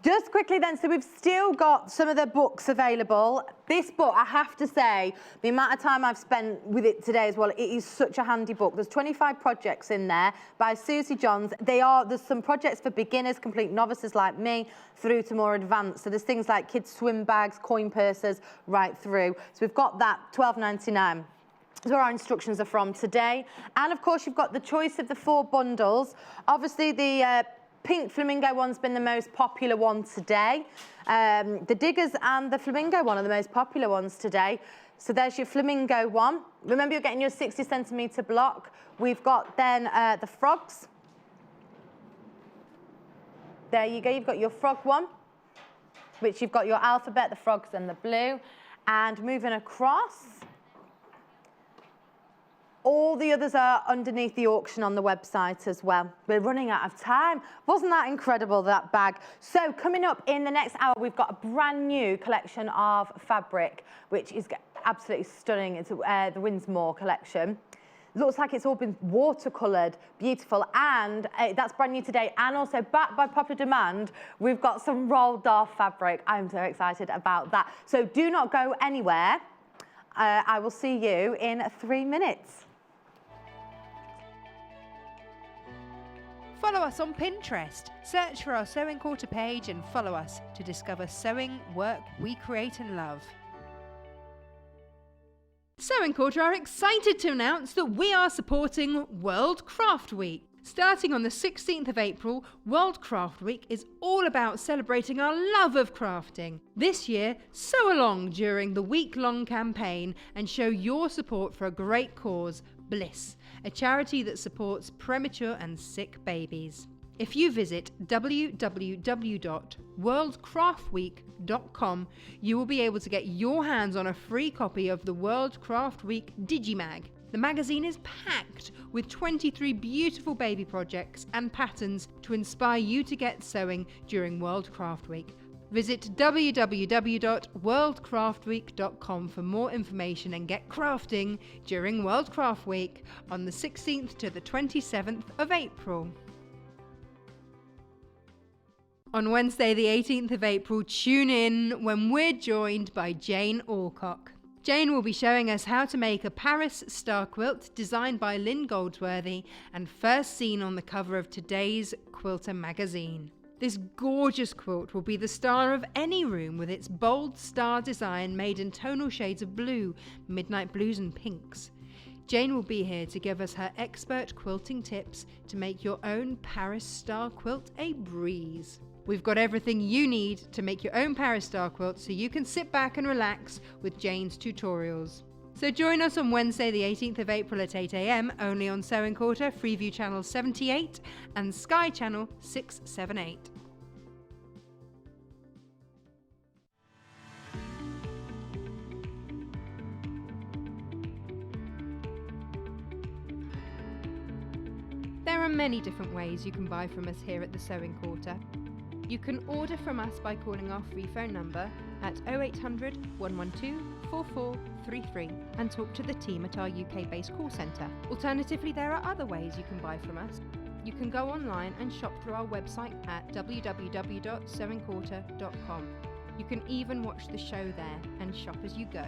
Just quickly then, so we've still got some of the books available. This book, I have to say, the amount of time I've spent with it today as well, it is such a handy book. There's 25 projects in there by Susie Johns. There's some projects for beginners, complete novices like me, through to more advanced. So there's things like kids' swim bags, coin purses, right through. So we've got that, $12.99. That's where our instructions are from today. And of course, you've got the choice of the 4 bundles. Obviously, the pink flamingo one's been the most popular one today. The diggers and the flamingo one are the most popular ones today. So there's your flamingo one. Remember, you're getting your 60-centimetre block. We've got then the frogs. There you go, you've got your frog one, which you've got your alphabet, the frogs and the blue. And moving across, all the others are underneath the auction on the website as well. We're running out of time. Wasn't that incredible, that bag? So coming up in the next hour, we've got a brand new collection of fabric, which is absolutely stunning. It's the Winsmore collection. Looks like it's all been watercoloured, beautiful, and that's brand new today. And also, backed by popular demand, we've got some rolled off fabric. I'm so excited about that. So do not go anywhere. I will see you in 3 minutes. Follow us on Pinterest. Search for our Sewing Quarter page and follow us to discover sewing work we create and love. Sewing Quarter are excited to announce that we are supporting World Craft Week. Starting on the 16th of April, World Craft Week is all about celebrating our love of crafting. This year, sew along during the week-long campaign and show your support for a great cause, Bliss, a charity that supports premature and sick babies. If you visit www.worldcraftweek.com, you will be able to get your hands on a free copy of the World Craft Week Digimag. The magazine is packed with 23 beautiful baby projects and patterns to inspire you to get sewing during World Craft Week. Visit www.worldcraftweek.com for more information and get crafting during World Craft Week on the 16th to the 27th of April. On Wednesday, the 18th of April, tune in when we're joined by Jane Alcock. Jane will be showing us how to make a Paris star quilt designed by Lynn Goldsworthy and first seen on the cover of today's Quilter magazine. This gorgeous quilt will be the star of any room with its bold star design made in tonal shades of blue, midnight blues and pinks. Jane will be here to give us her expert quilting tips to make your own Paris star quilt a breeze. We've got everything you need to make your own Paris star quilt so you can sit back and relax with Jane's tutorials. So join us on Wednesday the 18th of April at 8 AM only on Sewing Quarter, Freeview Channel 78 and Sky Channel 678. There are many different ways you can buy from us here at the Sewing Quarter. You can order from us by calling our free phone number at 0800 112 4433 and talk to the team at our UK-based call centre. Alternatively, there are other ways you can buy from us. You can go online and shop through our website at www.sewingquarter.com. You can even watch the show there and shop as you go.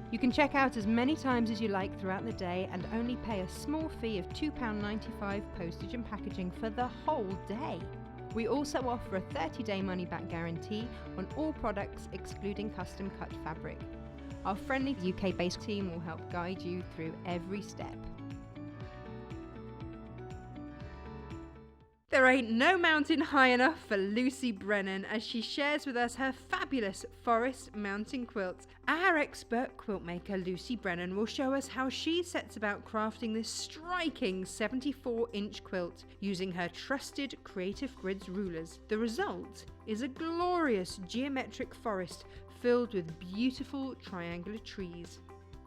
You can check out as many times as you like throughout the day and only pay a small fee of £2.95 postage and packaging for the whole day. We also offer a 30-day money-back guarantee on all products excluding custom-cut fabric. Our friendly UK-based team will help guide you through every step. There ain't no mountain high enough for Lucy Brennan as she shares with us her fabulous forest mountain quilt. Our expert quilt maker Lucy Brennan will show us how she sets about crafting this striking 74-inch quilt using her trusted Creative Grids rulers. The result is a glorious geometric forest filled with beautiful triangular trees.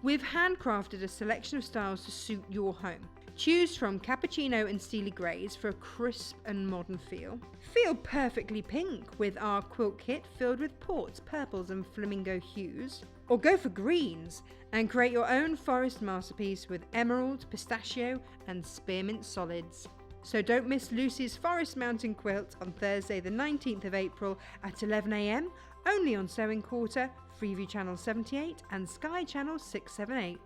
We've handcrafted a selection of styles to suit your home. Choose from cappuccino and steely greys for a crisp and modern feel. Feel perfectly pink with our quilt kit filled with ports, purples and flamingo hues. Or go for greens and create your own forest masterpiece with emerald, pistachio and spearmint solids. So don't miss Lucy's Forest Mountain Quilt on Thursday the 19th of April at 11 AM, only on Sewing Quarter, Freeview Channel 78 and Sky Channel 678.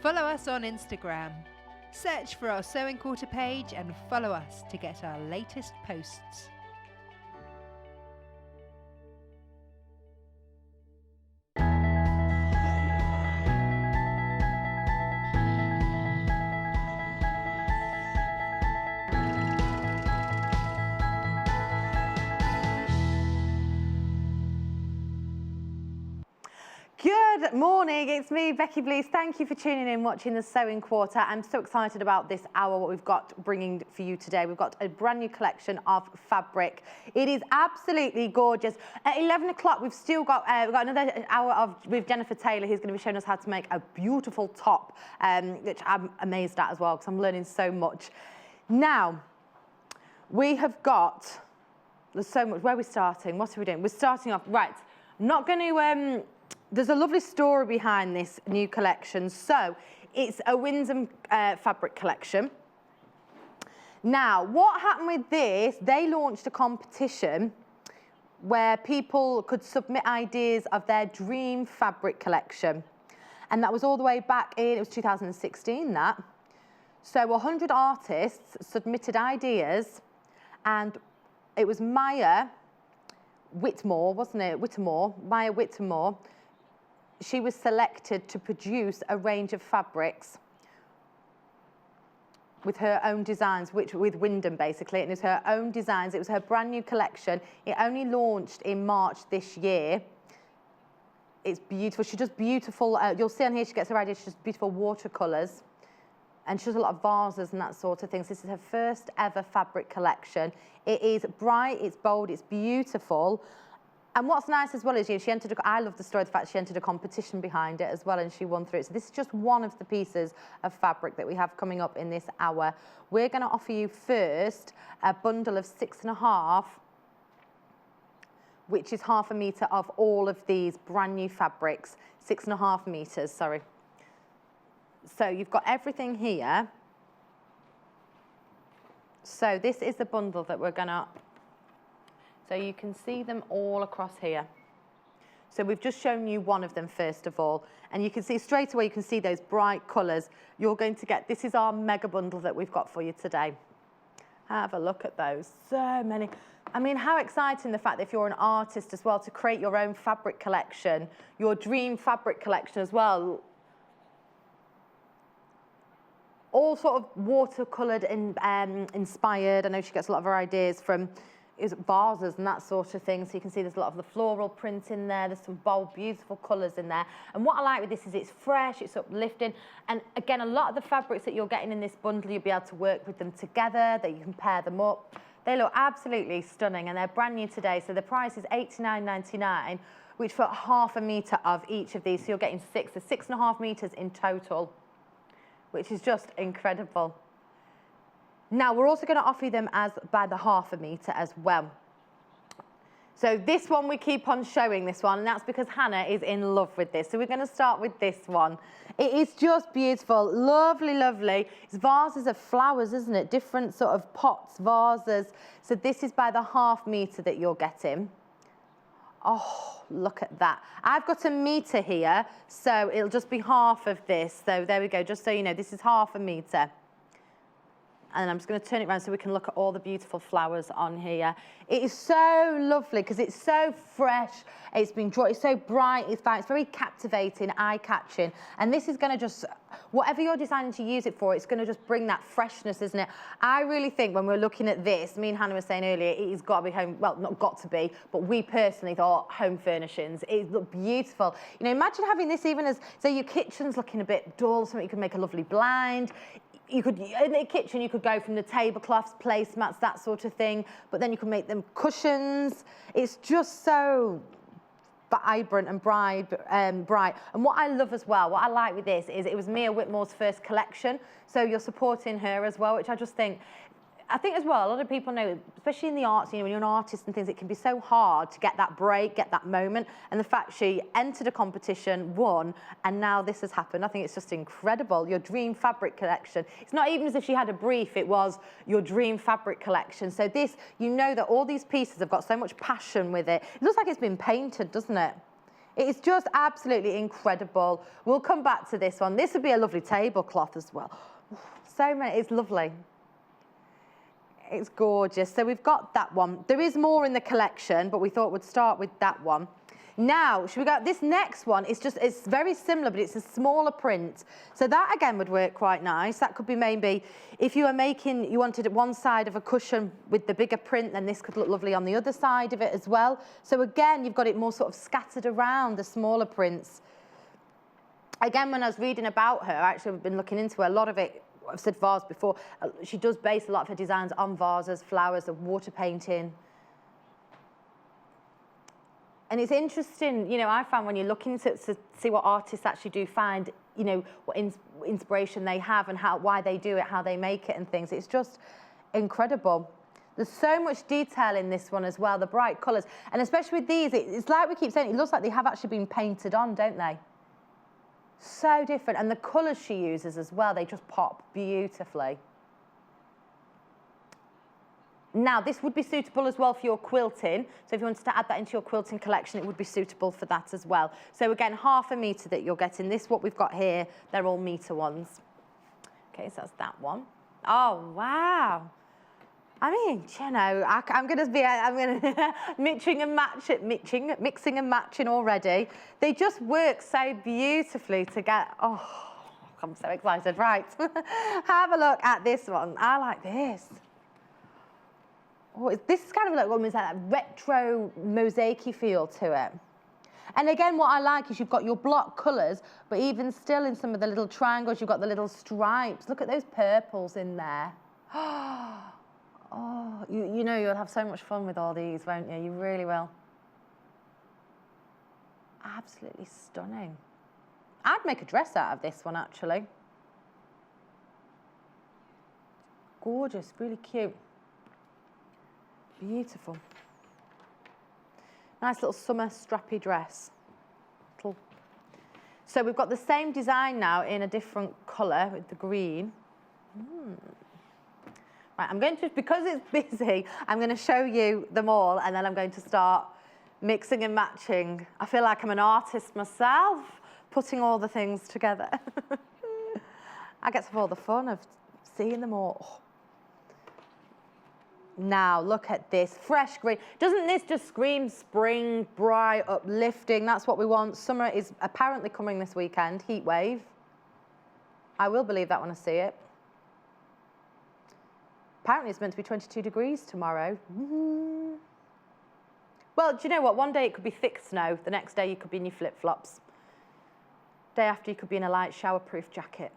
Follow us on Instagram. Search for our Sewing Quarter page and follow us to get our latest posts. Good morning, it's me, Becky Blease. Thank you for tuning in, watching the Sewing Quarter. I'm so excited about this hour, what we've got bringing for you today. We've got a brand new collection of fabric. It is absolutely gorgeous. At 11 o'clock, we've still got, we've got another hour with Jenniffer Taylor, who's going to be showing us how to make a beautiful top, which I'm amazed at as well, because I'm learning so much. Now, we have got, there's so much. Where are we starting? What are we doing? We're starting off, right. I'm not going to, there's a lovely story behind this new collection. So it's a Wyndham fabric collection. Now, what happened with this, they launched a competition where people could submit ideas of their dream fabric collection. And that was all the way back in, it was 2016 that. So 100 artists submitted ideas, and it was Maya Whitmore, wasn't it? Maya Whitmore. She was selected to produce a range of fabrics with her own designs, with Wyndham basically, and it was her own designs. It was her brand new collection. It only launched in March this year. It's beautiful. She does beautiful, you'll see on here she gets her ideas, she does beautiful watercolours, and she does a lot of vases and that sort of thing. So this is her first ever fabric collection. It is bright, it's bold, it's beautiful. And what's nice as well is, she entered, I love the story, the fact she entered a competition behind it as well, and she won through it. So this is just one of the pieces of fabric that we have coming up in this hour. We're going to offer you first a bundle of 6.5, which is 1/2 metre of all of these brand new fabrics. 6.5 metres, sorry. So you've got everything here. So this is the bundle that we're going to... So you can see them all across here. So we've just shown you one of them first of all. And you can see straight away, you can see those bright colours. You're going to get, this is our mega bundle that we've got for you today. Have a look at those, so many. I mean, how exciting the fact that if you're an artist as well, to create your own fabric collection, your dream fabric collection as well. All sort of watercoloured and inspired. I know she gets a lot of her ideas from vases and that sort of thing. So you can see there's a lot of the floral print in there. There's some bold, beautiful colours in there. And what I like with this is it's fresh, it's uplifting. And again, a lot of the fabrics that you're getting in this bundle, you'll be able to work with them together, that you can pair them up. They look absolutely stunning and they're brand new today. So the price is $89.99, which for 1/2 metre of each of these. So you're getting 6, so 6.5 metres in total, which is just incredible. Now, we're also going to offer you them as by the 1/2 metre as well. So this one, we keep on showing this one, and that's because Hannah is in love with this. So we're going to start with this one. It is just beautiful, lovely, lovely. It's vases of flowers, isn't it? Different sort of pots, vases. So this is by the 1/2 metre that you're getting. Oh, look at that. I've got 1 metre here, so it'll just be half of this. So there we go, just so you know, this is 1/2 metre. And I'm just going to turn it around so we can look at all the beautiful flowers on here. It is so lovely because it's so fresh. It's been drawn, it's so bright, it's fine, it's very captivating, eye-catching. And this is going to just whatever you're designing to use it for, it's going to just bring that freshness, isn't it? I really think when we're looking at this, me and Hannah were saying earlier, it's got to be home, well, not got to be, but we personally thought home furnishings. It looked beautiful. You know, imagine having this even as, say your kitchen's looking a bit dull, something you could make a lovely blind. You could, in the kitchen, you could go from the tablecloths, placemats, that sort of thing, but then you could make them cushions. It's just so vibrant and bright. And what I love as well, what I like with this is it was Mia Whitmore's first collection, so you're supporting her as well, which I just think, as well, a lot of people know, especially in the arts, you know, when you're an artist and things, it can be so hard to get that break, get that moment. And the fact she entered a competition, won, and now this has happened, I think it's just incredible. Your dream fabric collection. It's not even as if she had a brief, it was your dream fabric collection. So this, you know that all these pieces have got so much passion with it. It looks like it's been painted, doesn't it? It is just absolutely incredible. We'll come back to this one. This would be a lovely tablecloth as well. So many, it's lovely. It's gorgeous. So we've got that one. There is more in the collection, but we thought we'd start with that one. Now, should we go? This next one is just, it's very similar, but it's a smaller print. So that again would work quite nice. That could be maybe, if you were making, you wanted one side of a cushion with the bigger print, then this could look lovely on the other side of it as well. So again, you've got it more sort of scattered around the smaller prints. Again, when I was reading about her, actually I've been looking into a lot of it. I've said vase before, she does base a lot of her designs on vases, flowers, and water painting. And it's interesting, you know, I found when you're looking to see what artists actually do find, you know, what inspiration they have and why they do it, how they make it and things. It's just incredible. There's so much detail in this one as well, the bright colours. And especially with these, it's like we keep saying, it looks like they have actually been painted on, don't they? So different, and the colours she uses as well, they just pop beautifully. Now, this would be suitable as well for your quilting. So if you wanted to add that into your quilting collection, it would be suitable for that as well. So again, 1/2 metre that you're getting. This, what we've got here, they're all metre ones. Okay, so that's that one. Oh, wow. I mean, you know, I'm going to mixing and matching already. They just work so beautifully to get, oh, I'm so excited. Right, have a look at this one. I like this. Oh, this is kind of like almost like that retro mosaic-y feel to it. And again, what I like is you've got your block colours, but even still in some of the little triangles, you've got the little stripes. Look at those purples in there. Oh, you know you'll have so much fun with all these, won't you? You really will. Absolutely stunning. I'd make a dress out of this one, actually. Gorgeous, really cute. Beautiful. Nice little summer strappy dress. So we've got the same design now in a different colour with the green. Right, I'm going to, because it's busy, I'm going to show you them all and then I'm going to start mixing and matching. I feel like I'm an artist myself, putting all the things together. I get to have all the fun of seeing them all. Now, look at this, fresh green. Doesn't this just scream spring, bright, uplifting? That's what we want. Summer is apparently coming this weekend, heat wave. I will believe that when I see it. Apparently it's meant to be 22 degrees tomorrow. Well, do you know what? One day it could be thick snow. The next day you could be in your flip-flops. Day after you could be in a light shower-proof jacket.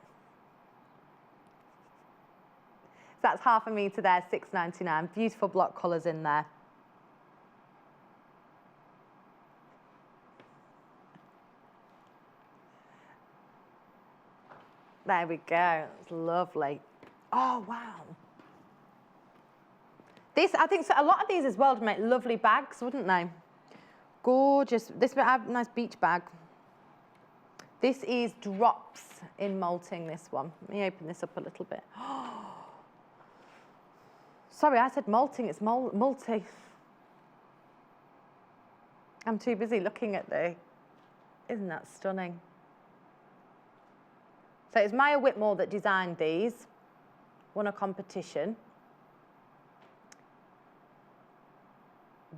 So that's 1/2 metre there, £6.99. Beautiful block colours in there. There we go. It's lovely. Oh, wow. This, I think, so a lot of these as well would make lovely bags, wouldn't they? Gorgeous. This would have a nice beach bag. This is drops in molting, this one. Let me open this up a little bit. Sorry, I said molting, it's multi. I'm too busy looking at the, isn't that stunning? So it's Maya Whitmore that designed these, won a competition.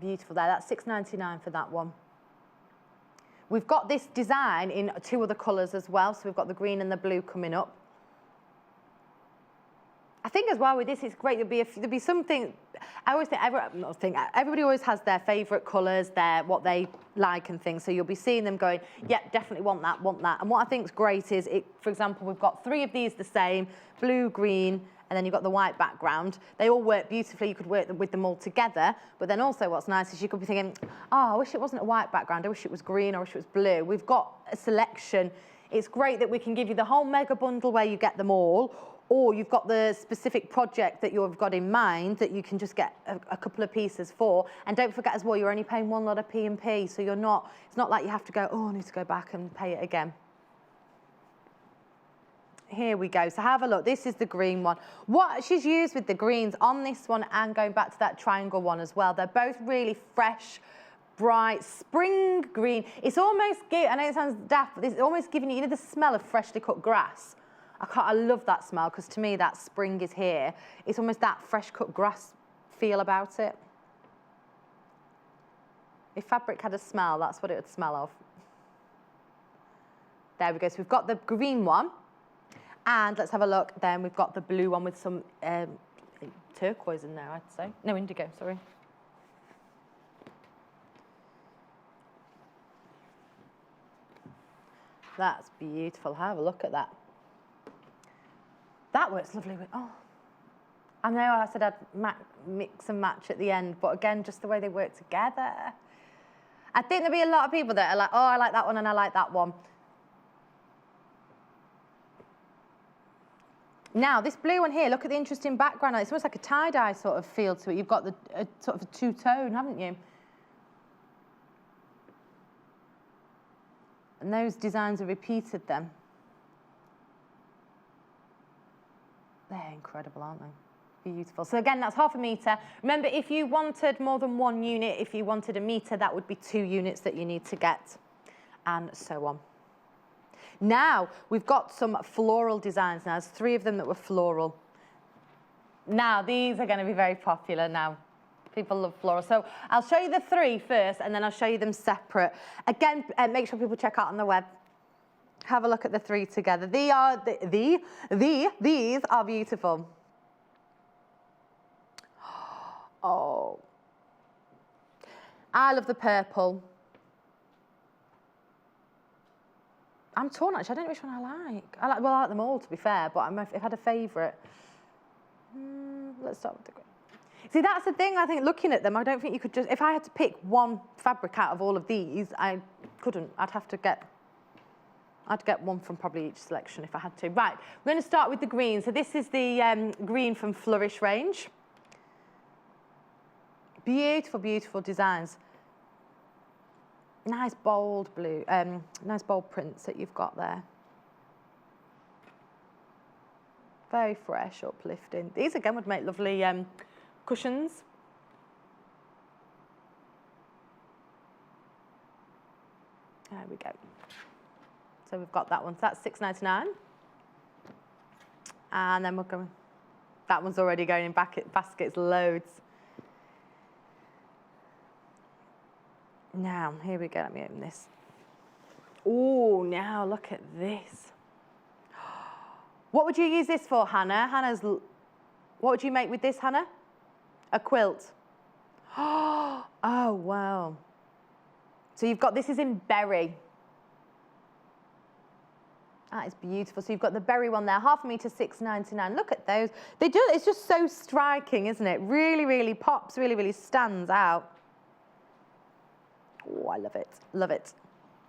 Beautiful there, that's £6.99 for that one. We've got this design in 2 other colours as well. So we've got the green and the blue coming up. I think as well with this, it's great. There'll be something. I always think, everybody always has their favourite colours, what they like and things. So you'll be seeing them going, yeah, definitely want that, want that. And what I think is great is, for example, we've got 3 of these the same, blue, green, and then you've got the white background. They all work beautifully. You could work with them all together. But then also what's nice is you could be thinking, oh, I wish it wasn't a white background. I wish it was green, or I wish it was blue. We've got a selection. It's great that we can give you the whole mega bundle where you get them all, or you've got the specific project that you've got in mind that you can just get a couple of pieces for. And don't forget as well, you're only paying 1 lot of P&P, so it's not like you have to go, oh, I need to go back and pay it again. Here we go, so have a look. This is the green one. What she's used with the greens on this one and going back to that triangle one as well, they're both really fresh, bright, spring green. It's almost, I know it sounds daft, but it's almost giving you the smell of freshly cut grass. I love that smell, because to me that spring is here. It's almost that fresh cut grass feel about it. If fabric had a smell, that's what it would smell of. There we go, so we've got the green one, and let's have a look, then we've got the blue one with some turquoise in there, I'd say. No, indigo, sorry. That's beautiful, have a look at that. That works lovely with, oh. I know I said I'd mix and match at the end, but again, just the way they work together. I think there'll be a lot of people that are like, oh, I like that one and I like that one. Now, this blue one here, look at the interesting background. It's almost like a tie-dye sort of feel to it. You've got the sort of a two-tone, haven't you? And those designs are repeated then. They're incredible, aren't they? Beautiful. So again, that's 1/2 metre. Remember, if you wanted more than 1 unit, if you wanted a metre, that would be 2 units that you need to get, and so on. Now, we've got some floral designs now. There's 3 of them that were floral. Now, these are going to be very popular now. People love floral. So I'll show you the 3 first, and then I'll show you them separate. Again, make sure people check out on the web. Have a look at the 3 together. These are beautiful. Oh. I love the purple. I'm torn, actually. I don't know which one I like. I like them all, to be fair, but if I had a favourite. Let's start with the green. See, that's the thing, I think, looking at them, I don't think you could just... If I had to pick one fabric out of all of these, I couldn't. I'd get one from probably each selection if I had to. Right, we're going to start with the green. So this is the green from Flourish range. Beautiful, beautiful designs. Nice bold blue, nice bold prints that you've got there. Very fresh, uplifting. These again would make lovely cushions. There we go. So we've got that one. So that's £6.99. And then we're going. That one's already going in baskets, loads. Now, here we go. Let me open this. Oh, now look at this. What would you use this for, Hannah? What would you make with this, Hannah? A quilt. Oh, wow. So you've got, this is in berry. That is beautiful. So you've got the berry one there, 1/2 metre, £6.99. Look at those. It's just so striking, isn't it? Really, really pops, really, really stands out. Oh, I love it. Love it.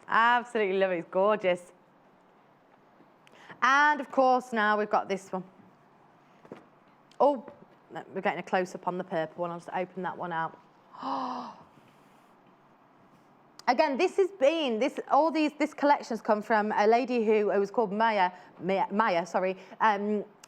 Absolutely love it. It's gorgeous. And of course, now we've got this one. Oh, we're getting a close-up on the purple one. I'll just open that one out. Again, this collection has come from a lady who was called Maya, sorry.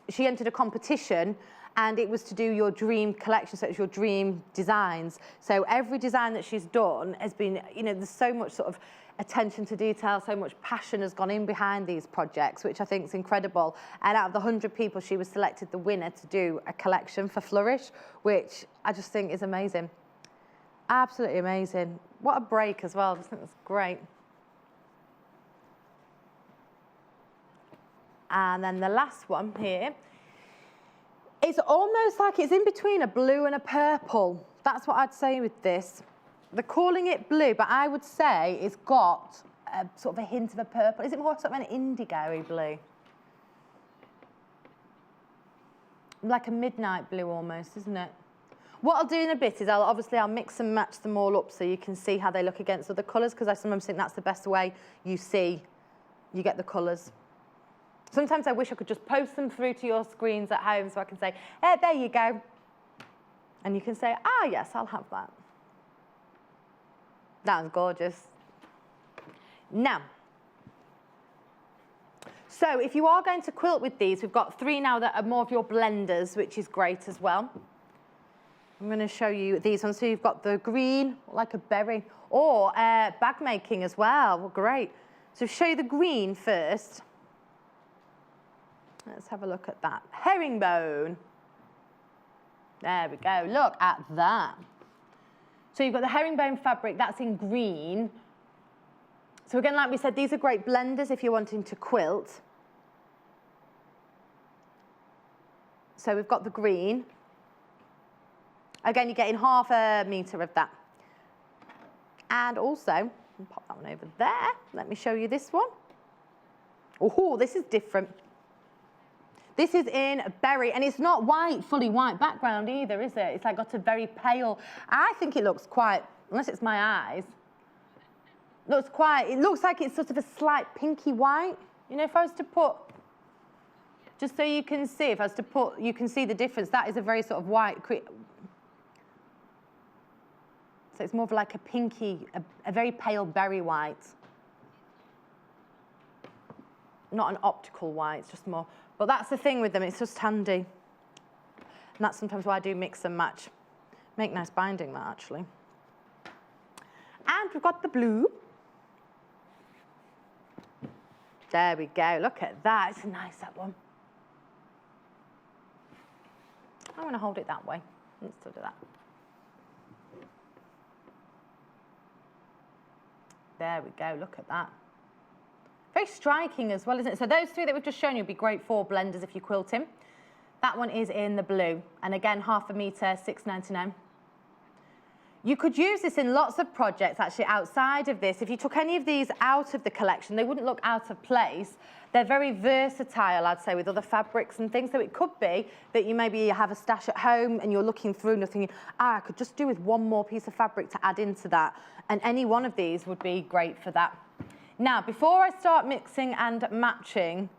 She entered a competition, and it was to do your dream collection, so it's your dream designs. So every design that she's done has been, there's so much sort of attention to detail, so much passion has gone in behind these projects, which I think is incredible. And out of the 100 people, she was selected the winner to do a collection for Flourish, which I just think is amazing. Absolutely amazing. What a break as well. I just think that's great. And then the last one here, it's almost like it's in between a blue and a purple. That's what I'd say with this. They're calling it blue, but I would say it's got a, sort of a hint of a purple. Is it more sort of an indigo-y blue? Like a midnight blue almost, isn't it? What I'll do in a bit is I'll mix and match them all up so you can see how they look against other colours, because I sometimes think that's the best way you get the colours. Sometimes I wish I could just post them through to your screens at home so I can say, hey, there you go. And you can say, ah, yes, I'll have that. That was gorgeous. Now, so if you are going to quilt with these, we've got 3 now that are more of your blenders, which is great as well. I'm going to show you these ones. So you've got the green, like a berry, or bag making as well. Well, great. So show you the green first. Let's have a look at that. Herringbone. There we go. Look at that. So you've got the herringbone fabric. That's in green. So again, like we said, these are great blenders if you're wanting to quilt. So we've got the green. Again, you're getting half a metre of that. And also, I'll pop that one over there. Let me show you this one. Oh, this is different. This is in berry, and it's not white, fully white background either, is it? It's like got a very pale, I think it looks quite, unless it's my eyes, it looks like it's sort of a slight pinky white. You know, if I was to put, just so you can see, if I was to put, you can see the difference. That is a very sort of white, so it's more of like a pinky, a very pale berry white. Not an optical white, it's just more. But that's the thing with them, it's just handy. And that's sometimes why I do mix and match. Make nice binding, that, actually. And we've got the blue. There we go, look at that. It's nice, that one. I'm going to hold it that way. Let's still do that. There we go, look at that. Very striking as well, isn't it? So those 3 that we've just shown you would be great for blenders if you're quilting. That one is in the blue. And again, half a metre, $6.99. You could use this in lots of projects actually outside of this. If you took any of these out of the collection, they wouldn't look out of place. They're very versatile, I'd say, with other fabrics and things. So it could be that you maybe have a stash at home and you're looking through and you're thinking, I could just do with one more piece of fabric to add into that. And any one of these would be great for that. Now, before I start mixing and matching,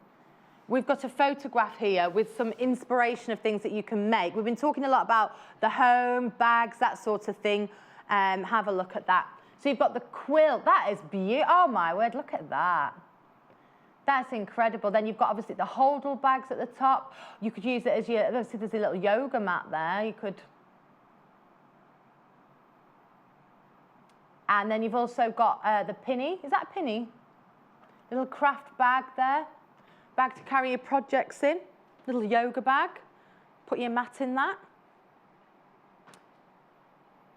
we've got a photograph here with some inspiration of things that you can make. We've been talking a lot about the home, bags, that sort of thing. Have a look at that. So you've got the quilt. That is beautiful. Oh, my word, look at that. That's incredible. Then you've got, obviously, the holdall bags at the top. You could use it as your, let's see, there's a little yoga mat there. You could... And then you've also got the pinny. Is that a pinny? Little craft bag there. Bag to carry your projects in. Little yoga bag. Put your mat in that.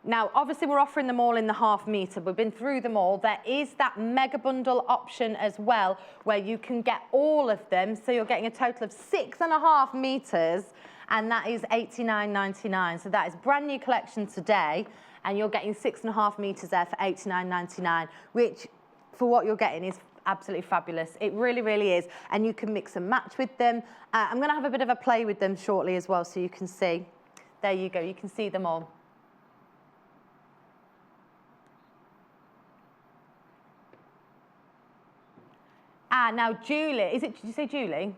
Now, obviously, we're offering them all in the half metre. We've been through them all. There is that mega bundle option as well, where you can get all of them. So you're getting a total of 6.5 metres, and that is $89.99. So that is brand new collection today. And you're getting 6.5 metres there for $89.99, which, for what you're getting, is absolutely fabulous. It really, really is. And you can mix and match with them. I'm going to have a bit of a play with them shortly as well, so you can see. There you go. You can see them all. Now Julie, did you say Julie?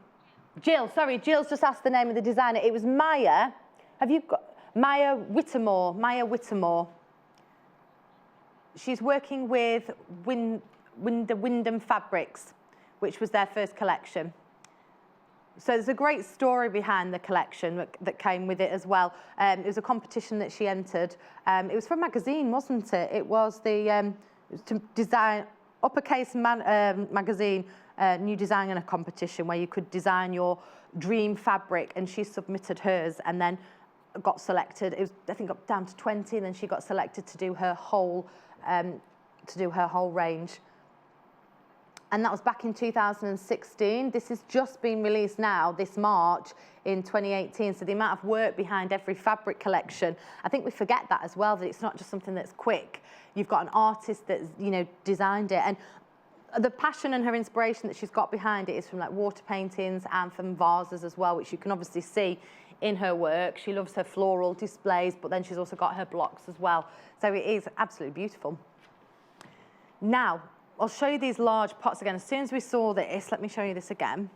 Jill, sorry, Jill's just asked the name of the designer. It was Maya. Have you got... Maya Whittemore. She's working with Wyndham Fabrics, which was their first collection. So there's a great story behind the collection that came with it as well. It was a competition that she entered. It was for a magazine, wasn't it? It was the to design uppercase magazine, new designer competition where you could design your dream fabric, and she submitted hers and then got selected. It was, I think, up down to 20, and then she got selected to do her whole range. and that was back in 2016. This has just been released now, this March in 2018. So the amount of work behind every fabric collection, I think we forget that as well, that it's not just something that's quick. You've got an artist that's, you know, designed it. And the passion and her inspiration that she's got behind it is from like water paintings and from vases as well, which you can obviously see in her work. She loves her floral displays, but then she's also got her blocks as well. So it is absolutely beautiful. Now, I'll show you these large pots again. As soon as we saw this, let me show you this again.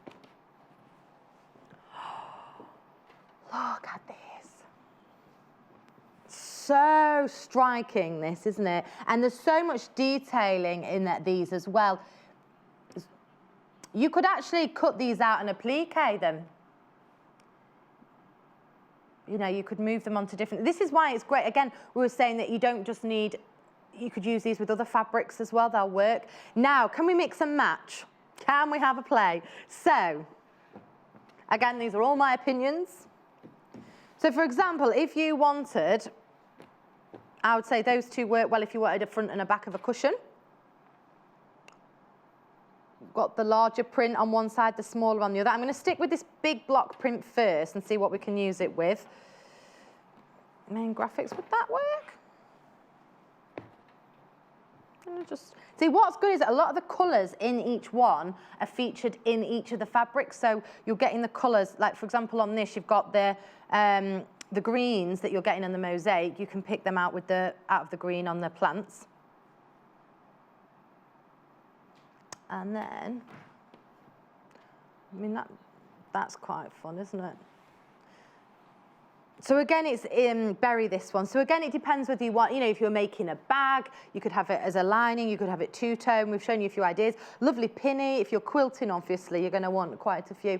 Look at this. So striking, this, isn't it? And there's so much detailing in these as well. You could actually cut these out and applique them. You know, you could move them onto different... This is why it's great. Again, we were saying that you don't just need... You could use these with other fabrics as well. They'll work. Now, can we mix and match? Can we have a play? So, again, these are all my opinions. So, for example, if you wanted... I would say those two work well if you wanted a front and a back of a cushion. Got the larger print on one side, the smaller on the other. I'm going to stick with this big block print first and see what we can use it with. Main graphics, would that work? Just see, what's good is that a lot of the colours in each one are featured in each of the fabrics. So you're getting the colours, like for example on this, you've got the greens that you're getting in the mosaic. You can pick them out with out of the green on the plants. And then, I mean, that's quite fun, isn't it? So again, it's berry, this one. So again, it depends whether you want, you know, if you're making a bag, you could have it as a lining, you could have it two-tone. We've shown you a few ideas. Lovely pinny. If you're quilting, obviously, you're going to want quite a few.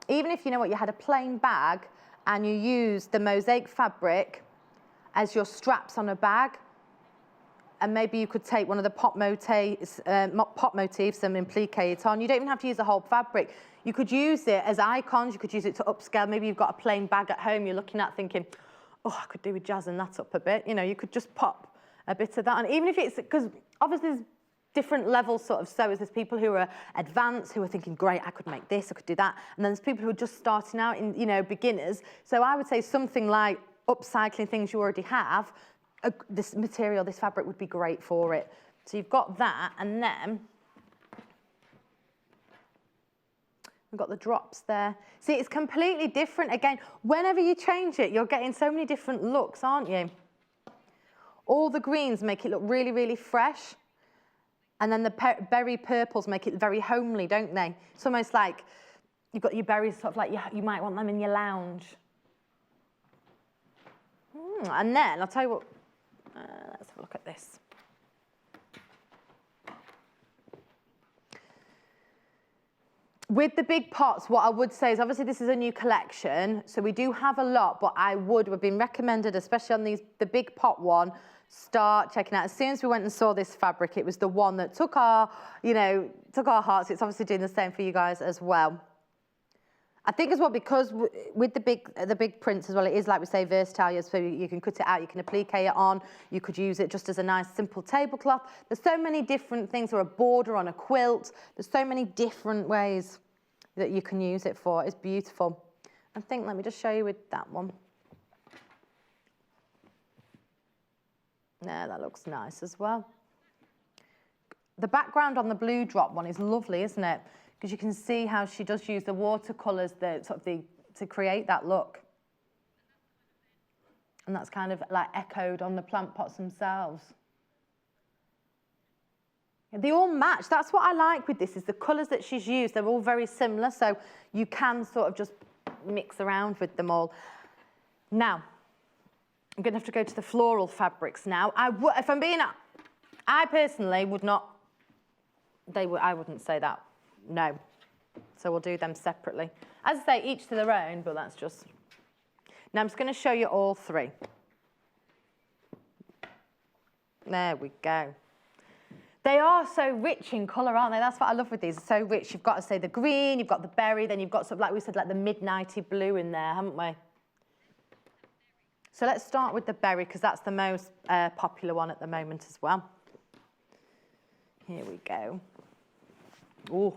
Even if, you know what, you had a plain bag and you used the mosaic fabric as your straps on a bag, and maybe you could take one of the pot motifs and applique it on. You don't even have to use the whole fabric. You could use it as icons. You could use it to upscale. Maybe you've got a plain bag at home you're looking at thinking, oh, I could do with jazzing that up a bit. You know, you could just pop a bit of that on. Even if it's, because obviously there's different levels sort of sewers. There's people who are advanced, who are thinking, great, I could make this, I could do that. And then there's people who are just starting out, in, you know, beginners. So I would say something like upcycling things you already have, this material, this fabric would be great for it. So you've got that, and then we've got the drops there. See, it's completely different. Again, whenever you change it, you're getting so many different looks, aren't you? All the greens make it look really, really fresh. And then the berry purples make it very homely, don't they? It's almost like you've got your berries sort of like you might want them in your lounge. And then, I'll tell you what, let's have a look at this. With the big pots, what I would say is, obviously this is a new collection, so we do have a lot, but we've been recommended, especially on the big pot one, start checking out. As soon as we went and saw this fabric, it was the one that took our hearts. It's obviously doing the same for you guys as well. I think as well, because with the big prints as well, it is, like we say, versatile, so you can cut it out, you can applique it on, you could use it just as a nice simple tablecloth. There's so many different things, or a border on a quilt. There's so many different ways that you can use it for. It's beautiful. I think, let me just show you with that one. Yeah, that looks nice as well. The background on the blue drop one is lovely, isn't it? Because you can see how she does use the watercolours to create that look. And that's kind of like echoed on the plant pots themselves. They all match. That's what I like with this, is the colours that she's used. They're all very similar, so you can sort of just mix around with them all. Now, I'm going to have to go to the floral fabrics now. If I'm being, I personally would not, I wouldn't say that. No. So we'll do them separately. As I say, each to their own, but that's just... Now I'm just going to show you all three. There we go. They are so rich in colour, aren't they? That's what I love with these. They're so rich. You've got to say the green, you've got the berry, then you've got sort of, like we said, like the midnighty blue in there, haven't we? So let's start with the berry, because that's the most popular one at the moment as well. Here we go. Oh,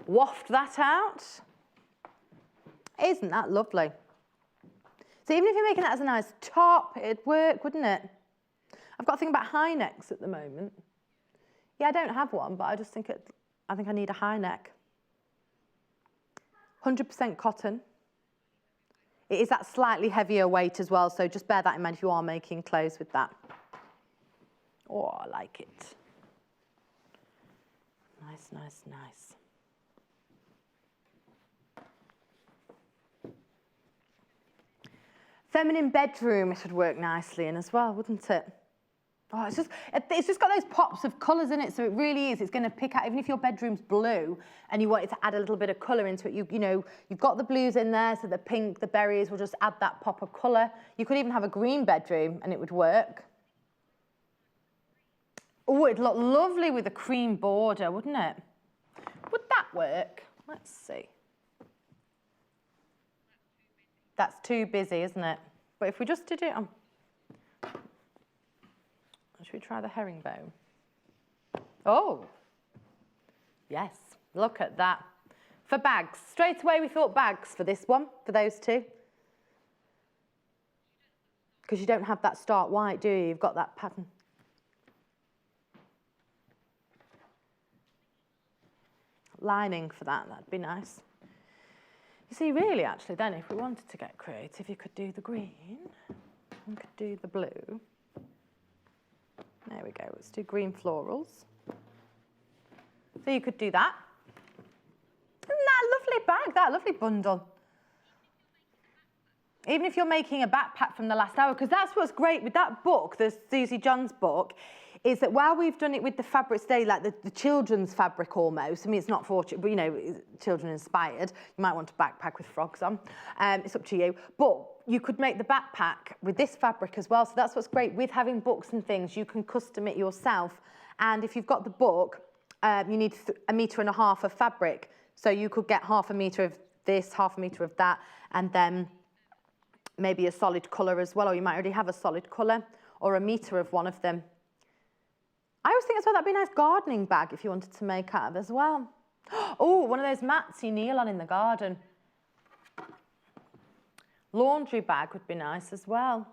waft that out. Isn't that lovely? So even if you're making that as a nice top, it'd work, wouldn't it? I've got to think about high necks at the moment. Yeah, I don't have one, but I just think I think I need a high neck. 100% cotton. It is that slightly heavier weight as well, so just bear that in mind if you are making clothes with that. Oh, I like it. Nice, nice, nice. Feminine bedroom, it would work nicely in as well, wouldn't it? Oh, it's just got those pops of colours in it, so it really is. It's going to pick out, even if your bedroom's blue and you wanted to add a little bit of colour into it, you know, you've got the blues in there, so the pink, the berries will just add that pop of colour. You could even have a green bedroom and it would work. Oh, it'd look lovely with a cream border, wouldn't it? Would that work? Let's see. That's too busy, isn't it? But if we just did it on... Should we try the herringbone? Oh, yes, look at that. For bags, straight away we thought bags for this one, for those two. Because you don't have that stark white, do you? You've got that pattern. Lining for that, that'd be nice. You see, really, actually, then, if we wanted to get creative, you could do the green, you could do the blue. There we go, let's do green florals. So you could do that. Isn't that a lovely bag, that lovely bundle? Even if you're making a backpack from the last hour, because that's what's great with that book, the Susie Johns book, is that while we've done it with the fabrics today, like the children's fabric almost, I mean, it's not for, but you know, children inspired. You might want a backpack with frogs on. It's up to you. But you could make the backpack with this fabric as well. So that's what's great with having books and things. You can custom it yourself. And if you've got the book, you need 1.5 meters of fabric. So you could get 0.5 meter of this, 0.5 meter of that, and then maybe a solid colour as well, or you might already have a solid colour, or 1 meter of one of them. I always think as well that'd be a nice gardening bag if you wanted to make out of as well. Oh, one of those mats you kneel on in the garden. Laundry bag would be nice as well.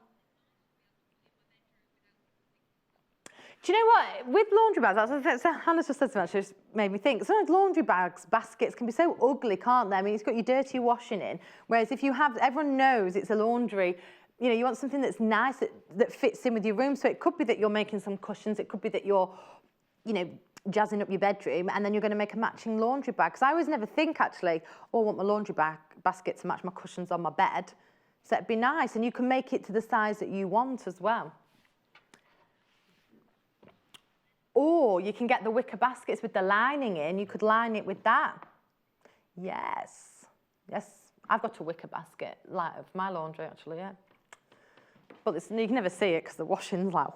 Do you know what? With laundry bags, that's Hannah just said something that just made me think. Sometimes laundry bags, baskets can be so ugly, can't they? I mean, it's got your dirty washing in. Whereas if you have, everyone knows it's a laundry. You know, you want something that's nice, that fits in with your room. So it could be that you're making some cushions. It could be that you're, you know, jazzing up your bedroom, and then you're going to make a matching laundry bag. Because I always never think, actually, oh, I want my laundry basket to match my cushions on my bed. So it'd be nice. And you can make it to the size that you want as well. Or you can get the wicker baskets with the lining in. You could line it with that. Yes. Yes. I've got a wicker basket, like of my laundry, actually, yeah. But you can never see it because the washing's like...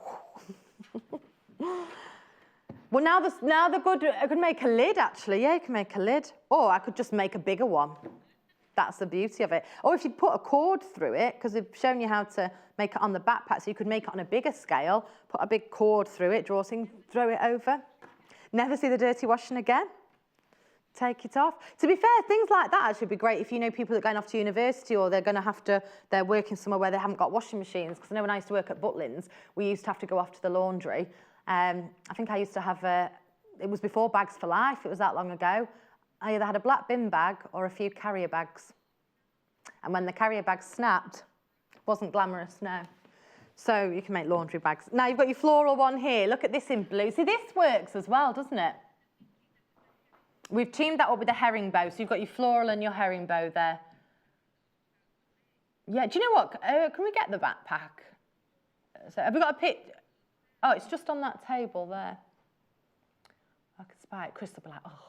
Well, now the good, I could make a lid, actually. Yeah, you can make a lid. Or I could just make a bigger one. That's the beauty of it. Or if you put a cord through it, because they've shown you how to make it on the backpack, so you could make it on a bigger scale, put a big cord through it, draw something, throw it over. Never see the dirty washing again. Take it off. To be fair, things like that actually would be great if you know people that are going off to university, or they're working somewhere where they haven't got washing machines. Because I know when I used to work at Butlins, we used to have to go off to the laundry. I think I used to have it was before Bags for Life, it was that long ago. I either had a black bin bag or a few carrier bags. And when the carrier bags snapped, it wasn't glamorous, no. So you can make laundry bags. Now you've got your floral one here. Look at this in blue. See, this works as well, doesn't it? We've teamed that up with a herringbow, so you've got your floral and your herringbow there. Yeah, do you know what? Can we get the backpack? So have we got a pic? Oh, it's just on that table there. I can spy it. Chris will be like, oh.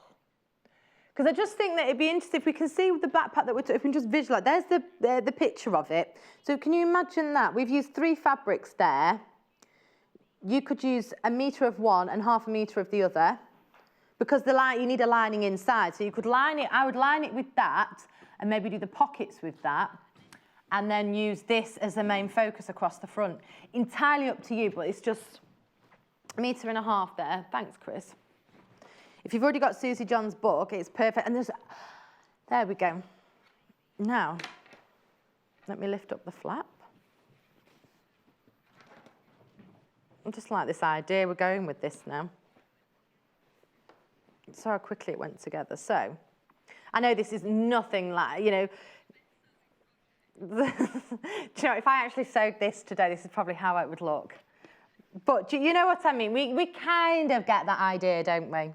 Because I just think that it'd be interesting if we can see with the backpack that if we can just visualise. There's the picture of it. So can you imagine that? We've used 3 fabrics there. You could use 1 meter of one and 0.5 meter of the other. Because you need a lining inside. So you could line it, I would line it with that, and maybe do the pockets with that, and then use this as the main focus across the front. Entirely up to you, but it's just 1.5 meters there. Thanks, Chris. If you've already got Susie Johns' book, it's perfect. And there we go. Now, let me lift up the flap. I just like this idea. We're going with this now. So how quickly it went together. So, I know this is nothing like, you know, do you know, if I actually sewed this today, this is probably how it would look. But do you know what I mean? We kind of get that idea, don't we?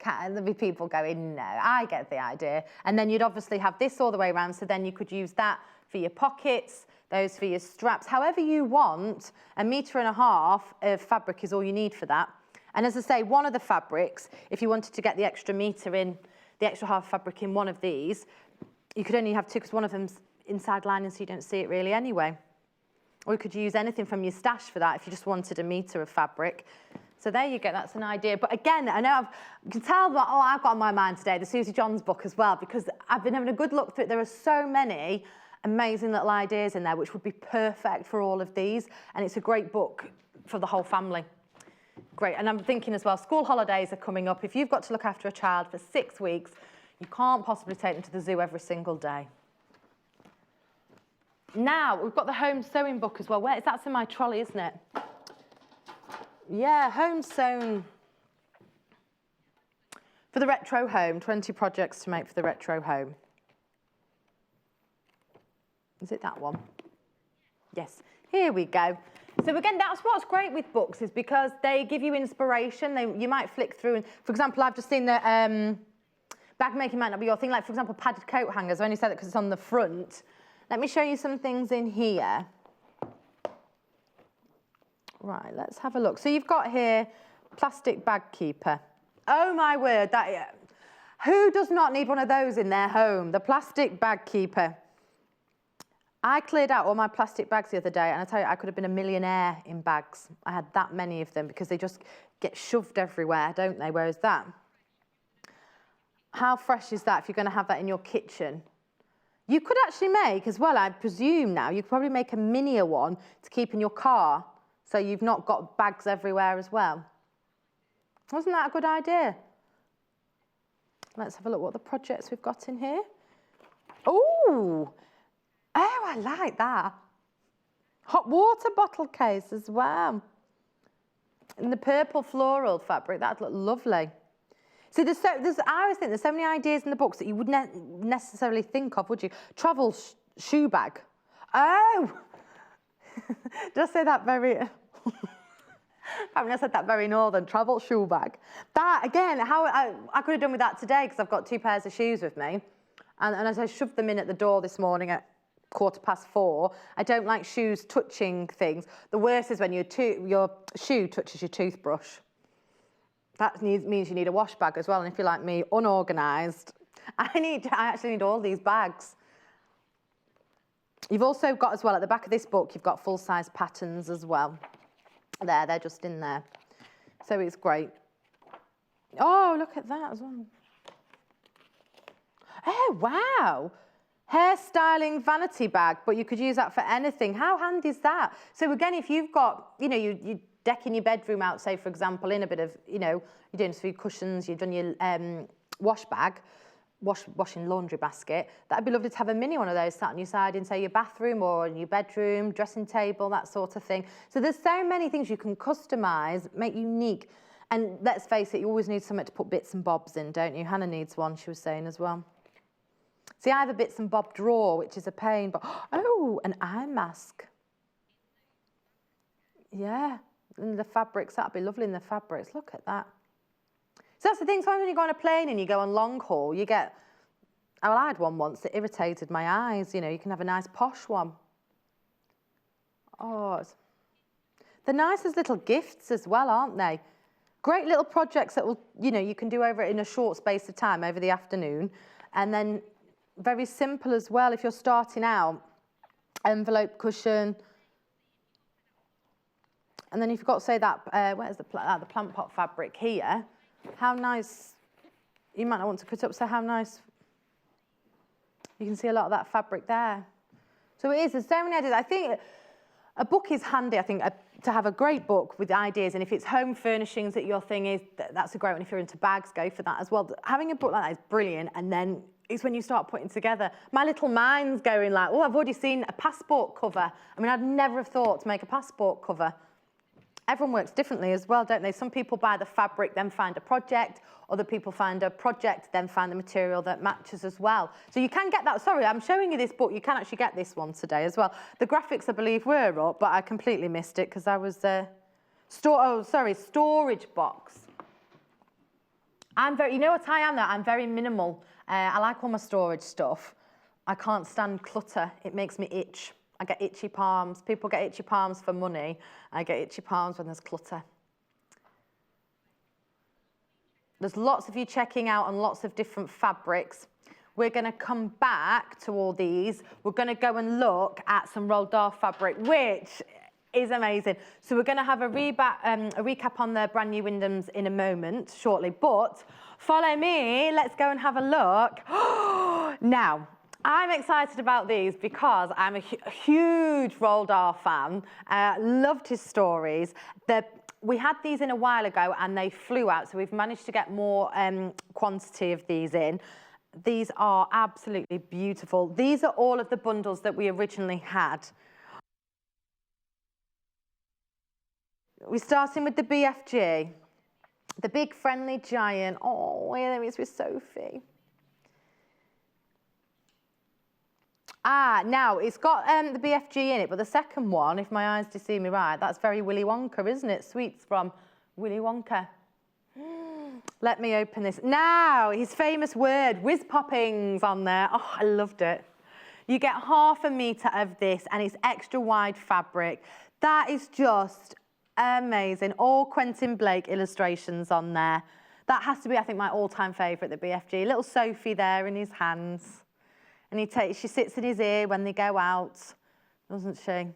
There'll be people going, no, I get the idea. And then you'd obviously have this all the way around, so then you could use that for your pockets, those for your straps, however you want. 1.5 meters of fabric is all you need for that. And as I say, one of the fabrics, if you wanted to get the extra metre in, the extra half fabric in one of these, you could only have 2 because one of them's inside lining so you don't see it really anyway. Or you could use anything from your stash for that if you just wanted 1 metre of fabric. So there you go, that's an idea. But again, I know you can tell that, I've got on my mind today the Susie Johns book as well, because I've been having a good look through it. There are so many amazing little ideas in there which would be perfect for all of these. And it's a great book for the whole family. Great, and I'm thinking as well, school holidays are coming up. If you've got to look after a child for 6 weeks, you can't possibly take them to the zoo every single day. Now, we've got the home sewing book as well. That's in my trolley, isn't it? Yeah, home sewn. For the retro home, 20 projects to make for the retro home. Is it that one? Yes, here we go. So again, that's what's great with books, is because they give you inspiration. You might flick through, and for example, I've just seen that bag making might not be your thing. Like, for example, padded coat hangers. I only said that because it's on the front. Let me show you some things in here. Right, let's have a look. So you've got here plastic bag keeper. Oh my word, who does not need one of those in their home? The plastic bag keeper. I cleared out all my plastic bags the other day, and I tell you, I could have been a millionaire in bags. I had that many of them because they just get shoved everywhere, don't they? Whereas that, how fresh is that if you're going to have that in your kitchen? You could actually make as well, I presume now, you could probably make a minier one to keep in your car, so you've not got bags everywhere as well. Wasn't that a good idea? Let's have a look what the projects we've got in here. Oh, I like that. Hot water bottle case as well. In the purple floral fabric, that'd look lovely. See, I always think there's so many ideas in the books that you wouldn't necessarily think of, would you? Travel shoe bag. Oh! Did I say that very... I mean, I said that very northern, travel shoe bag. That, again, how I could have done with that today, because I've got 2 pairs of shoes with me. And as I shoved them in at the door this morning at 4:15, I don't like shoes touching things. The worst is when your shoe touches your toothbrush. That means you need a wash bag as well. And if you're like me, unorganised, I actually need all these bags. You've also got as well, at the back of this book, you've got full-size patterns as well. They're just in there. So it's great. Oh, look at that as well. Oh, wow. Hairstyling vanity bag, but you could use that for anything. How handy is that? So again, if you've got, you know, you're decking your bedroom out, say, for example, in a bit of, you know, you're doing a few cushions, you've done your wash bag, washing laundry basket, that'd be lovely to have a mini one of those sat on your side in, say, your bathroom or in your bedroom, dressing table, that sort of thing. So there's so many things you can customise, make unique. And let's face it, you always need something to put bits and bobs in, don't you? Hannah needs one, she was saying as well. See, I have a bits and bob drawer, which is a pain, but, oh, an eye mask. Yeah, and the fabrics, that'd be lovely in the fabrics. Look at that. So that's the thing, sometimes when you go on a plane and you go on long haul, you get, well, I had one once that irritated my eyes, you know, you can have a nice posh one. Oh, they're nice as little gifts as well, aren't they? Great little projects that will, you know, you can do over in a short space of time over the afternoon. And then very simple as well if you're starting out. Envelope cushion. And then if you've got, say, that, where's the plant pot fabric here, how nice, you might not want to cut up, so how nice, you can see a lot of that fabric there. So it is, there's so many ideas. I think a book is handy, I think, to have a great book with ideas. And if it's home furnishings that your thing is, that's a great one. If you're into bags, go for that as well. Having a book like that is brilliant. And then it's when you start putting together. My little mind's going like, oh, I've already seen a passport cover. I mean, I'd never have thought to make a passport cover. Everyone works differently as well, don't they? Some people buy the fabric, then find a project. Other people find a project, then find the material that matches as well. So you can get that. Sorry, I'm showing you this book. You can actually get this one today as well. The graphics, I believe, were up, but I completely missed it because I was storage box. You know what I am though? I'm very minimal. I like all my storage stuff. I can't stand clutter. It makes me itch. I get itchy palms. People get itchy palms for money. I get itchy palms when there's clutter. There's lots of you checking out on lots of different fabrics. We're going to come back to all these. We're going to go and look at some Roald Dahl fabric, which is amazing. So we're going to have a recap on the brand new Wyndhams in a moment, shortly. But follow me. Let's go and have a look. Now, I'm excited about these because I'm a huge Roald Dahl fan. Loved his stories. We had these in a while ago and they flew out, so we've managed to get more quantity of these in. These are absolutely beautiful. These are all of the bundles that we originally had. We're starting with the BFG. The big friendly giant. Oh, yeah, there is with Sophie. Now, it's got the BFG in it, but the second one, if my eyes deceive me right, that's very Willy Wonka, isn't it? Sweets from Willy Wonka. Let me open this. Now, his famous word, whiz poppings on there. Oh, I loved it. You get 1/2 metre of this, and it's extra wide fabric. That is just amazing. All Quentin Blake illustrations on there. That has to be, I think, my all-time favourite, the BFG. Little Sophie there in his hands. And she sits in his ear when they go out, doesn't she?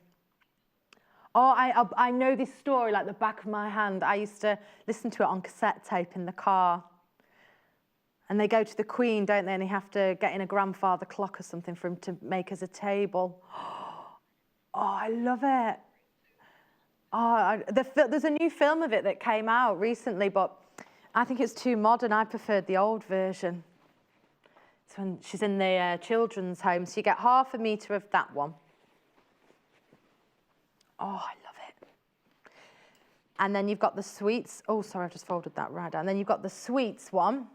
Oh, I know this story like the back of my hand. I used to listen to it on cassette tape in the car. And they go to the Queen, don't they? And they have to get in a grandfather clock or something for him to make us a table. Oh, I love it. Oh, there's a new film of it that came out recently, but I think it's too modern. I preferred the old version. So when she's in the children's home, so you get 1/2 metre of that one. Oh, I love it. And then you've got the sweets. Oh, sorry, I've just folded that right down. And then you've got the sweets one.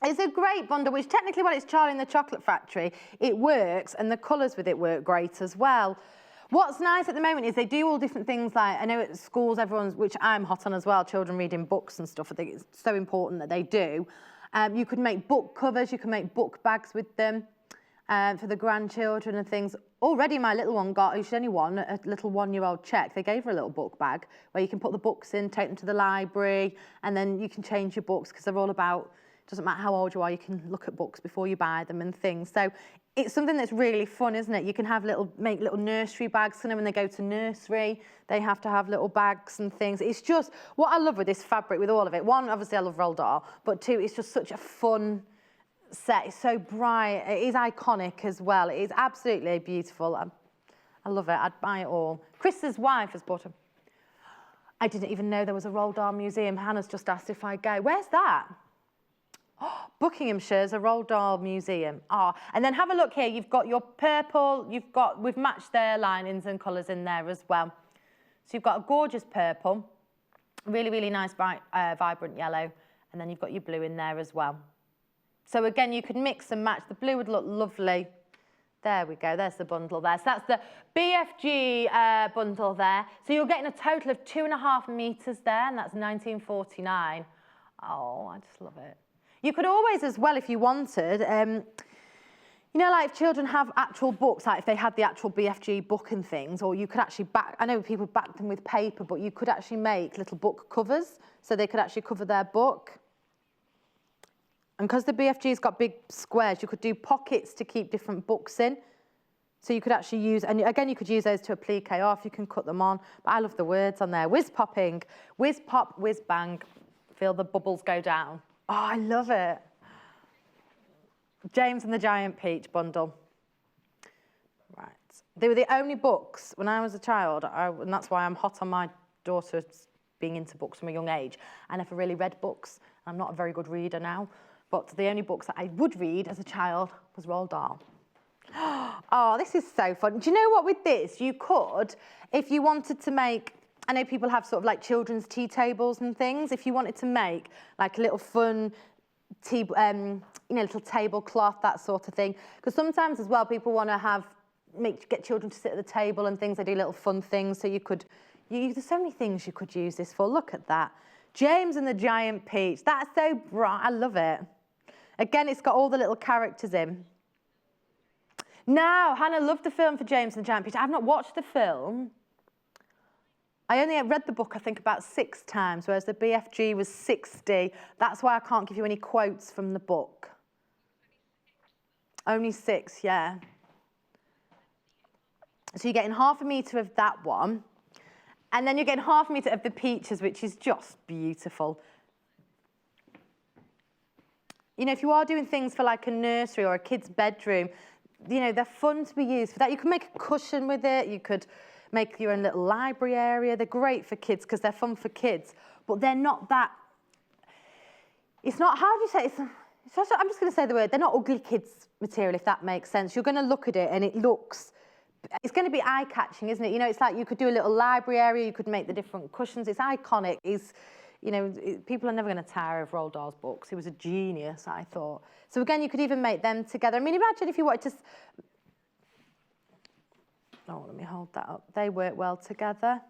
It's a great bundle, which technically, well, it's Charlie and the Chocolate Factory. It works, and the colours with it work great as well. What's nice at the moment is they do all different things like, I know at schools, which I'm hot on as well, children reading books and stuff. I think it's so important that they do. You could make book covers, you can make book bags with them for the grandchildren and things. Already my little one got, she's only one, a little 1-year-old Czech. They gave her a little book bag where you can put the books in, take them to the library, and then you can change your books because they're all about, doesn't matter how old you are, you can look at books before you buy them and things. So it's something that's really fun, isn't it? You can have make little nursery bags for them when they go to nursery. They have to have little bags and things. It's just, what I love with this fabric, with all of it, one, obviously I love Roald Dahl, but two, it's just such a fun set. It's so bright. It is iconic as well. It is absolutely beautiful. I love it. I'd buy it all. Chris's wife has bought them. I didn't even know there was a Roald Dahl museum. Hannah's just asked if I'd go. Where's that? Oh, Buckinghamshire's a Roald Dahl museum. And then have a look here. You've got your purple. We've matched their linings and colours in there as well. So you've got a gorgeous purple, really, really nice, bright, vibrant yellow, and then you've got your blue in there as well. So again, you could mix and match. The blue would look lovely. There we go. There's the bundle there. So that's the BFG bundle there. So you're getting a total of 2.5 metres there, and that's £19.49. Oh, I just love it. You could always, as well, if you wanted, you know, like if children have actual books, like if they had the actual BFG book and things, or you could actually I know people back them with paper, but you could actually make little book covers, so they could actually cover their book. And because the BFG's got big squares, you could do pockets to keep different books in. So you could actually use, and again, you could use those to applique off, you can cut them on. But I love the words on there. Whiz popping, whiz pop, whiz bang. Feel the bubbles go down. Oh, I love it. James and the Giant Peach bundle. Right, They were the only books when I was a child, and that's why I'm hot on my daughter being into books from a young age. I never really read books. I'm not a very good reader now, but the only books that I would read as a child was Roald Dahl. Oh, this is so fun. Do you know what, with this, you could, if you wanted to make, I know people have sort of like children's tea tables and things, if you wanted to make like a little fun tea, you know, little tablecloth, that sort of thing. Because sometimes as well, people want to get children to sit at the table and things, they do little fun things, so there's so many things you could use this for. Look at that. James and the Giant Peach, that's so bright, I love it. Again, it's got all the little characters in. Now, Hannah loved the film for James and the Giant Peach. I've not watched the film. I only read the book, I think, about 6 times, whereas the BFG was 60. That's why I can't give you any quotes from the book. Only 6, yeah. So you're getting half a metre of that one, and then you're getting half a metre of the peaches, which is just beautiful. You know, if you are doing things for like a nursery or a kid's bedroom, you know, they're fun to be used for that. You can make a cushion with it. You could make your own little library area. They're great for kids because they're fun for kids, but they're not that, it's not, how do you say, I'm just going to say the word, they're not ugly kids material, if that makes sense. You're going to look at it and it's going to be eye-catching, isn't it? You know, it's like you could do a little library area, you could make the different cushions. It's iconic. You know, people are never going to tire of Roald Dahl's books. He was a genius, I thought. So again, you could even make them together. I mean, imagine if you wanted to... Oh, let me hold that up. They work well together.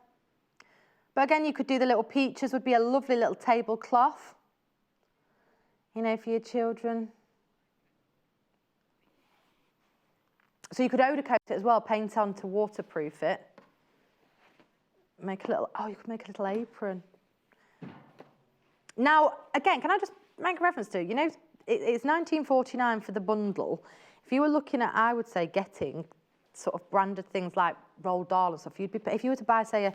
But again, you could do the little peaches, would be a lovely little tablecloth, you know, for your children. So you could odor coat it as well, paint on to waterproof it. Make a little, you could make a little apron. Now, again, can I just make a reference to, you know, it's $19.49 for the bundle. If you were looking at, I would say, getting sort of branded things like Roald Dahl and stuff, if you were to buy, say, a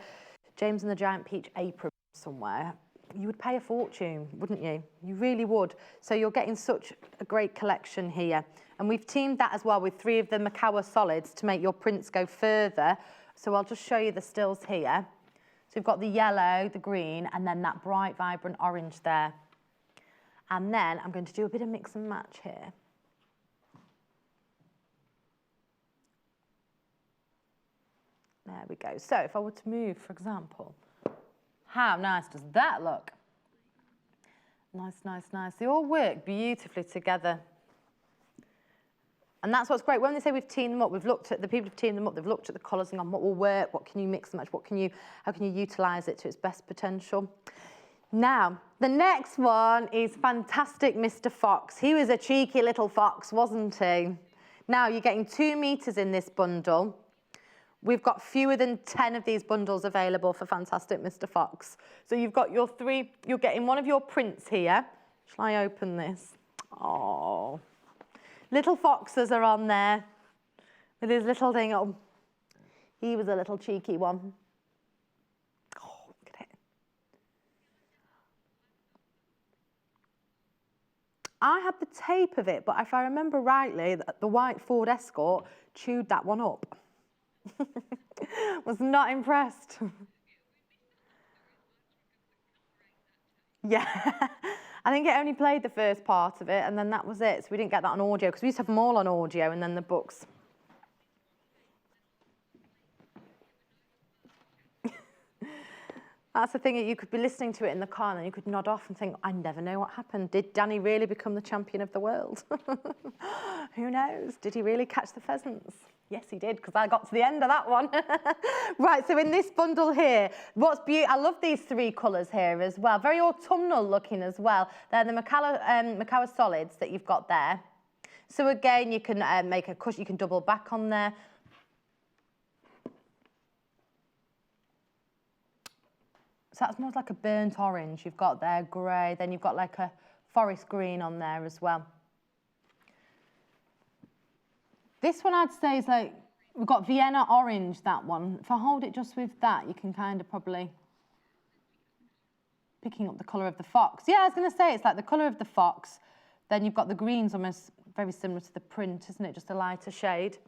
James and the Giant Peach apron somewhere, you would pay a fortune, wouldn't you? You really would. So you're getting such a great collection here. And we've teamed that as well with 3 of the McCalls solids to make your prints go further. So I'll just show you the stills here. So we've got the yellow, the green, and then that bright, vibrant orange there. And then I'm going to do a bit of mix and match here. There we go. So if I were to move, for example, how nice does that look? Nice, nice, nice. They all work beautifully together. And that's what's great. When they say we've teamed them up, the people have teamed them up, they've looked at the colours and gone, what will work, what can you mix and match, how can you utilise it to its best potential? Now, the next one is Fantastic Mr. Fox. He was a cheeky little fox, wasn't he? Now, you're getting 2 meters in this bundle. We've got fewer than 10 of these bundles available for Fantastic Mr. Fox. So you've got your 3, you're getting one of your prints here. Shall I open this? Oh, little foxes are on there with his little thing. Oh, he was a little cheeky one. Oh, look at it. I had the tape of it, but if I remember rightly, the white Ford Escort chewed that one up. Was not impressed. Yeah, I think it only played the first part of it and then that was it. So we didn't get that on audio because we used to have them all on audio and then the books. That's the thing, you could be listening to it in the car and then you could nod off and think, I never know what happened. Did Danny really become the champion of the world? Who knows? Did he really catch the pheasants? Yes, he did, because I got to the end of that one. Right, so in this bundle here, what's beautiful, I love these 3 colours here as well. Very autumnal looking as well. They're the McCalls solids that you've got there. So again, you can make a cushion, you can double back on there. So that's more like a burnt orange you've got there, grey. Then you've got like a forest green on there as well. This one I'd say is like, we've got Vienna orange, that one. If I hold it just with that, you can kind of probably picking up the colour of the fox. Yeah, I was going to say, it's like the colour of the fox. Then you've got the greens almost very similar to the print, isn't it? Just a lighter shade.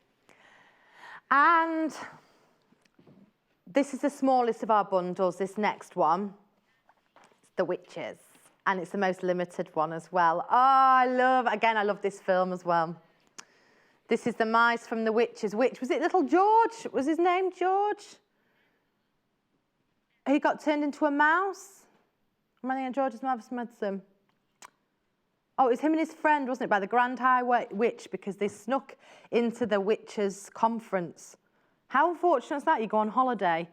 And this is the smallest of our bundles, this next one. It's The Witches. And it's the most limited one as well. Oh, I love this film as well. This is the mice from The Witches. Which, was it little George? Was his name George? He got turned into a mouse? Am I thinking of George's Marvellous Medicine? Oh, it was him and his friend, wasn't it, by the Grand High Witch, because they snuck into the witches' conference. How unfortunate is that? You go on holiday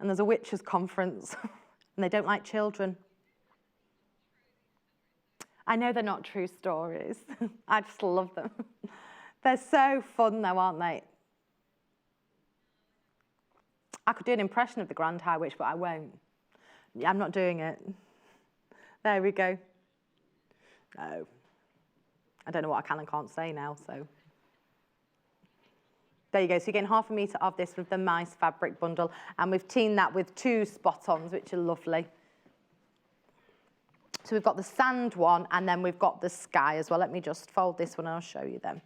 and there's a witches' conference and they don't like children. I know they're not true stories. I just love them. They're so fun though, aren't they? I could do an impression of the Grand High Witch, but I won't. I'm not doing it. There we go. No. I don't know what I can and can't say now, so. There you go. So you're getting 1/2 metre of this with the mice fabric bundle, and we've teamed that with 2 spot-ons, which are lovely. So we've got the sand one, and then we've got the sky as well. Let me just fold this one and I'll show you them.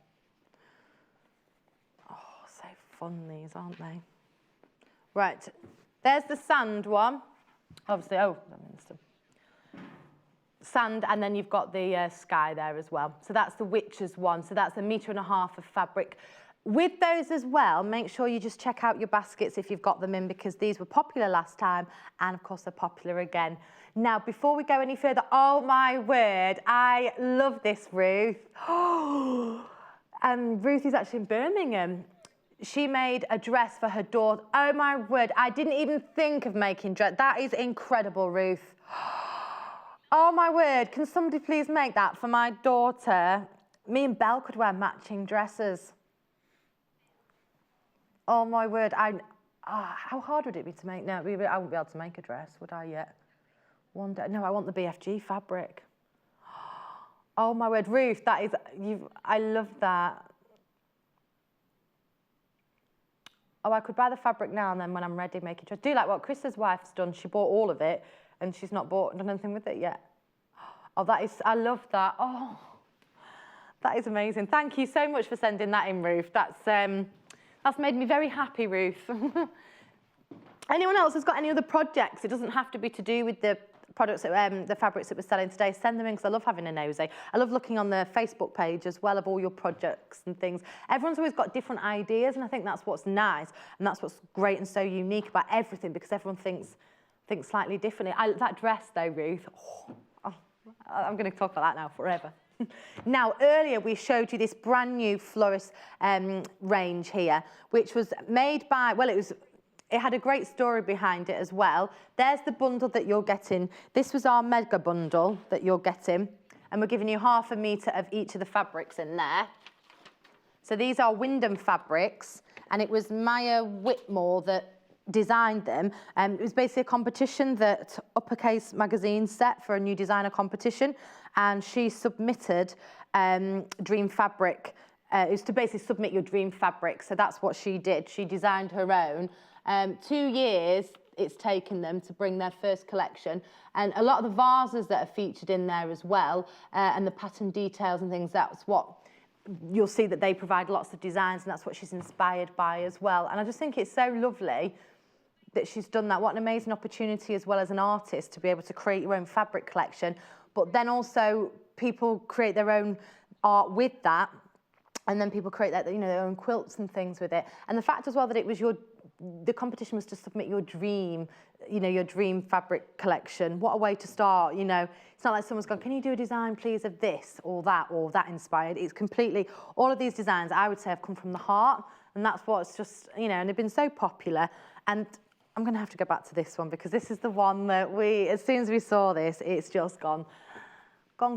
Oh, so fun these, aren't they? Right, there's the sand one. Obviously, oh, sand, and then you've got the sky there as well. So that's the Witches one. So that's 1.5 metres of fabric. With those as well, make sure you just check out your baskets if you've got them in, because these were popular last time, and of course they're popular again. Now, before we go any further, oh my word, I love this, Ruth. Ruth is actually in Birmingham. She made a dress for her daughter. Oh my word, I didn't even think of making dress. That is incredible, Ruth. Oh my word, can somebody please make that for my daughter? Me and Belle could wear matching dresses. Oh my word, how hard would it be to make? No, I wouldn't be able to make a dress, would I yet? One day, no, I want the BFG fabric. Oh my word, Ruth, that is, I love that. Oh, I could buy the fabric now and then when I'm ready, make a dress. Do like what Chris's wife's done. She bought all of it and she's not done anything with it yet. Oh, I love that. Oh, that is amazing. Thank you so much for sending that in, Ruth. That's made me very happy, Ruth. Anyone else has got any other projects? It doesn't have to be to do with the products, the fabrics that we're selling today. Send them in, because I love having a nosy. I love looking on the Facebook page as well of all your projects and things. Everyone's always got different ideas, and I think that's what's nice, and that's what's great and so unique about everything, because everyone thinks slightly differently. That dress though, Ruth, I'm going to talk about that now forever. Now, earlier we showed you this brand new Flourish range here, which was made by, well, it had a great story behind it as well. There's the bundle that you're getting. This was our mega bundle that you're getting, and we're giving you 1/2 metre of each of the fabrics in there. So these are Wyndham fabrics, and it was Maya Whitmore that designed them. It was basically a competition that Uppercase magazine set for a new designer competition, and she submitted dream fabric. It was to basically submit your dream fabric, so that's what she did. She designed her own. 2 years it's taken them to bring their first collection, and a lot of the vases that are featured in there as well, and the pattern details and things, that's what you'll see that they provide lots of designs, and that's what she's inspired by as well. And I just think it's so lovely that she's done that. What an amazing opportunity as well as an artist to be able to create your own fabric collection, but then also people create their own art with that, and then people create that, their own quilts and things with it. And the fact as well that it was the competition was to submit your dream, your dream fabric collection. What a way to start, It's not like someone's gone, can you do a design, please, of this or that inspired. It's completely, all of these designs, I would say, have come from the heart, and that's what's just, and they've been so popular. And I'm going to have to go back to this one, because this is the one that as soon as we saw this, it's just gone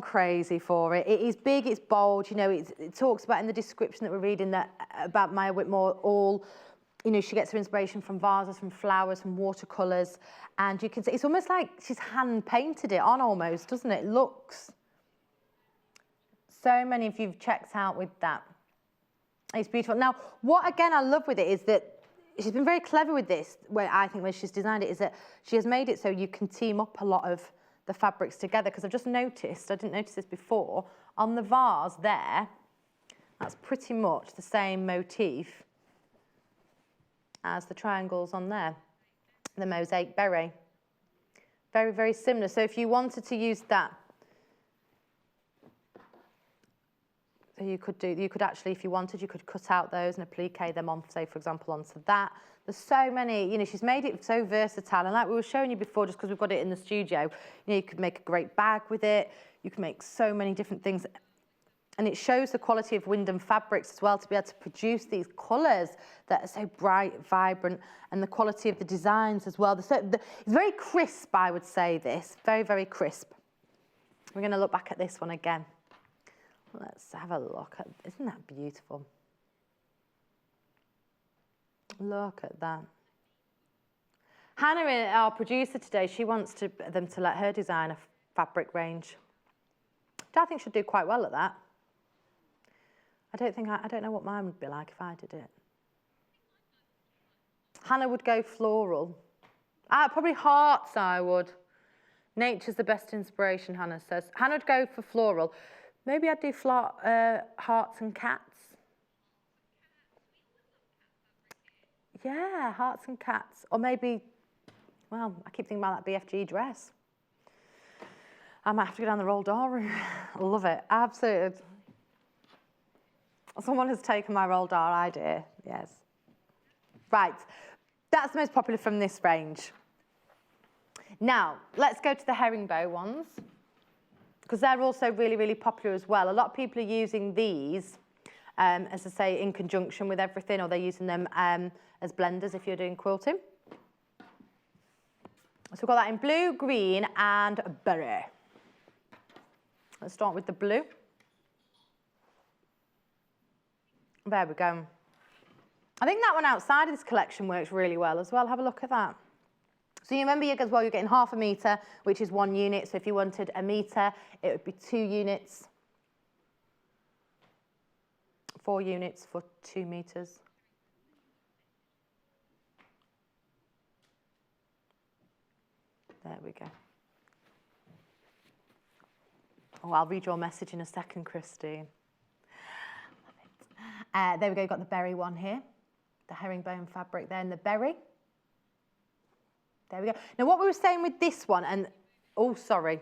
crazy for it. It is big, it's bold, it talks about in the description that we're reading that about Maya Whitmore, she gets her inspiration from vases, from flowers, from watercolours, and you can see it's almost like she's hand painted it on almost, doesn't it? It looks, so many of you've checked out with that. It's beautiful. Now, what again I love with it is that she's been very clever with this, when she's designed it, is that she has made it so you can team up a lot of the fabrics together, because I've just noticed, I didn't notice this before, on the vase there, that's pretty much the same motif as the triangles on there, the mosaic berry. Very, very similar. So if you wanted to use that, so you could actually, if you wanted, you could cut out those and applique them on, say, for example, onto that. There's so many, you know, she's made it so versatile. And like we were showing you before, just because we've got it in the studio, you know, you could make a great bag with it. You can make so many different things. And it shows the quality of Wyndham fabrics as well, to be able to produce these colours that are so bright, vibrant, and the quality of the designs as well. It's very crisp, I would say, this. Very, very crisp. We're going to look back at this one again. Let's have a look at, isn't that beautiful? Look at that. Hannah, our producer today, she wants them to let her design a fabric range. I think she'll do quite well at that. I don't know what mine would be like if I did it. Hannah would go floral. Probably hearts, I would. Nature's the best inspiration, Hannah says. Hannah would go for floral. Maybe I'd do hearts and cats. Yeah, hearts and cats. Or maybe, well, I keep thinking about that BFG dress. I might have to go down the roll door route. I love it, absolutely. Someone has taken my roll door idea, yes. Right, that's the most popular from this range. Now, let's go to the herringbow ones, because they're also really, really popular as well. A lot of people are using these, as I say, in conjunction with everything, or they're using them as blenders if you're doing quilting. So we've got that in blue, green, and berry. Let's start with the blue. There we go. I think that one outside of this collection works really well as well. Have a look at that. So you remember as well, you're getting half a metre, which is 1 unit. So if you wanted a metre, it would be 2 units. 4 units for 2 metres. There we go. Oh, I'll read your message in a second, Christine. There we go, you've got the berry one here. The herringbone fabric there in the berry. There we go. Now what we were saying with this one, and, oh, sorry.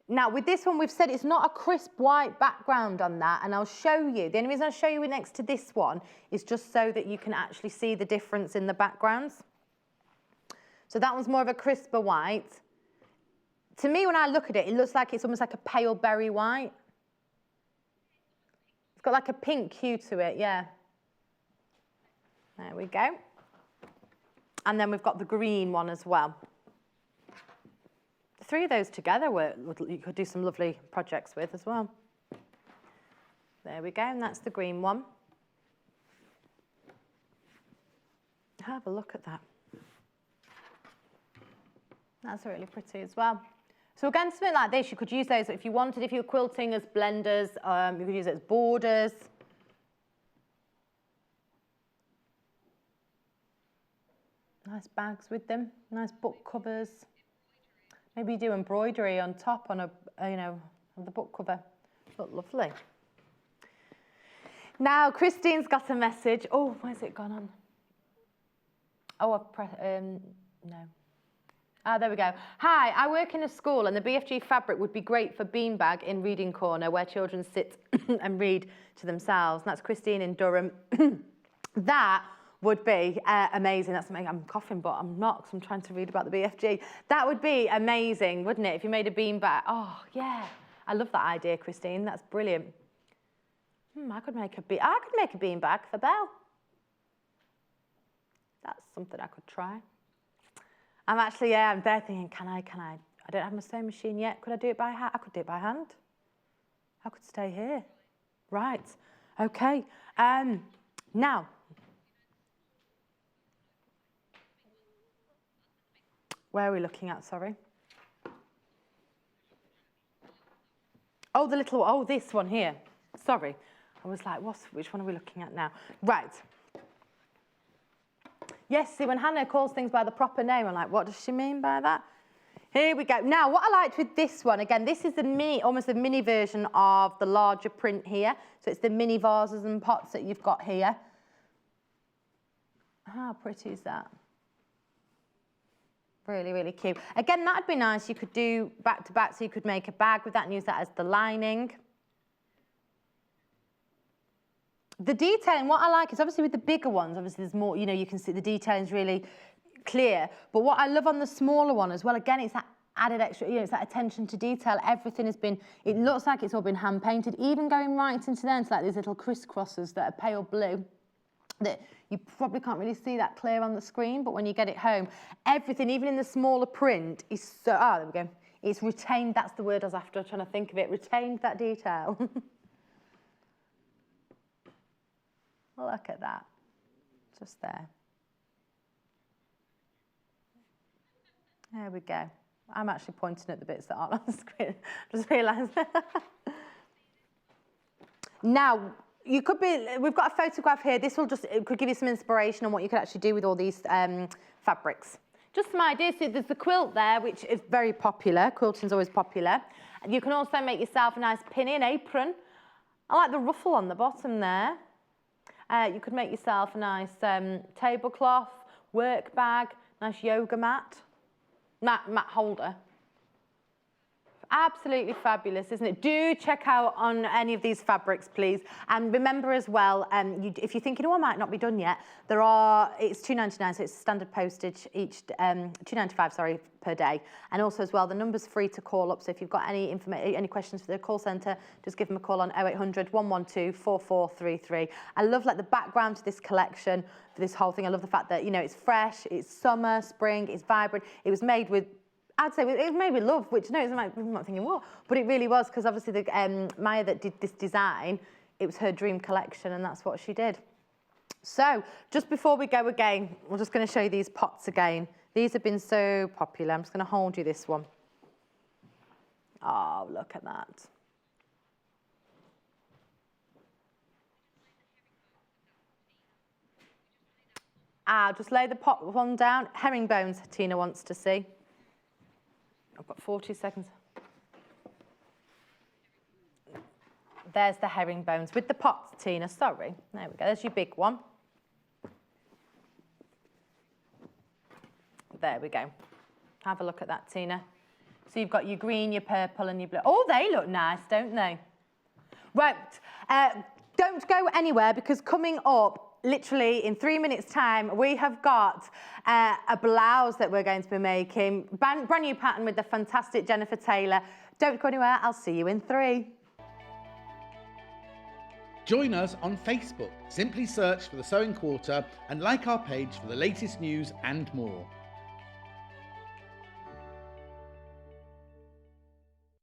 Now with this one, we've said it's not a crisp white background on that, and I'll show you. The only reason I'll show you it next to this one is just so that you can actually see the difference in the backgrounds. So that one's more of a crisper white. To me, when I look at it, it looks like it's almost like a pale berry white. It's got like a pink hue to it, yeah. There we go. And then we've got the green one as well. The 3 of those together you could do some lovely projects with as well. There we go, and that's the green one. Have a look at that. That's really pretty as well. So again, something like this, you could use those if you wanted, if you were quilting as blenders, you could use it as borders. Nice bags with them, nice book covers. Maybe you do embroidery on top on on the book cover. Look lovely. Now, Christine's got a message. Oh, where's it gone on? Oh, I've pressed, no. There we go. Hi, I work in a school and the BFG fabric would be great for beanbag in reading corner where children sit and read to themselves. And that's Christine in Durham. That would be amazing. That's something, I'm coughing, but I'm not because I'm trying to read about the BFG. That would be amazing, wouldn't it, if you made a beanbag? Oh, yeah. I love that idea, Christine. That's brilliant. I could make a beanbag for Belle. That's something I could try. I'm actually, I'm there thinking, can I? I don't have my sewing machine yet. Could I do it by hand? I could do it by hand. I could stay here. Right. Okay. Now. Where are we looking at, sorry? Oh, this one here. Sorry. I was like, which one are we looking at now? Right. Yes, see, when Hannah calls things by the proper name, I'm like, what does she mean by that? Here we go. Now, what I liked with this one, again, this is the mini, almost a mini version of the larger print here. So it's the mini vases and pots that you've got here. How pretty is that? Really, really cute. Again, that'd be nice. You could do back to back, so you could make a bag with that and use that as the lining. The detailing, what I like is obviously with the bigger ones, obviously there's more, you know, you can see the detailing's really clear. But what I love on the smaller one as well, again, it's that added extra, you know, it's that attention to detail. Everything has been, it looks like it's all been hand painted, even going right into there, into like these little crisscrosses that are pale blue. That you probably can't really see that clear on the screen, but when you get it home, everything, even in the smaller print, is so, there we go. It's retained, that's the word I was after, trying to think of it, retained that detail. Look at that, just there. There we go. I'm actually pointing at the bits that aren't on the screen. Just realised. Now, you could be, we've got a photograph here. This will just, it could give you some inspiration on what you could actually do with all these fabrics. Just some ideas. So there's the quilt there, which is very popular. Quilting's always popular. And you can also make yourself a nice pinny and apron. I like the ruffle on the bottom there. You could make yourself a nice tablecloth, work bag, nice yoga mat holder. Absolutely fabulous, isn't it? Do check out on any of these fabrics, please. And remember as well, if you're thinking, oh, I might not be done yet, it's £2.99, so it's standard postage each, £2.95, sorry, per day. And also as well, the number's free to call up. So if you've got any questions for the call centre, just give them a call on 0800 112 4433. I love like the background to this collection, for this whole thing. I love the fact that, you know, it's fresh, it's summer, spring, it's vibrant. It was made with, I'd say it was made with love, which no, I'm not thinking what, but it really was, because obviously the Maya that did this design, it was her dream collection, and that's what she did. So just before we go again, we're just going to show you these pots again. These have been so popular. I'm just going to hold you this one. Oh, look at that. Just lay the pot one down. Herringbones, Tina wants to see. I've got 40 seconds. There's the herringbones with the pots, Tina, sorry. There we go, there's your big one. There we go. Have a look at that, Tina. So you've got your green, your purple and your blue. Oh, they look nice, don't they? Right, don't go anywhere, because coming up, literally in 3 minutes' time, we have got a blouse that we're going to be making. Brand new pattern with the fantastic Jenniffer Taylor. Don't go anywhere, I'll see you in 3. Join us on Facebook. Simply search for The Sewing Quarter and like our page for the latest news and more.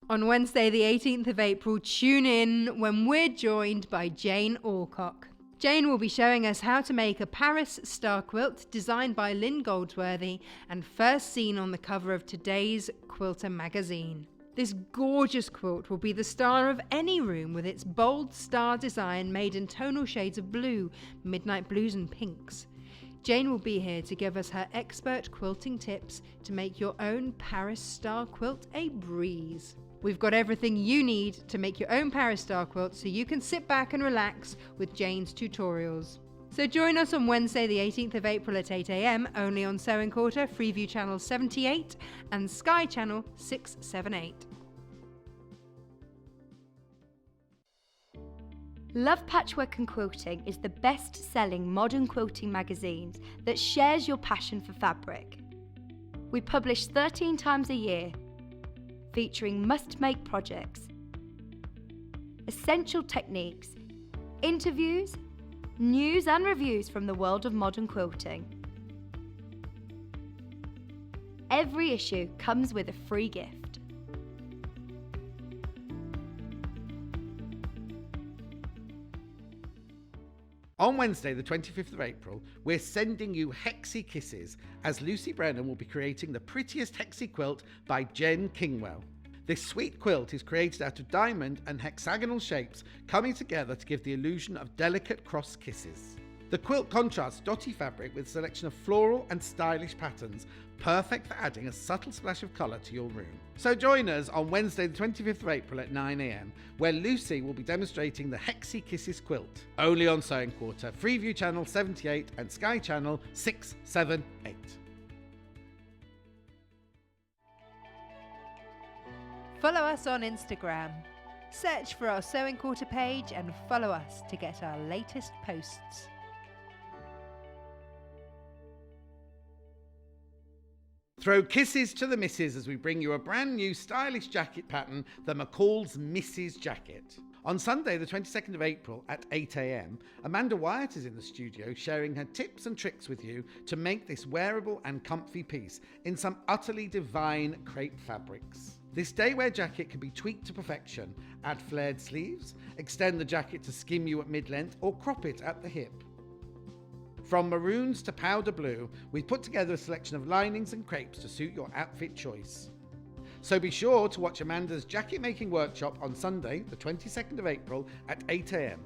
On Wednesday, the 18th of April, tune in when we're joined by Jane Alcock. Jane will be showing us how to make a Paris star quilt designed by Lynn Goldsworthy and first seen on the cover of today's Quilter magazine. This gorgeous quilt will be the star of any room, with its bold star design made in tonal shades of blue, midnight blues and pinks. Jane will be here to give us her expert quilting tips to make your own Paris star quilt a breeze. We've got everything you need to make your own Paris star quilt, so you can sit back and relax with Jane's tutorials. So join us on Wednesday the 18th of April at 8 AM, only on Sewing Quarter, Freeview Channel 78 and Sky Channel 678. Love Patchwork and Quilting is the best-selling modern quilting magazine that shares your passion for fabric. We publish 13 times a year, featuring must-make projects, essential techniques, interviews, news and reviews from the world of modern quilting. Every issue comes with a free gift. On Wednesday, the 25th of April, we're sending you Hexy Kisses, as Lucy Brennan will be creating the prettiest Hexy quilt by Jen Kingwell. This sweet quilt is created out of diamond and hexagonal shapes coming together to give the illusion of delicate cross kisses. The quilt contrasts dotty fabric with a selection of floral and stylish patterns, perfect for adding a subtle splash of colour to your room. So join us on Wednesday the 25th of April at 9 a.m, where Lucy will be demonstrating the Hexy Kisses quilt, only on Sewing Quarter, Freeview Channel 78 and Sky Channel 678. Follow us on Instagram. Search for our Sewing Quarter page and follow us to get our latest posts. Throw kisses to the misses as we bring you a brand new stylish jacket pattern, the McCalls Mrs. Jacket. On Sunday the 22nd of April at 8 a.m, Amanda Wyatt is in the studio sharing her tips and tricks with you to make this wearable and comfy piece in some utterly divine crepe fabrics. This daywear jacket can be tweaked to perfection. Add flared sleeves, extend the jacket to skim you at mid-length or crop it at the hip. From maroons to powder blue, we've put together a selection of linings and crepes to suit your outfit choice. So be sure to watch Amanda's jacket making workshop on Sunday, the 22nd of April at 8 a.m,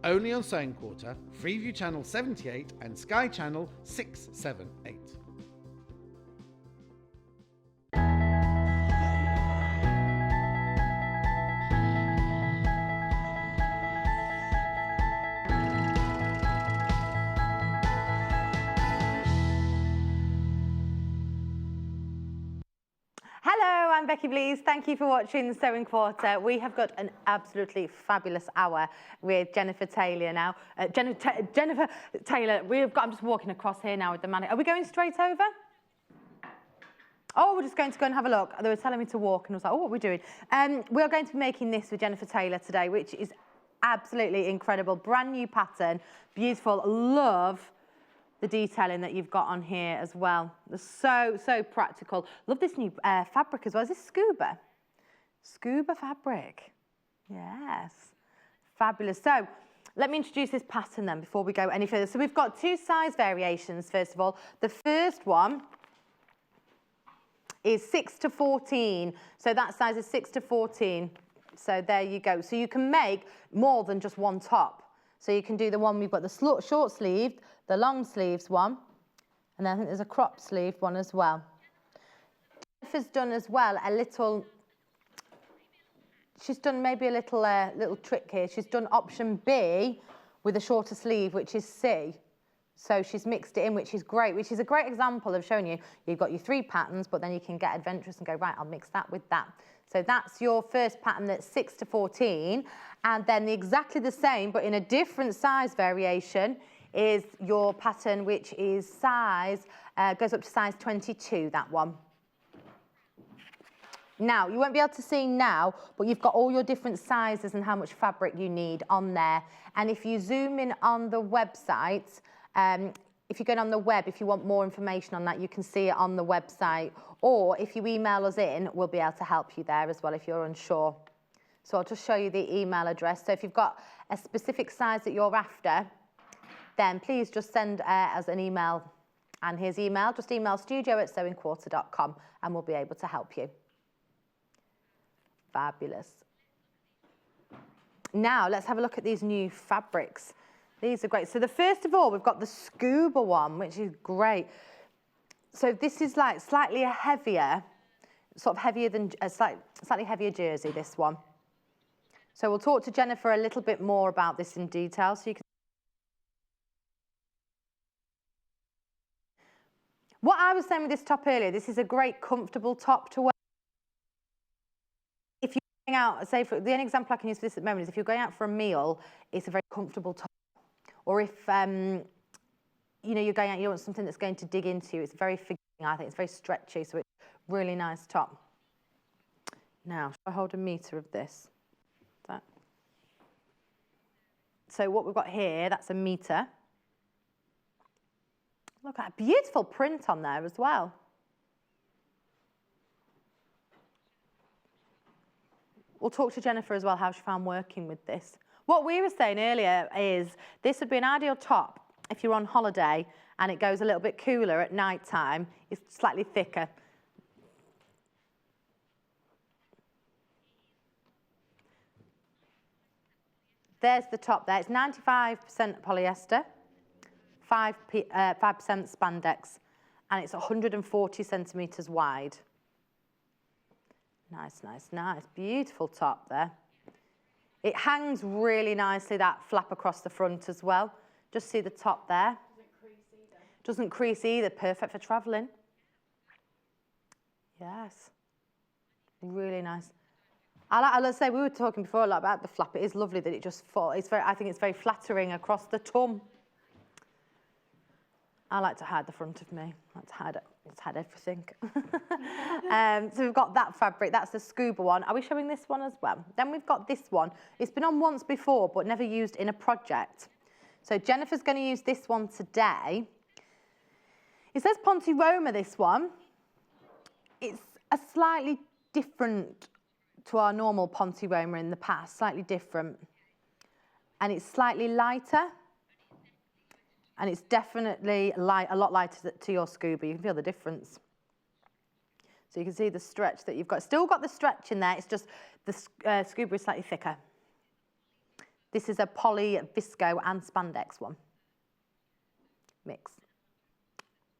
only on Sewing Quarter, Freeview Channel 78 and Sky Channel 678. Hello, I'm Becky Blease. Thank you for watching Sewing Quarter. We have got an absolutely fabulous hour with Jenniffer Taylor now. Jenniffer Taylor, I'm just walking across here now with the man. Are we going straight over? Oh, we're just going to go and have a look. They were telling me to walk and I was like, oh, what are we doing? We are going to be making this with Jenniffer Taylor today, which is absolutely incredible. Brand new pattern, beautiful. Love the detailing that you've got on here as well. So practical. Love this new fabric as well. Is this scuba? Scuba fabric. Yes. Fabulous. So let me introduce this pattern then before we go any further. So we've got two size variations, first of all. The first one is 6 to 14. So that size is 6 to 14. So there you go. So you can make more than just one top. So you can do the one, we've got the short sleeved, the long sleeves one, and then I think there's a crop sleeve one as well. Jennifer's done as well a little, she's done maybe a little trick here. She's done option B with a shorter sleeve, which is C. So she's mixed it in, which is great, which is a great example of showing you, you've got your 3 patterns, but then you can get adventurous and go, right, I'll mix that with that. So that's your first pattern that's 6 to 14. And then exactly the same, but in a different size variation, is your pattern, which is size, goes up to size 22, that one. Now, you won't be able to see now, but you've got all your different sizes and how much fabric you need on there. And if you zoom in on the website, if you go on the web, if you want more information on that, you can see it on the website. Or if you email us in, we'll be able to help you there as well if you're unsure. So I'll just show you the email address. So if you've got a specific size that you're after, then please just send us an email. And here's email, just email studio@sewingquarter.com and we'll be able to help you. Fabulous. Now let's have a look at these new fabrics. These are great. So the first of all, we've got the scuba one, which is great. So this is like slightly heavier, sort of heavier than a slightly heavier jersey, this one. So we'll talk to Jenniffer a little bit more about this in detail. So you can. What I was saying with this top earlier, this is a great comfortable top to wear. If you're going out, say for the only example I can use for this at the moment is if you're going out for a meal, it's a very comfortable top. Or if you know, you're going out, you want something that's going to dig into you. It's very forgiving, I think. It's very stretchy, so it's a really nice top. Now, shall I hold a metre of this? That. So what we've got here, that's a metre. Look at a beautiful print on there as well. We'll talk to Jenniffer as well, how she found working with this. What we were saying earlier is this would be an ideal top if you're on holiday and it goes a little bit cooler at night time. It's slightly thicker. There's the top there. It's 95% polyester. 5% spandex, and it's 140 centimetres wide. Nice, nice, nice. Beautiful top there. It hangs really nicely, that flap across the front as well. Just see the top there. Doesn't crease either. Perfect for travelling. Yes. Really nice. Let's say, we were talking before a lot about the flap. It is lovely that it just falls. I think it's very flattering across the tum. I like to hide the front of me. I like to hide it. Let's hide everything. So we've got that fabric. That's the scuba one. Are we showing this one as well? Then we've got this one. It's been on once before, but never used in a project. So Jennifer's going to use this one today. It says Ponte Roma, this one. It's a slightly different to our normal Ponte Roma in the past, slightly different. And it's slightly lighter. And it's definitely a lot lighter to your scuba. You can feel the difference. So you can see the stretch that you've got. Still got the stretch in there. It's just the scuba is slightly thicker. This is a poly, visco and spandex one. Mix.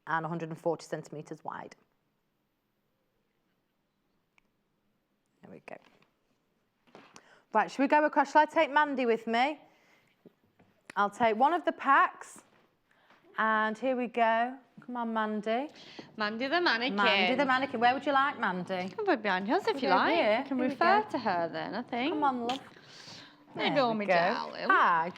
And 140 centimetres wide. There we go. Right, should we go across? Shall I take Mandy with me? I'll take one of the packs. And here we go. Come on, Mandy. Mandy the mannequin. Mandy the mannequin. Where would you like Mandy? You can put behind yours if you like. Here. You can Here refer to her then, I think. Come on, love. There we go. Darling. Hi.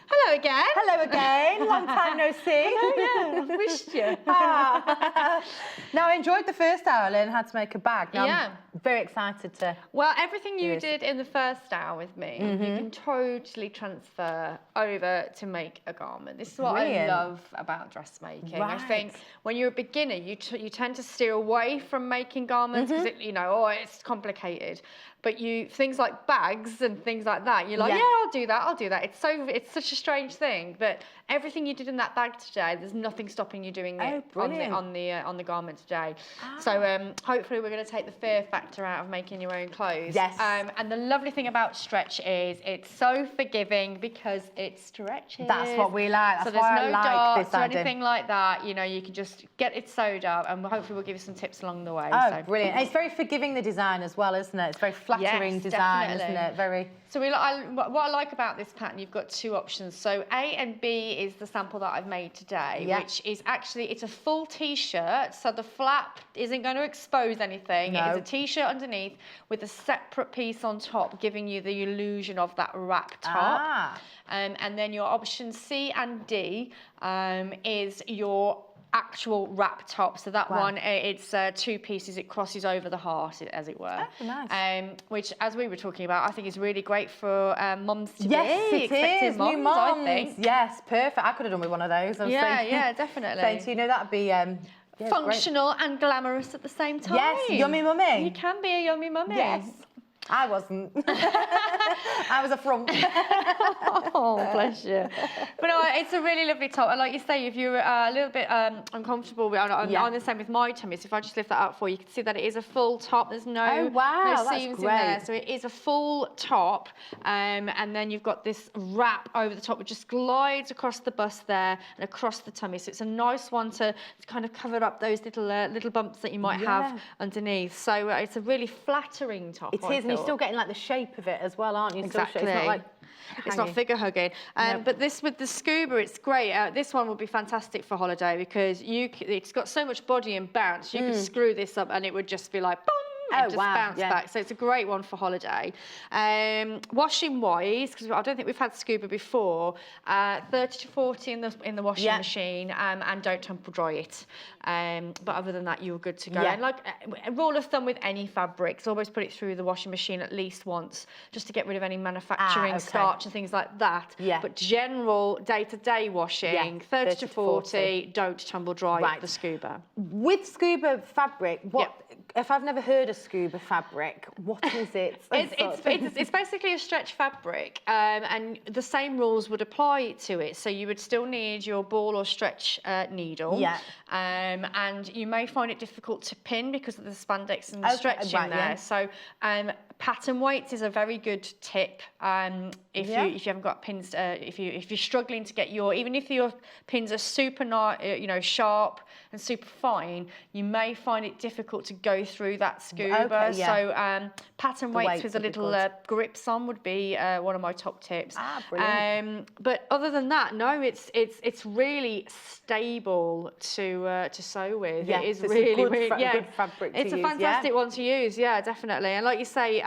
Hello again. Hello again. Long time no see. Oh, yeah, I've missed you. Now, I enjoyed the first hour, Lynn, had to make a bag. Now, Yeah. I'm very excited to... Well, everything you did in the first hour with me, you can totally transfer over to make a garment. This is what Brilliant. I love about dressmaking. Right. I think when you're a beginner, you tend to steer away from making garments because it's complicated. But things like bags and things like that, you're like, yeah, I'll do that. It's such a strange thing, but everything you did in that bag today, there's nothing stopping you doing it on the garment today. So hopefully we're going to take the fear factor out of making your own clothes. Yes. And the lovely thing about stretch is it's so forgiving because it stretches. That's what we like. That's so there's why no I like dots this or idea. anything like that. You know, you can just get it sewed up, and hopefully we'll give you some tips along the way. Oh, brilliant. It's very forgiving, the design as well, isn't it? It's very flattering design, definitely. isn't it? Very... So what I like about this pattern, you've got two options. So A and B is the sample that I've made today, which is actually, it's a full t-shirt. So the flap isn't going to expose anything. No. It is a t-shirt underneath with a separate piece on top, giving you the illusion of that wrap top. And then your option C and D is your actual wrap top. So that one, it's two pieces. It crosses over the heart, as it were. Oh, nice. Which, as we were talking about, I think is really great for mums to yes, be it expecting is. mums, New mums. I think. Yes, perfect. I could have done with one of those. I was thinking, Yeah, definitely. saying to you, know, that'd be functional and glamorous at the same time. Yes, yummy mummy. You can be a yummy mummy. Yes. I wasn't. I was a front. Oh, bless you. But no, it's a really lovely top. And like you say, if you're a little bit uncomfortable, I'm the same with my tummy. So if I just lift that up for you, you can see that it is a full top. There's no, no seams in there. So it is a full top. And then you've got this wrap over the top, which just glides across the bust there and across the tummy. So it's a nice one to kind of cover up those little bumps that you might have underneath. So it's a really flattering top. It is. You're still getting like the shape of it as well, aren't you? Exactly. It's not like it's not figure hugging. But this with the scuba, it's great. This one would be fantastic for holiday because it's got so much body and bounce. You could screw this up and it would just be like boom. It just bounce back. So it's a great one for holiday. Washing wise, because I don't think we've had scuba before, 30 to 40 in the washing machine, and don't tumble dry it. But other than that, you're good to go. And like a rule of thumb with any fabrics, always put it through the washing machine at least once, just to get rid of any manufacturing starch and things like that. But general day-to-day washing, 30 to 40, don't tumble dry the scuba. With scuba fabric, if I've never heard of scuba fabric, what is it? It's basically a stretch fabric, and the same rules would apply to it. So you would still need your ball or stretch needle, and you may find it difficult to pin because of the spandex and the stretching there. So pattern weights is a very good tip. If you haven't got pins, if you're struggling to get even if your pins are super sharp and super fine, you may find it difficult to go through that scuba. So pattern weights with a little grips on would be one of my top tips. Brilliant. But other than that, no, it's really stable to sew with. Yeah, it is it's really good fabric to it's a use, fantastic one to use. Yeah, definitely. And like you say,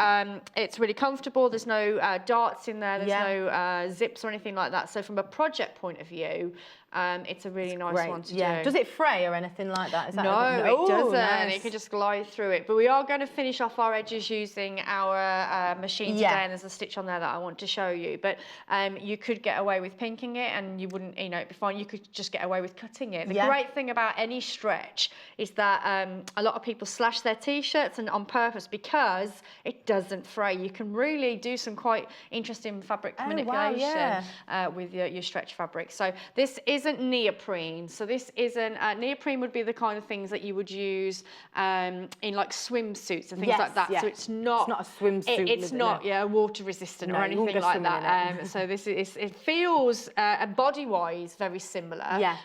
it's really comfortable. There's no darts in there. There's no zips or anything like that. So from a project point of view, it's a really nice one to do. Does it fray or anything like that? Is that no, it doesn't. Nice. It can just glide through it. But we are going to finish off our edges using our machine today, and there's a stitch on there that I want to show you. But you could get away with pinking it, and you wouldn't, it'd be fine. You could just get away with cutting it. The great thing about any stretch is that a lot of people slash their t-shirts and on purpose because it doesn't fray. You can really do some quite interesting fabric manipulation with your stretch fabric. So this isn't neoprene. So this isn't neoprene would be the kind of things that you would use in like swimsuits and things like that. So it's not a swimsuit. It's not water resistant or anything like that. So this is it feels body wise very similar.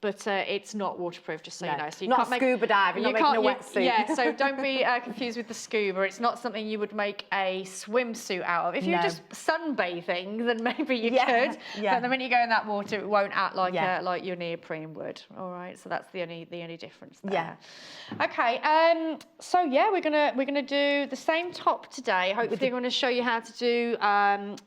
But it's not waterproof, just so you know. So you can't scuba diving. You're not making a wetsuit. So don't be confused with the scuba. It's not something you would make a swimsuit out of. If you're just sunbathing, then maybe you could. But the minute you go in that water, it won't act like like your neoprene would. All right. So that's the only difference there. Okay. So we're gonna do the same top today. Hopefully, I'm going to show you how to do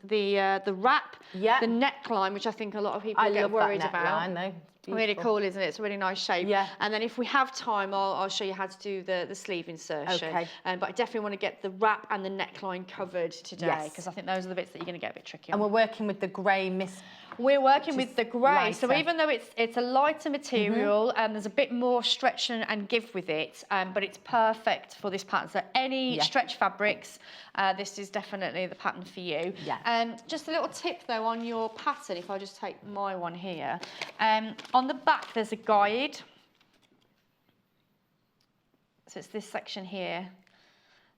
the wrap, the neckline, which I think a lot of people get worried about. Really cool, isn't it? It's a really nice shape. And then if we have time, I'll show you how to do the sleeve insertion. But I definitely want to get the wrap and the neckline covered today because I think those are the bits that you're going to get a bit tricky on. And we're working with the grey We're working with the grey. So even though it's a lighter material, there's a bit more stretch and give with it, but it's perfect for this pattern. So any stretch fabrics, this is definitely the pattern for you. Just a little tip though on your pattern, if I just take my one here. On the back there's a guide. So it's this section here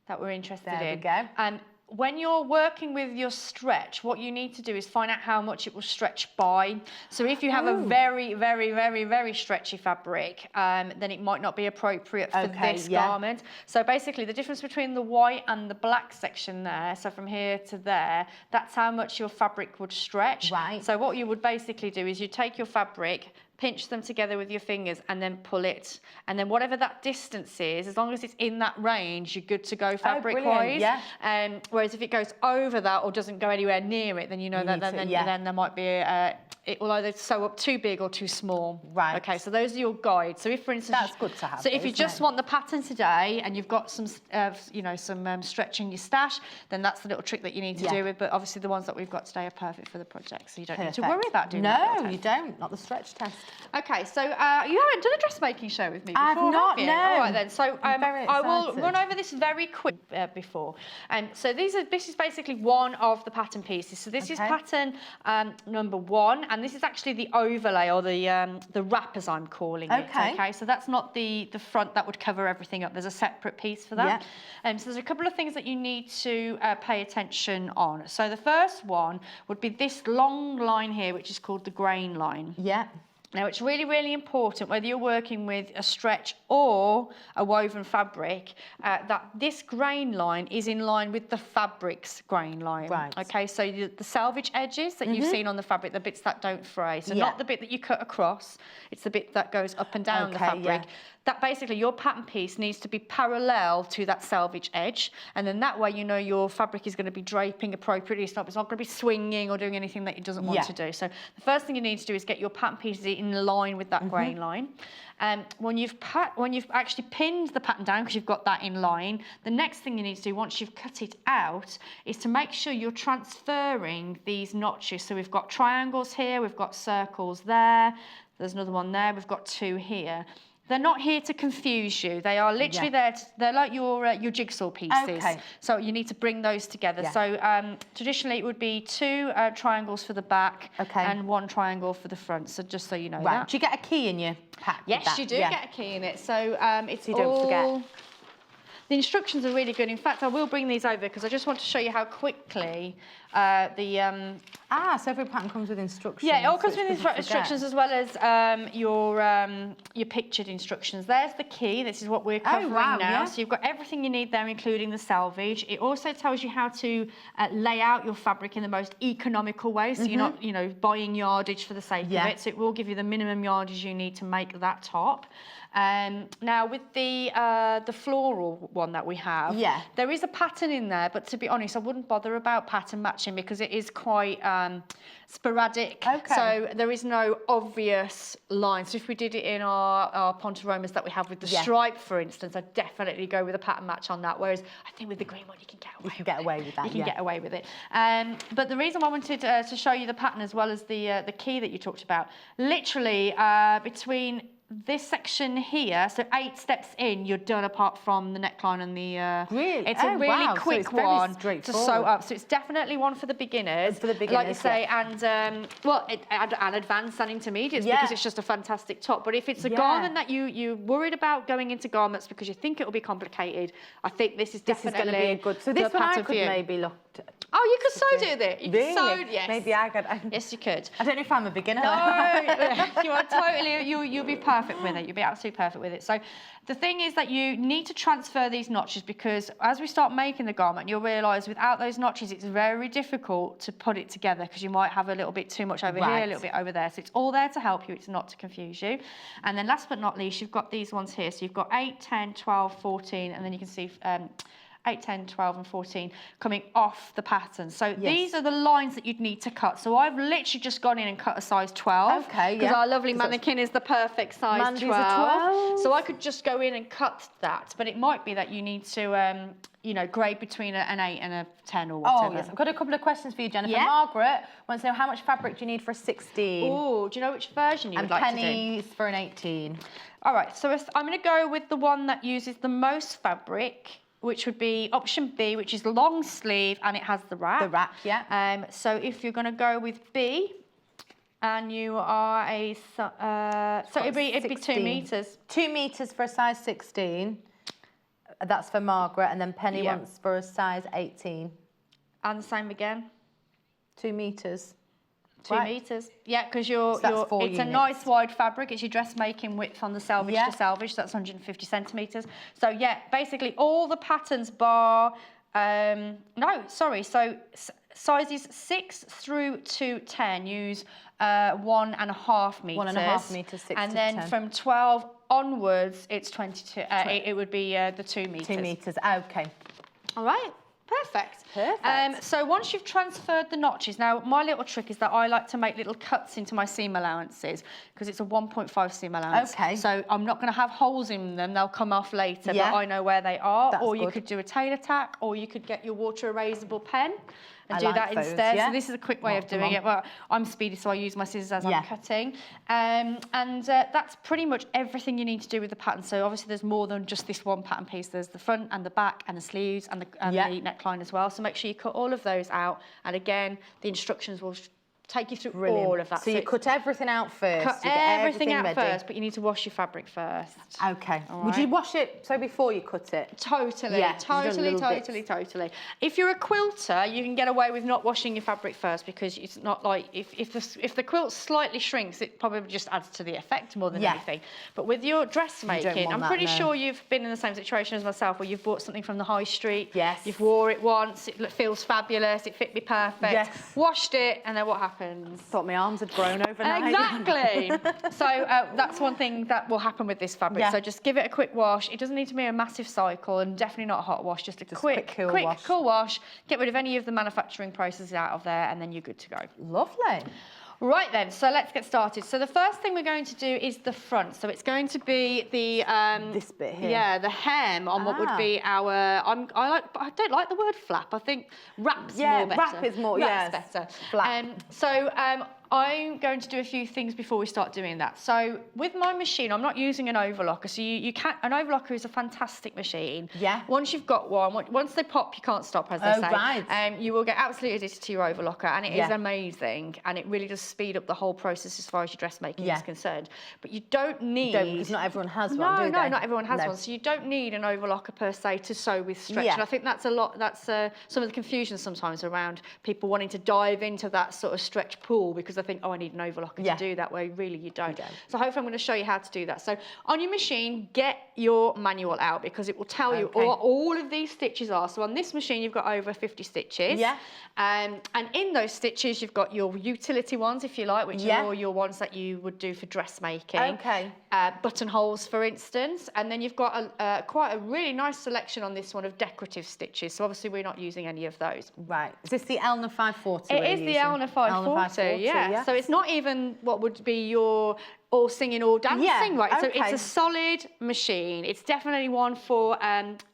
that we're interested in. There we go. When you're working with your stretch, what you need to do is find out how much it will stretch by. So if you have a very, very, very, very stretchy fabric, then it might not be appropriate for this garment. So basically the difference between the white and the black section there, so from here to there, that's how much your fabric would stretch. So what you would basically do is you take your fabric, pinch them together with your fingers and then pull it. And then whatever that distance is, as long as it's in that range, you're good to go fabric-wise. Whereas if it goes over that or doesn't go anywhere near it, then you know then there might be it will either sew up too big or too small. Okay, so those are your guides. So if, for instance, that's good to have. So if you just want the pattern today and you've got some, some stretch in your stash, then that's the little trick that you need to do with. But obviously, the ones that we've got today are perfect for the project, so you don't need to worry about doing that. No, you don't. Not the stretch test. Okay, so you haven't done a dressmaking show with me before, I've not, have you? no. All right then. So I will run over this very quick before. So this is basically one of the pattern pieces. So this is pattern number 1, and this is actually the overlay or the wrap, as I'm calling it. Okay. So that's not the front that would cover everything up. There's a separate piece for that. So there's a couple of things that you need to pay attention on. So the first one would be this long line here, which is called the grain line. Now, it's really, really important, whether you're working with a stretch or a woven fabric, that this grain line is in line with the fabric's grain line. Okay, so the selvage edges that you've seen on the fabric, the bits that don't fray. So not the bit that you cut across, it's the bit that goes up and down the fabric. That basically your pattern piece needs to be parallel to that selvage edge, and then that way you know your fabric is going to be draping appropriately. It's not going to be swinging or doing anything that it doesn't want to do. So the first thing you need to do is get your pattern piece in line with that grain line. When you've actually pinned the pattern down because you've got that in line, the next thing you need to do once you've cut it out is to make sure you're transferring these notches. So we've got triangles here, we've got circles there, there's another one there, we've got 2 here. They're not here to confuse you. They are literally there. They're like your jigsaw pieces. So you need to bring those together. So traditionally it would be 2 triangles for the back and 1 triangle for the front. So just so you know that. Do you get a key in your pack? Yes, you do get a key in it. So it's so you don't forget. The instructions are really good. In fact, I will bring these over because I just want to show you how quickly so every pattern comes with instructions. Yeah, it all comes which with people instructions forget. as well as your pictured instructions. There's the key. This is what we're covering now. Yeah. So you've got everything you need there, including the selvage. It also tells you how to lay out your fabric in the most economical way. So you're not, you know, buying yardage for the sake of it. So it will give you the minimum yardage you need to make that top. Now with the floral one that we have, there is a pattern in there, but to be honest, I wouldn't bother about pattern matching because it is quite sporadic. So there is no obvious line. So if we did it in our Ponteromas that we have with the stripe, for instance, I'd definitely go with a pattern match on that. Whereas I think with the green one, you can get away with that. You can get away with it. But the reason I wanted to show you the pattern as well as the key that you talked about, literally between this section here, so 8 steps in, you're done apart from the neckline and the... Really? It's a really quick one to sew up. So it's definitely one for the beginners. For the beginners, like you say, and and advanced and intermediates because it's just a fantastic top. But if it's a garment that you're worried about going into garments because you think it will be complicated, I think this is definitely going to be a good... So this one I could maybe look... Oh, you could sew it with it. You could sew, yes. Maybe I could. Yes, you could. I don't know if I'm a beginner. No, you are totally, you'll be perfect with it. You'll be absolutely perfect with it. So the thing is that you need to transfer these notches because as we start making the garment, you'll realise without those notches, it's very difficult to put it together because you might have a little bit too much over here, a little bit over there. So it's all there to help you. It's not to confuse you. And then last but not least, you've got these ones here. So you've got 8, 10, 12, 14, and then you can see 8, 10, 12 and 14 coming off the pattern. So these are the lines that you'd need to cut. So I've literally just gone in and cut a size 12. Because our lovely mannequin is the perfect size 12. So I could just go in and cut that. But it might be that you need to, you know, grade between an 8 and a 10 or whatever. Oh, yes. I've got a couple of questions for you, Jennifer. Margaret wants to know how much fabric do you need for a 16? Oh, do you know which version you would like to do? And pennies for an 18. All right, so I'm going to go with the one that uses the most fabric, which would be option B, which is long sleeve, and it has the wrap. The wrap, yeah. So if you're going to go with B, and you are a... so it'd be 2 metres. 2 metres for a size 16. That's for Margaret, and then Penny wants for a size 18. And the same again. 2 metres. 2 metres. Yeah, because it's a nice wide fabric. It's your dressmaking width on the selvage to selvage. So that's 150 centimetres. So yeah, basically all the patterns bar... So sizes 6 through to 10 use 1.5 metres. 1.5 metres, 6 and to then 10. from 12 onwards, it's 22. It would be the 2 metres. 2 metres, okay. All right. Perfect. So once you've transferred the notches, now my little trick is that I like to make little cuts into my seam allowances because it's a 1.5 seam allowance. Okay. So I'm not going to have holes in them, they'll come off later, but I know where they are. That's or you good. could do a tailor tack, or you could get your water erasable pen and do like that those, instead. yeah. So this is a quick way of doing it. Well, I'm speedy, so I use my scissors as I'm cutting. That's pretty much everything you need to do with the pattern. So obviously there's more than just this one pattern piece. There's the front and the back and the sleeves and the neckline as well. So make sure you cut all of those out. And again, the instructions will take you through all of that. So you cut everything out first. Cut everything out first, but you need to wash your fabric first. Okay. Would you wash it before you cut it? Totally. Yeah, Totally. If you're a quilter, you can get away with not washing your fabric first because it's not like if the quilt slightly shrinks, it probably just adds to the effect more than anything. But with your dressmaking, I'm pretty sure you've been in the same situation as myself where you've bought something from the high street. Yes. You've wore it once, it feels fabulous, it fit me perfect. Yes. Washed it, and then what happens? Thought my arms had grown overnight. Exactly. So that's one thing that will happen with this fabric. So just give it a quick wash. It doesn't need to be a massive cycle and definitely not a hot wash, just a quick cool wash. Get rid of any of the manufacturing processes out of there and then you're good to go. Lovely. Right then, so let's get started. So the first thing we're going to do is the front. So it's going to be the this bit here. Yeah, the hem on what would be our. I don't like the word flap. I think wrap's more better. Wrap is more. Wrap's better. Flap. I'm going to do a few things before we start doing that. So with my machine, I'm not using an overlocker. So you can't, an overlocker is a fantastic machine. Yeah. Once you've got one, once they pop, you can't stop, as they say. Right. You will get absolutely addicted to your overlocker, and it is amazing, and it really does speed up the whole process as far as your dressmaking is concerned. But you don't need... because not everyone has one, do they? No, not everyone has one. So you don't need an overlocker per se to sew with stretch. And I think that's some of the confusion sometimes around people wanting to dive into that sort of stretch pool because they think, oh, I need an overlocker to do that, where really you don't. So hopefully I'm going to show you how to do that. So on your machine, get your manual out, because it will tell you what all of these stitches are. So on this machine, you've got over 50 stitches. Yeah. And in those stitches, you've got your utility ones, if you like, which are all your ones that you would do for dressmaking. Okay. Buttonholes, for instance. And then you've got quite a really nice selection on this one of decorative stitches. So obviously we're not using any of those. Right. Is this the Elna 540? It is the Elna 540, yeah. So it's not even what would be your all singing, all dancing, right? So it's a solid machine. It's definitely one for,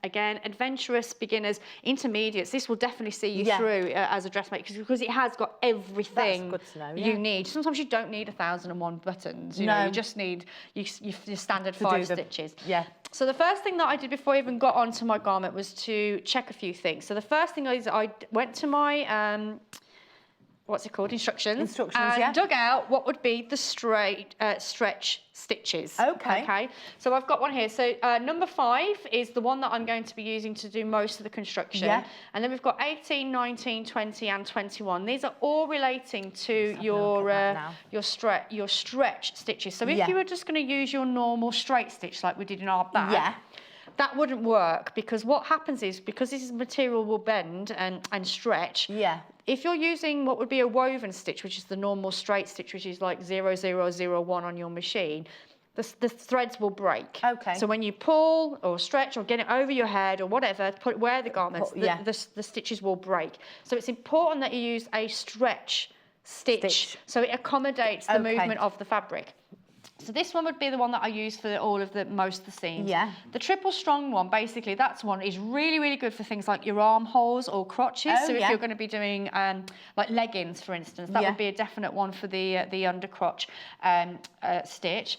again, adventurous beginners, intermediates. This will definitely see you through as a dressmaker, because it has got everything you need. Sometimes you don't need 1001 buttons. You know, you just need your standard 5 stitches. Yeah. So the first thing that I did before I even got onto my garment was to check a few things. So the first thing is I went to my what's it called? Instructions, and dug out what would be the stretch stitches. Okay. So I've got one here. So number 5 is the one that I'm going to be using to do most of the construction. Yeah. And then we've got 18, 19, 20, and 21. These are all relating to your stretch stitches. So if you were just going to use your normal straight stitch like we did in our bag, that wouldn't work, because what happens is, because this material will bend and stretch, if you're using what would be a woven stitch, which is the normal straight stitch, which is like 0001 on your machine, the threads will break. Okay. So when you pull or stretch or get it over your head or whatever, wear the garments, the stitches will break. So it's important that you use a stretch stitch. So it accommodates the movement of the fabric. So this one would be the one that I use for most of the seams. Yeah. The triple strong one, basically, that's one is really, really good for things like your armholes or crotches. So if you're going to be doing like leggings, for instance, that would be a definite one for the undercrotch stitch.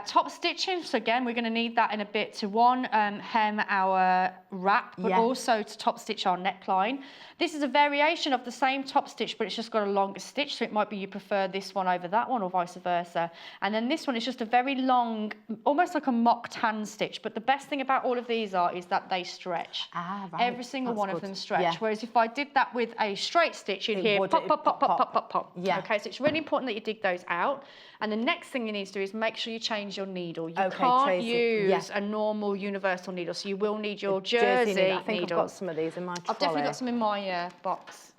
Top stitching. So again, we're going to need that in a bit to hem our wrap, but also to top stitch our neckline. This is a variation of the same top stitch, but it's just got a longer stitch. So it might be you prefer this one over that one, or vice versa. And then this one is just a very long, almost like a mock tan stitch. But the best thing about all of these is that they stretch. Right. Every single one of them stretch. Yeah. Whereas if I did that with a straight stitch, you'd hear pop, pop, pop, pop, pop, pop, pop. Yeah. Okay, so it's really important that you dig those out. And the next thing you need to do is make sure you change your needle. You can't use a normal universal needle, so you will need your jersey needle. I think I've got some of these in my trolley. I've definitely got some in my box.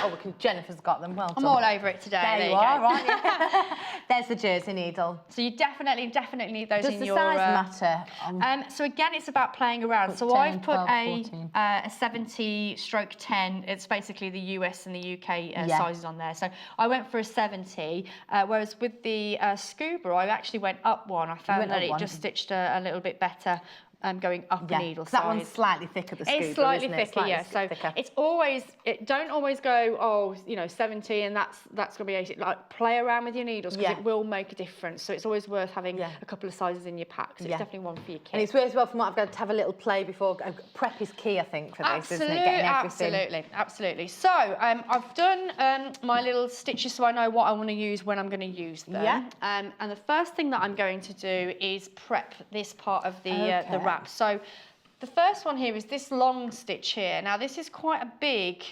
Oh, Jenniffer's got them. Well done. I'm all over it today. There you are, right? Yeah. There's the jersey needle. So you definitely need those in your... Does the size matter? So again, it's about playing around. So 10, I've put 12, a 70/10. It's basically the US and the UK sizes on there. So I went for a 70, whereas with the scuba, I actually went up one. I found that it just stitched a little bit better. Going up a needle size. That one's slightly thicker, the scuba, it's slightly thicker, slightly so thicker. It's always, don't always go, 70 and that's going to be 80. Like, play around with your needles, because it will make a difference. So it's always worth having a couple of sizes in your pack. So it's definitely one for your kit. And it's worth as well, from what I've got, to have a little play before. Prep is key, I think, for this, isn't it? Getting everything. Absolutely. So I've done my little stitches, so I know what I want to use when I'm going to use them. Yeah. And the first thing that I'm going to do is prep this part of the wrap. So the first one here is this long stitch here. Now this is quite a big,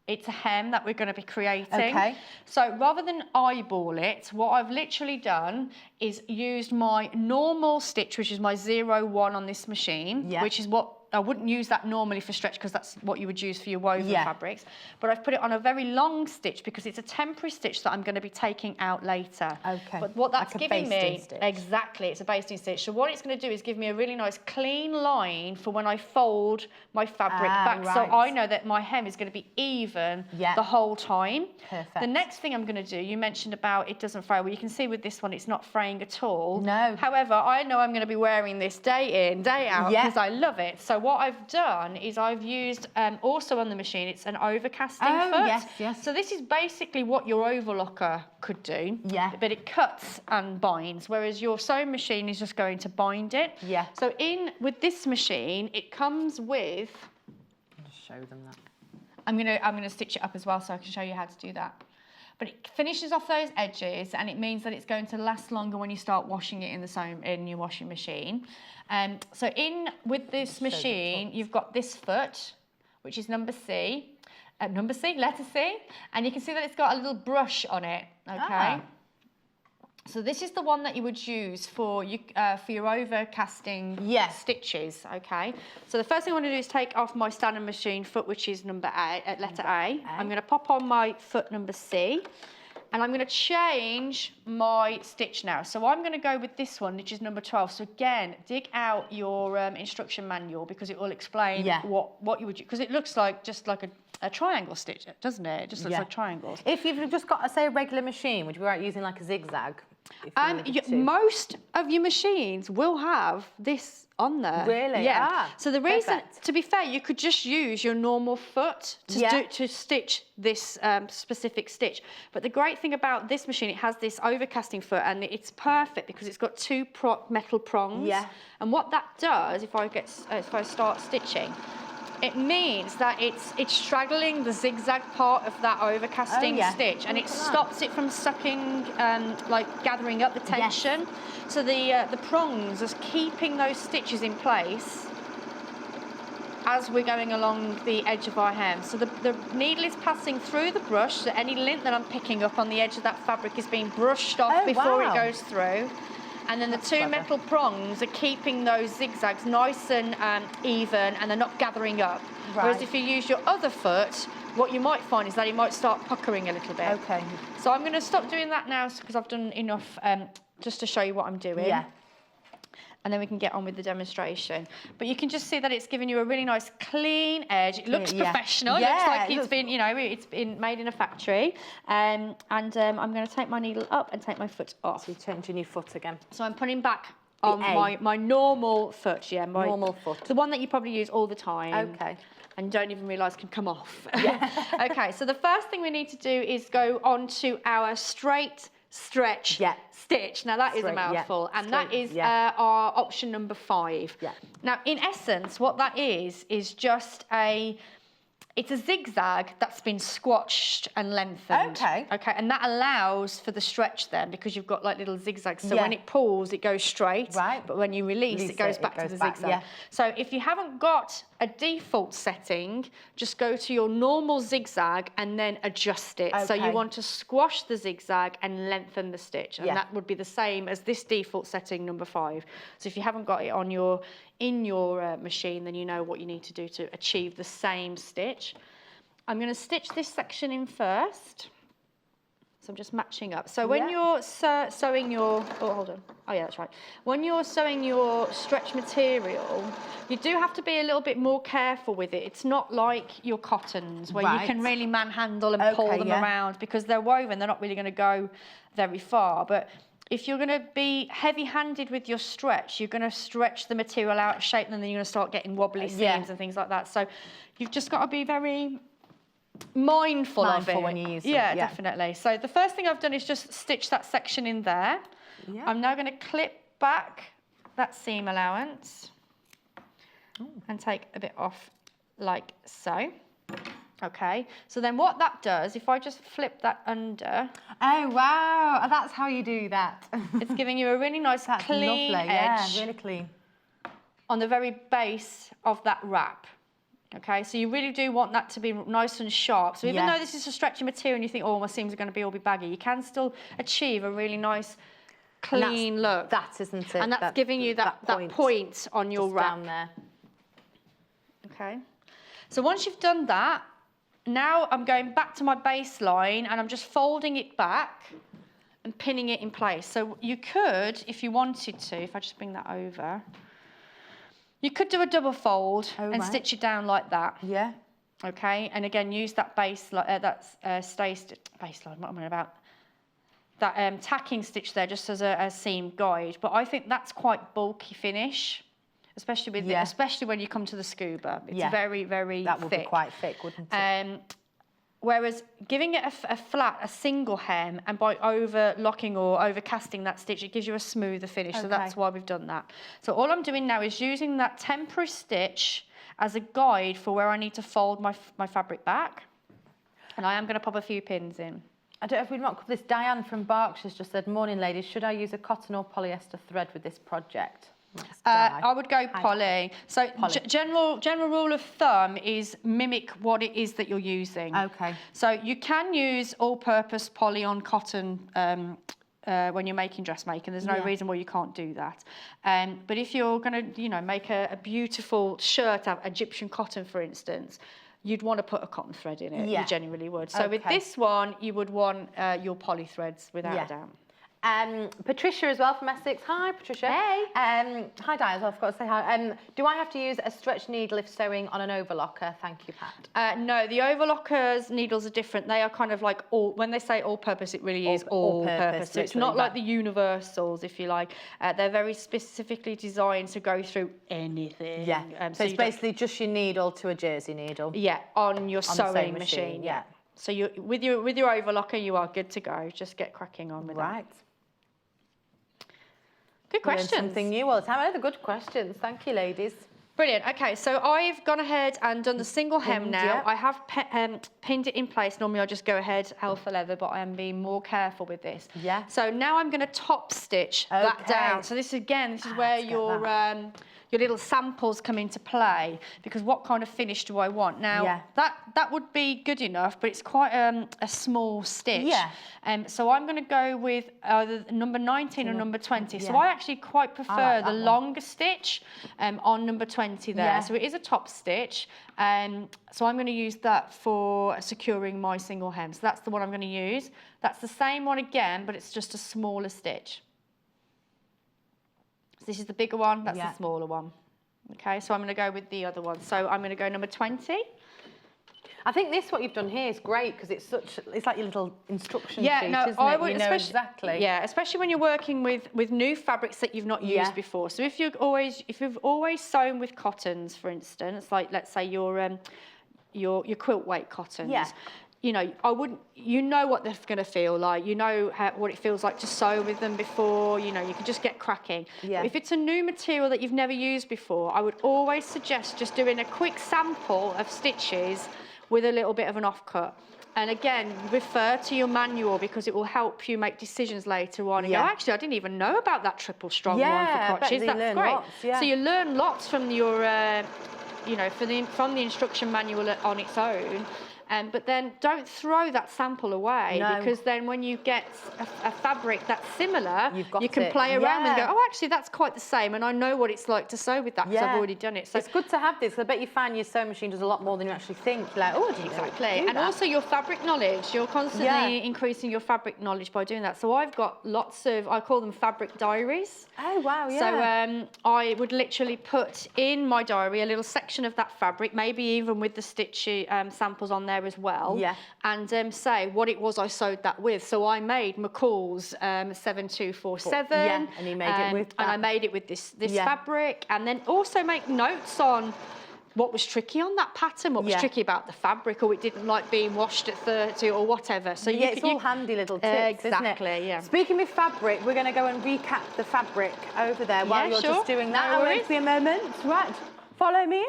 it's a hem that we're going to be creating. Okay. So rather than eyeball it, what I've literally done is used my normal stitch, which is my 01 on this machine, which is what I wouldn't use that normally for stretch, because that's what you would use for your woven fabrics. But I've put it on a very long stitch because it's a temporary stitch that I'm going to be taking out later. Okay. But what that's giving me, exactly, it's a basting stitch. So what it's going to do is give me a really nice clean line for when I fold my fabric back. Right. So I know that my hem is going to be even the whole time. Perfect. The next thing I'm going to do, you mentioned about it doesn't fray. Well, you can see with this one, it's not fraying at all. No. However, I know I'm going to be wearing this day in, day out, because I love it. So So what I've done is I've used, also on the machine, it's an overcasting foot. Yes, yes. So this is basically what your overlocker could do. Yeah. But it cuts and binds, whereas your sewing machine is just going to bind it. Yeah. So with this machine, it comes with... I'll just show them that. I'm gonna stitch it up as well so I can show you how to do that. But it finishes off those edges, and it means that it's going to last longer when you start washing it in your washing machine. So with this machine, you've got this foot, which is letter C, and you can see that it's got a little brush on it. Okay. So this is the one that you would use for your overcasting stitches, okay? So the first thing I want to do is take off my standard machine foot, which is letter A. I'm going to pop on my foot number C, and I'm going to change my stitch now. So I'm going to go with this one, which is number 12. So again, dig out your instruction manual, because it will explain what you would do, because it looks like just like a triangle stitch, doesn't it? It just looks like triangles. If you've just got, say, a regular machine, would you be right using like a zigzag? Most of your machines will have this on there. Really? Yeah. So the reason, to be fair, you could just use your normal foot to stitch this specific stitch. But the great thing about this machine, it has this overcasting foot, and it's perfect because it's got two metal prongs. Yeah. And what that does, if I start stitching, it means that it's straddling the zigzag part of that overcasting stitch, and it stops it from sucking, like gathering up the tension. Yes. So the prongs are keeping those stitches in place as we're going along the edge of our hem. So the needle is passing through the brush, so any lint that I'm picking up on the edge of that fabric is being brushed off before it goes through. And then the two metal prongs are keeping those zigzags nice and even, and they're not gathering up. Right. Whereas if you use your other foot, what you might find is that it might start puckering a little bit. Okay. So I'm going to stop doing that now because I've done enough just to show you what I'm doing. Yeah. And then we can get on with the demonstration. But you can just see that it's giving you a really nice clean edge. It looks professional. Yeah, it looks like it's been, it's been made in a factory. I'm going to take my needle up and take my foot off. So you're changing your foot again. So I'm putting back on my normal foot, my normal foot. The one that you probably use all the time. Okay. And don't even realise can come off. Yeah. Okay, so the first thing we need to do is go on to our straight stretch stitch. Now that is a mouthful, and that is our option number 5. Yeah. Now in essence, what that is just it's a zigzag that's been squashed and lengthened. Okay. Okay, and that allows for the stretch then, because you've got like little zigzags. So when it pulls, it goes straight. Right. But when you release it goes back to the zigzag. Yeah. So if you haven't got a default setting, just go to your normal zigzag and then adjust it. Okay. So you want to squash the zigzag and lengthen the stitch. And that would be the same as this default setting number 5. So if you haven't got it on in your machine, then you know what you need to do to achieve the same stitch. I'm going to stitch this section in first. So I'm just matching up. So when you're sewing your, that's right. When you're sewing your stretch material, you do have to be a little bit more careful with it. It's not like your cottons where you can really manhandle and pull them around, because they're woven, they're not really going to go very far. But if you're going to be heavy-handed with your stretch, you're going to stretch the material out of shape, and then you're going to start getting wobbly seams and things like that. So you've just got to be very mindful of it when you use it. Yeah, definitely. So the first thing I've done is just stitch that section in there. Yeah. I'm now going to clip back that seam allowance and take a bit off like so. Okay, so then what that does, if I just flip that under... Oh, wow, that's how you do that. It's giving you a really nice clean edge. Yeah, really clean. On the very base of that wrap. Okay, so you really do want that to be nice and sharp. So even though this is a stretchy material and you think, oh, my seams are going to all be baggy, you can still achieve a really nice, clean look. That, isn't it? And that's giving you that point on your wrap. Down there. Okay, so once you've done that, now I'm going back to my baseline and I'm just folding it back and pinning it in place. So you could, if you wanted to, if I just bring that over, you could do a double fold and stitch it down like that. Yeah. Okay, and again, use that baseline, baseline, what am I about? That tacking stitch there just as a seam guide. But I think that's quite bulky finish. especially with especially when you come to the scuba. It's very, very That would thick. be quite thick, wouldn't it? Whereas giving it a single hem, and by overlocking or overcasting that stitch, it gives you a smoother finish. So that's why we've done that. So all I'm doing now is using that temporary stitch as a guide for where I need to fold my fabric back. And I am going to pop a few pins in. I don't know if we'd not cover this. Diane from Berkshire's just said, morning ladies, should I use a cotton or polyester thread with this project? I would go poly. So general rule of thumb is mimic what it is that you're using. Okay. So you can use all-purpose poly on cotton when you're making dressmaking. There's no reason why you can't do that. But if you're going to, you know, make a beautiful shirt out of Egyptian cotton, for instance, you'd want to put a cotton thread in it. You genuinely would. So with this one, you would want your poly threads without a doubt. Patricia as well from Essex. Hi, Patricia. Hey. Hi, Di, as well. I forgot to say hi. Do I have to use a stretch needle if sewing on an overlocker? Thank you, Pat. No, the overlockers needles are different. They are kind of like when they say all-purpose, it really is all-purpose. So it's not like the universals, if you like. They're very specifically designed to go through anything. Yeah. So it's basically just your needle to a jersey needle. Yeah, on your sewing machine. Yeah. So you with your overlocker, you are good to go. Just get cracking on with that. Right. Good questions. Something new all the time. They're good questions. Thank you, ladies. Brilliant. Okay, so I've gone ahead and done the single hem now. Yeah. I have pinned it in place. Normally I just go ahead alpha leather, but I am being more careful with this. Yeah. So now I'm going to top stitch that down. So this is where your little samples come into play, because what kind of finish do I want? Now, that would be good enough, but it's quite a small stitch. Yeah. So I'm going to go with either number 19 or number 20. So I actually quite prefer the longer stitch on number 20 there. Yeah. So it is a top stitch. So I'm going to use that for securing my single hem. So that's the one I'm going to use. That's the same one again, but it's just a smaller stitch. This is the bigger one, that's the smaller one. Okay, so I'm going to go with the other one. So I'm going to go number 20. I think what you've done here is great, because it's like your little instruction sheet, isn't it? You know exactly. Yeah, especially when you're working with new fabrics that you've not used before. So if you've always sewn with cottons, for instance, like let's say your quilt weight cottons. Yeah. You know, you know what they're going to feel like. You know what it feels like to sew with them before. You know, you can just get cracking. Yeah. If it's a new material that you've never used before, I would always suggest just doing a quick sample of stitches with a little bit of an offcut. And again, refer to your manual, because it will help you make decisions later on. And go, actually, I didn't even know about that triple strong one for crotches. That's great. Lots, so you learn lots from your, from the instruction manual on its own. But then don't throw that sample away, because then when you get a fabric that's similar, you can play around and go, oh, actually, that's quite the same, and I know what it's like to sew with that, because I've already done it. So it's good to have this. I bet you find your sewing machine does a lot more than you actually think. You're like, oh, exactly. And also your fabric knowledge. You're constantly increasing your fabric knowledge by doing that. So I've got lots of, I call them fabric diaries. Oh, wow, yeah. So I would literally put in my diary a little section of that fabric, maybe even with the stitch samples on there as well, and say what it was I sewed that with. So I made McCalls 7247, and you made it with that. And I made it with this fabric, and then also make notes on what was tricky on that pattern, what was tricky about the fabric, or it didn't like being washed at 30 or whatever. So it's all handy little tips, exactly, isn't it? Speaking of fabric, we're going to go and recap the fabric over there while you're just doing that. No worries. Won't be a moment. Right, follow me.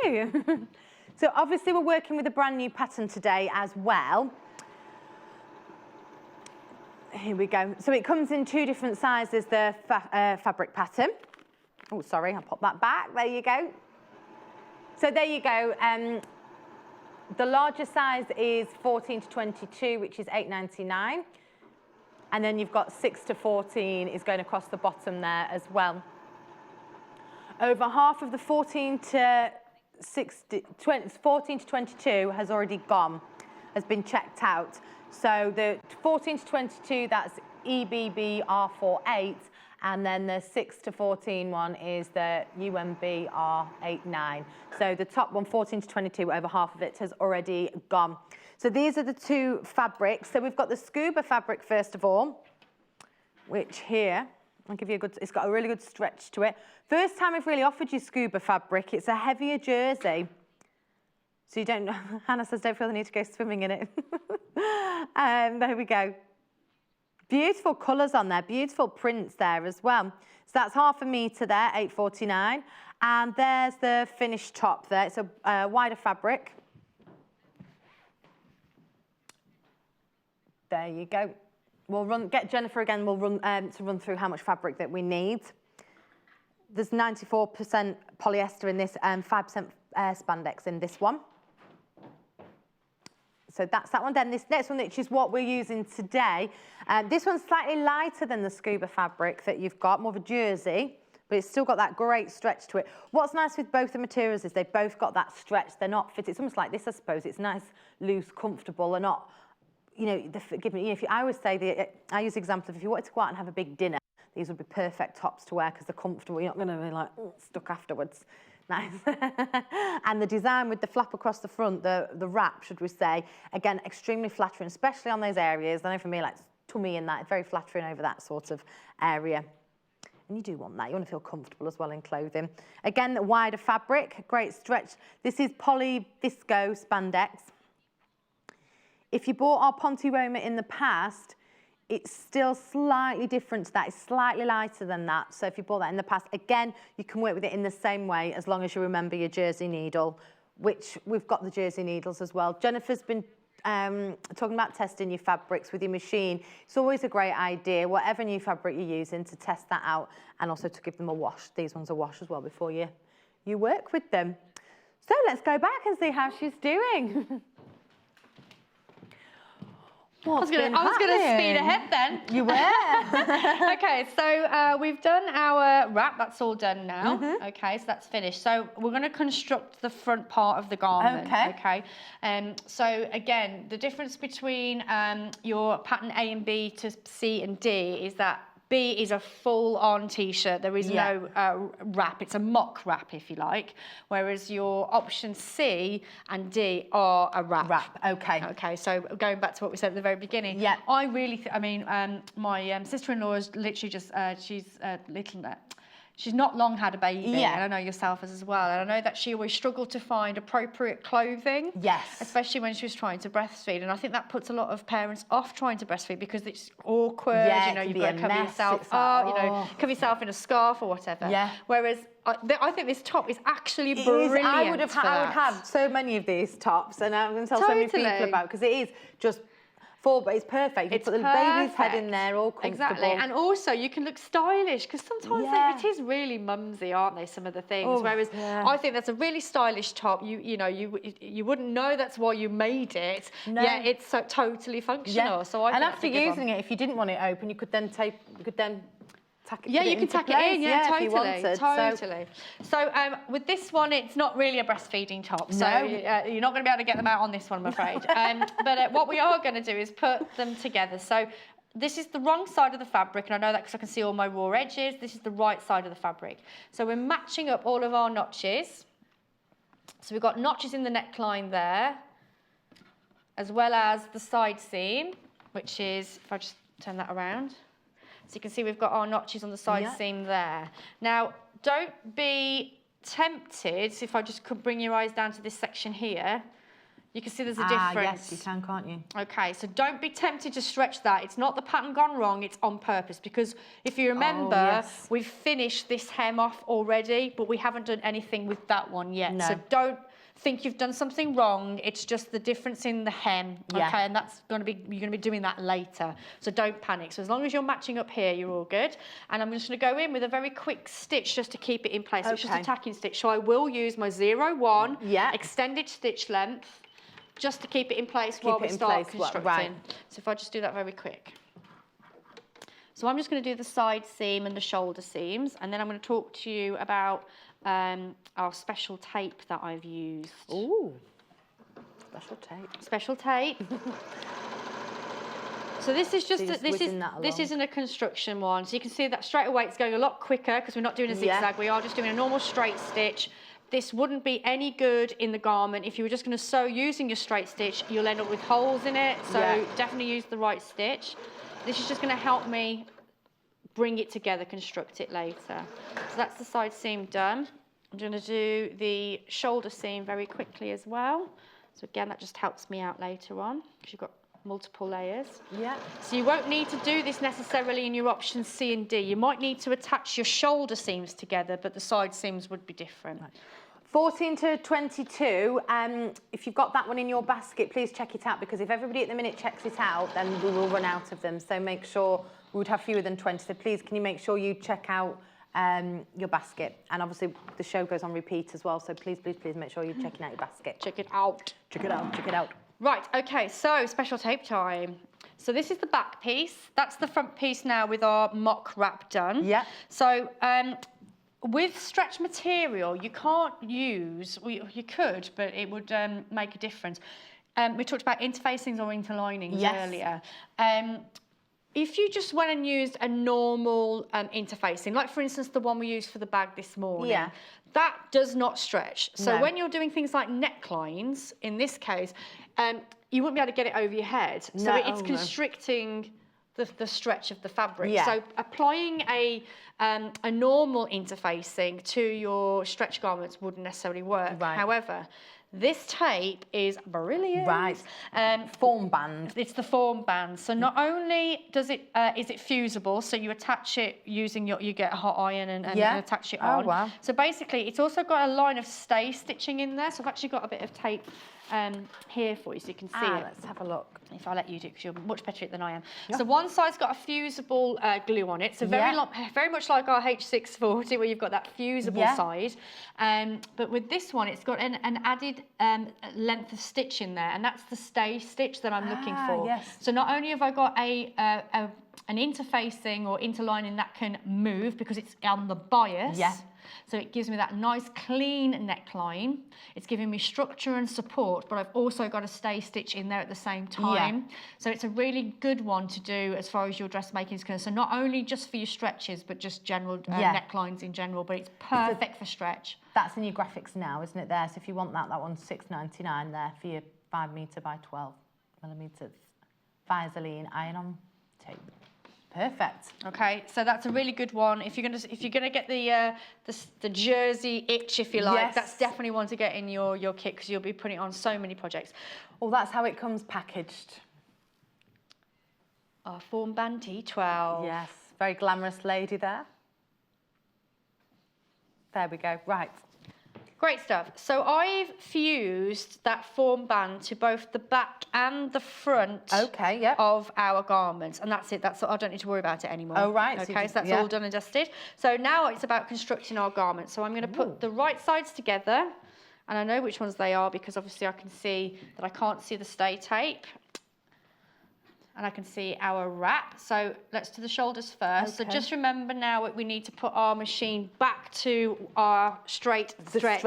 So obviously we're working with a brand new pattern today as well. Here we go. So it comes in 2 different sizes, the fabric pattern. Oh, sorry, I'll pop that back. There you go. So there you go. The larger size is 14 to 22, which is $8.99. And then you've got 6 to 14 is going across the bottom there as well. Over half of the 14 to 22 has already gone, has been checked out. So the 14 to 22, that's EBB R48, and then the 6 to 14 one is the UMB R89. So the top one, 14 to 22, over half of it has already gone. So these are the 2 fabrics. So we've got the scuba fabric first of all, which here, I'll give you a good, it's got a really good stretch to it. First time I've really offered you scuba fabric. It's a heavier jersey. So you don't, Hannah says, don't feel the need to go swimming in it. There we go. Beautiful colours on there, beautiful prints there as well. So that's 1/2 metre there, £8.49. And there's the finished top there. It's a wider fabric. There you go. We'll get Jenniffer again, we'll run through how much fabric that we need. There's 94% polyester in this and 5% spandex in this one. So that's that one. Then this next one, which is what we're using today. This one's slightly lighter than the scuba fabric that you've got, more of a jersey, but it's still got that great stretch to it. What's nice with both the materials is they've both got that stretch. They're not fit. It's almost like this, I suppose. It's nice, loose, comfortable, and not, you know, I always say, I use the example of if you wanted to go out and have a big dinner, these would be perfect tops to wear because they're comfortable. You're not going to be like stuck afterwards. Nice. And the design with the flap across the front, the wrap, should we say, again, extremely flattering, especially on those areas. I know for me, like tummy and that, it's very flattering over that sort of area. And you do want that. You want to feel comfortable as well in clothing. Again, the wider fabric, great stretch. This is poly visco spandex. If you bought our Ponte Roma in the past, it's still slightly different to that. It's slightly lighter than that. So if you bought that in the past, again, you can work with it in the same way as long as you remember your jersey needle, which we've got the jersey needles as well. Jennifer's been talking about testing your fabrics with your machine. It's always a great idea, whatever new fabric you're using, to test that out and also to give them a wash. These ones a wash as well before you work with them. So let's go back and see how she's doing. I was going to speed ahead then. You were. Okay, so we've done our wrap. That's all done now. Okay, so that's finished. So we're going to construct the front part of the garment. Okay. So again, the difference between your pattern A and B to C and D is that B is a full-on T-shirt. There is no wrap. It's a mock wrap, if you like. Whereas your option C and D are a wrap. Okay. Okay, so going back to what we said at the very beginning. Yeah. I really, my sister-in-law is literally just, she's little. She's not long had a baby, and I know yourself as well. And I know that she always struggled to find appropriate clothing. Yes. Especially when she was trying to breastfeed. And I think that puts a lot of parents off trying to breastfeed because it's awkward. Yeah, you know, you've got to cover yourself up, you know, cover yourself in a scarf or whatever. Yeah. Whereas I think this top is actually brilliant. I would have so many of these tops, and I'm going to tell so many people about because it is just. But it's perfect. You put the baby's head in there, all comfortable. Exactly, and also you can look stylish because sometimes it is really mumsy, aren't they? Some of the things. Whereas I think that's a really stylish top. You wouldn't know that's why you made it. No. Yeah, it's so totally functional. Yeah. So I think after using it, if you didn't want it open, you could then tack it. Yeah, you can tack it in. Yeah, totally, if you wanted. Totally. So with this one, it's not really a breastfeeding top. So you're not going to be able to get them out on this one, I'm afraid. But what we are going to do is put them together. So this is the wrong side of the fabric, and I know that because I can see all my raw edges. This is the right side of the fabric. So we're matching up all of our notches. So we've got notches in the neckline there, as well as the side seam, which is, if I just turn that around. So you can see we've got our notches on the side seam there. Now, don't be tempted, if I just could bring your eyes down to this section here, you can see there's a difference. Yes, you can, can't you? Okay, so don't be tempted to stretch that. It's not the pattern gone wrong, it's on purpose. Because if you remember, we've finished this hem off already, but we haven't done anything with that one yet. No. So don't think you've done something wrong. It's just the difference in the hem, okay? And that's going to be, you're going to be doing that later. So don't panic. So as long as you're matching up here, you're all good. And I'm just going to go in with a very quick stitch just to keep it in place. It's just a tacking stitch. So I will use my 0-1 extended stitch length just to keep it in place while we start constructing. So if I just do that very quick. So I'm just going to do the side seam and the shoulder seams, and then I'm going to talk to you about our special tape that I've used. Ooh, special tape. Special tape. So this is just this isn't a construction one. So you can see that straight away it's going a lot quicker because we're not doing a zigzag. We are just doing a normal straight stitch. This wouldn't be any good in the garment if you were just going to sew using your straight stitch. You'll end up with holes in it. So definitely use the right stitch. This is just going to help me bring it together, construct it later. So that's the side seam done. I'm going to do the shoulder seam very quickly as well. So again, that just helps me out later on because you've got multiple layers. Yeah. So you won't need to do this necessarily in your options C and D. You might need to attach your shoulder seams together, but the side seams would be different. Right. 14 to 22, if you've got that one in your basket, please check it out, because if everybody at the minute checks it out, then we will run out of them. So make sure, we would have fewer than 20, so please can you make sure you check out your basket. And obviously the show goes on repeat as well, so please, please, please make sure you're checking out your basket. Check it out. Check it out, check it out. Right, okay, so special tape time. So this is the back piece. That's the front piece now with our mock wrap done. Yeah. So with stretch material, you can't use, well, you could, but it would make a difference. We talked about interfacings or interlinings earlier. If you just went and used a normal interfacing, like for instance the one we used for the bag this morning, that does not stretch. So when you're doing things like necklines, in this case, you wouldn't be able to get it over your head. So it's constricting the stretch of the fabric. So applying a normal interfacing to your stretch garments wouldn't necessarily work. However, this tape is brilliant. Form band. It's the form band. So not only does it is it fusible, so you attach it using you get a hot iron and attach it on. Oh, wow. So basically, it's also got a line of stay stitching in there. So I've actually got a bit of tape here for you so you can see it. Let's have a look. If I let you do, because you're much better at it than I am. So one side's got a fusible glue on it, so very much like our H640, where you've got that fusible side. But with this one, it's got an added length of stitch in there, and that's the stay stitch that I'm looking for. So not only have I got an interfacing or interlining that can move because it's on the bias. So it gives me that nice clean neckline. It's giving me structure and support, but I've also got a stay stitch in there at the same time. So it's a really good one to do as far as your dressmaking is concerned. So not only just for your stretches, but just general necklines in general, but it's perfect for stretch. That's in your graphics now, isn't it there? So if you want that one's $6.99 there for your 5 metre by 12 millimetres Vaseline iron-on tape. Perfect. Okay, so that's a really good one. If you're gonna get the jersey itch, if you like, that's definitely one to get in your kit, because you'll be putting it on so many projects. Well, that's how it comes packaged. Our form band T12. Yes, very glamorous lady there. There we go. Right. Great stuff. So I've fused that form band to both the back and the front of our garments, and that's it. That's I don't need to worry about it anymore. Oh, right. Okay, so that's all done and dusted. So now it's about constructing our garments. So I'm going to put the right sides together, and I know which ones they are because obviously I can see that I can't see the stay tape. And I can see our wrap. So let's do the shoulders first. So just remember now we need to put our machine back to our straight stretch.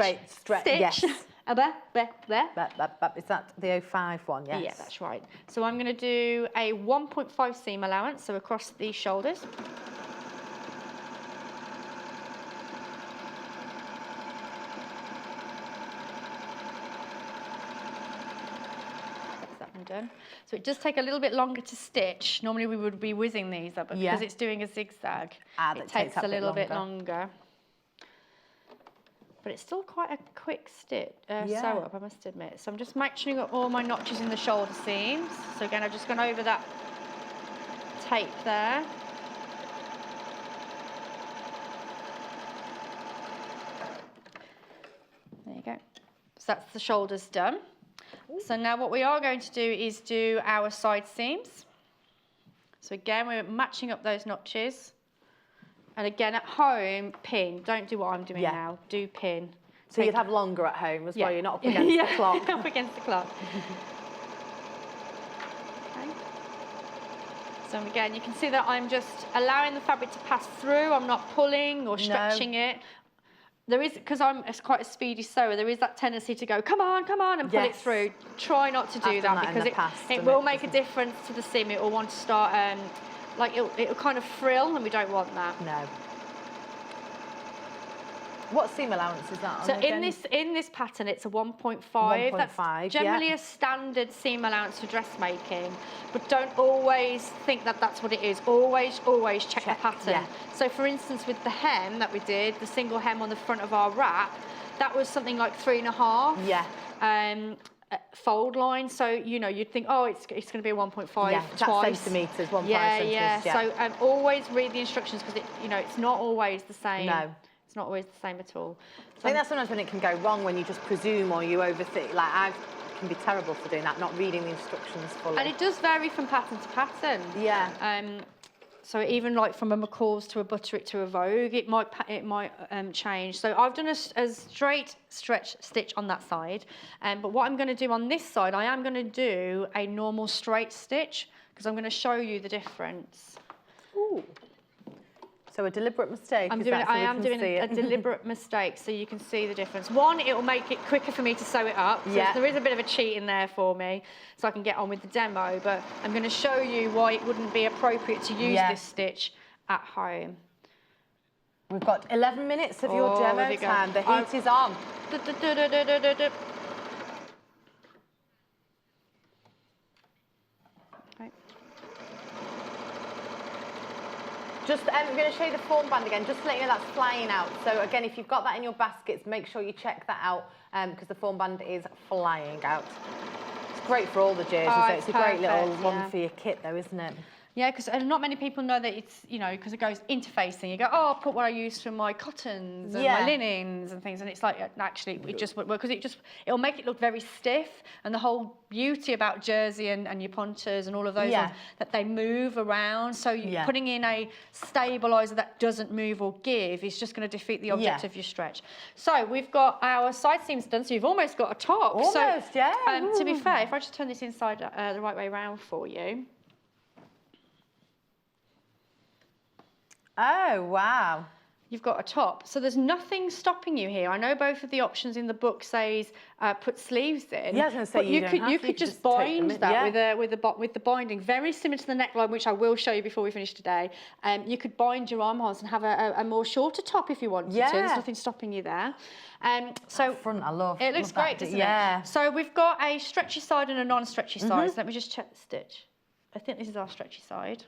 Yes. Is that the 05 one? Yes. Yeah, that's right. So I'm going to do a 1.5 seam allowance, so across the shoulders. Done. So it does take a little bit longer to stitch. Normally we would be whizzing these up, but because it's doing a zigzag, it takes a little bit longer. But it's still quite a quick stitch, sew up, I must admit. So I'm just matching up all my notches in the shoulder seams. So again, I've just gone over that tape there. There you go. So that's the shoulders done. So now what we are going to do is do our side seams. So again, we're matching up those notches. And again, at home, pin. Don't do what I'm doing now. Do pin. So you'd have longer at home as well. You're not up against the clock. Up against the clock. Okay. So again, you can see that I'm just allowing the fabric to pass through. I'm not pulling or stretching it. There is, because I'm quite a speedy sewer, there is that tendency to go, come on, and pull it through. Try not to do that because it will make a difference to the seam. It will want to start, like it'll kind of frill, and we don't want that. No. What seam allowance is that on? So again? in this pattern, it's a 1.5. 1.5, That's generally yeah. a standard seam allowance for dressmaking, but don't always think that that's what it is. Always check the pattern. Yeah. So for instance, with the hem that we did, the single hem on the front of our wrap, that was something like 3.5. Yeah. Fold line, so you know you'd think, oh, it's going to be a 1.5 Yeah, twice. centimetres, 1.5 yeah, centimetres. Yeah. So always read the instructions because it's not always the same. No. It's not always the same at all. So I think that's sometimes when it can go wrong, when you just presume or you overthink. Like I can be terrible for doing that, not reading the instructions fully. And it does vary from pattern to pattern. Yeah. So even like from a McCalls to a Butterick to a Vogue, it might change. So I've done a straight stretch stitch on that side, but what I'm going to do on this side, I am going to do a normal straight stitch because I'm going to show you the difference. Ooh. So a deliberate mistake. I am doing a deliberate mistake so you can see the difference. One, it will make it quicker for me to sew it up. So there is a bit of a cheat in there for me so I can get on with the demo, but I'm going to show you why it wouldn't be appropriate to use this stitch at home. We've got 11 minutes of your demo time. The heat is on. Just, I'm going to show you the form band again, just to let you know that's flying out. So again, if you've got that in your baskets, make sure you check that out because the form band is flying out. It's great for all the jerseys, so it's a great little one for your kit though, isn't it? Yeah, because not many people know that it's, because it goes interfacing. You go, oh, I'll put what I use for my cottons and my linens and things. And it's like, actually, it just won't work because it'll make it look very stiff. And the whole beauty about jersey and your ponters and all of those ones, that they move around. So putting in a stabiliser that doesn't move or give is just going to defeat the object of your stretch. So we've got our side seams done. So you've almost got a top. Almost, To be fair, if I just turn this inside the right way around for you. Oh, wow. You've got a top. So there's nothing stopping you here. I know both of the options in the book says put sleeves in. Yeah, I was going to say you could just bind that with the binding, very similar to the neckline, which I will show you before we finish today. You could bind your armholes and have a more shorter top if you wanted to. There's nothing stopping you there. So front, I love. It looks great, doesn't it? So we've got a stretchy side and a non-stretchy side. So let me just check the stitch. I think this is our stretchy side.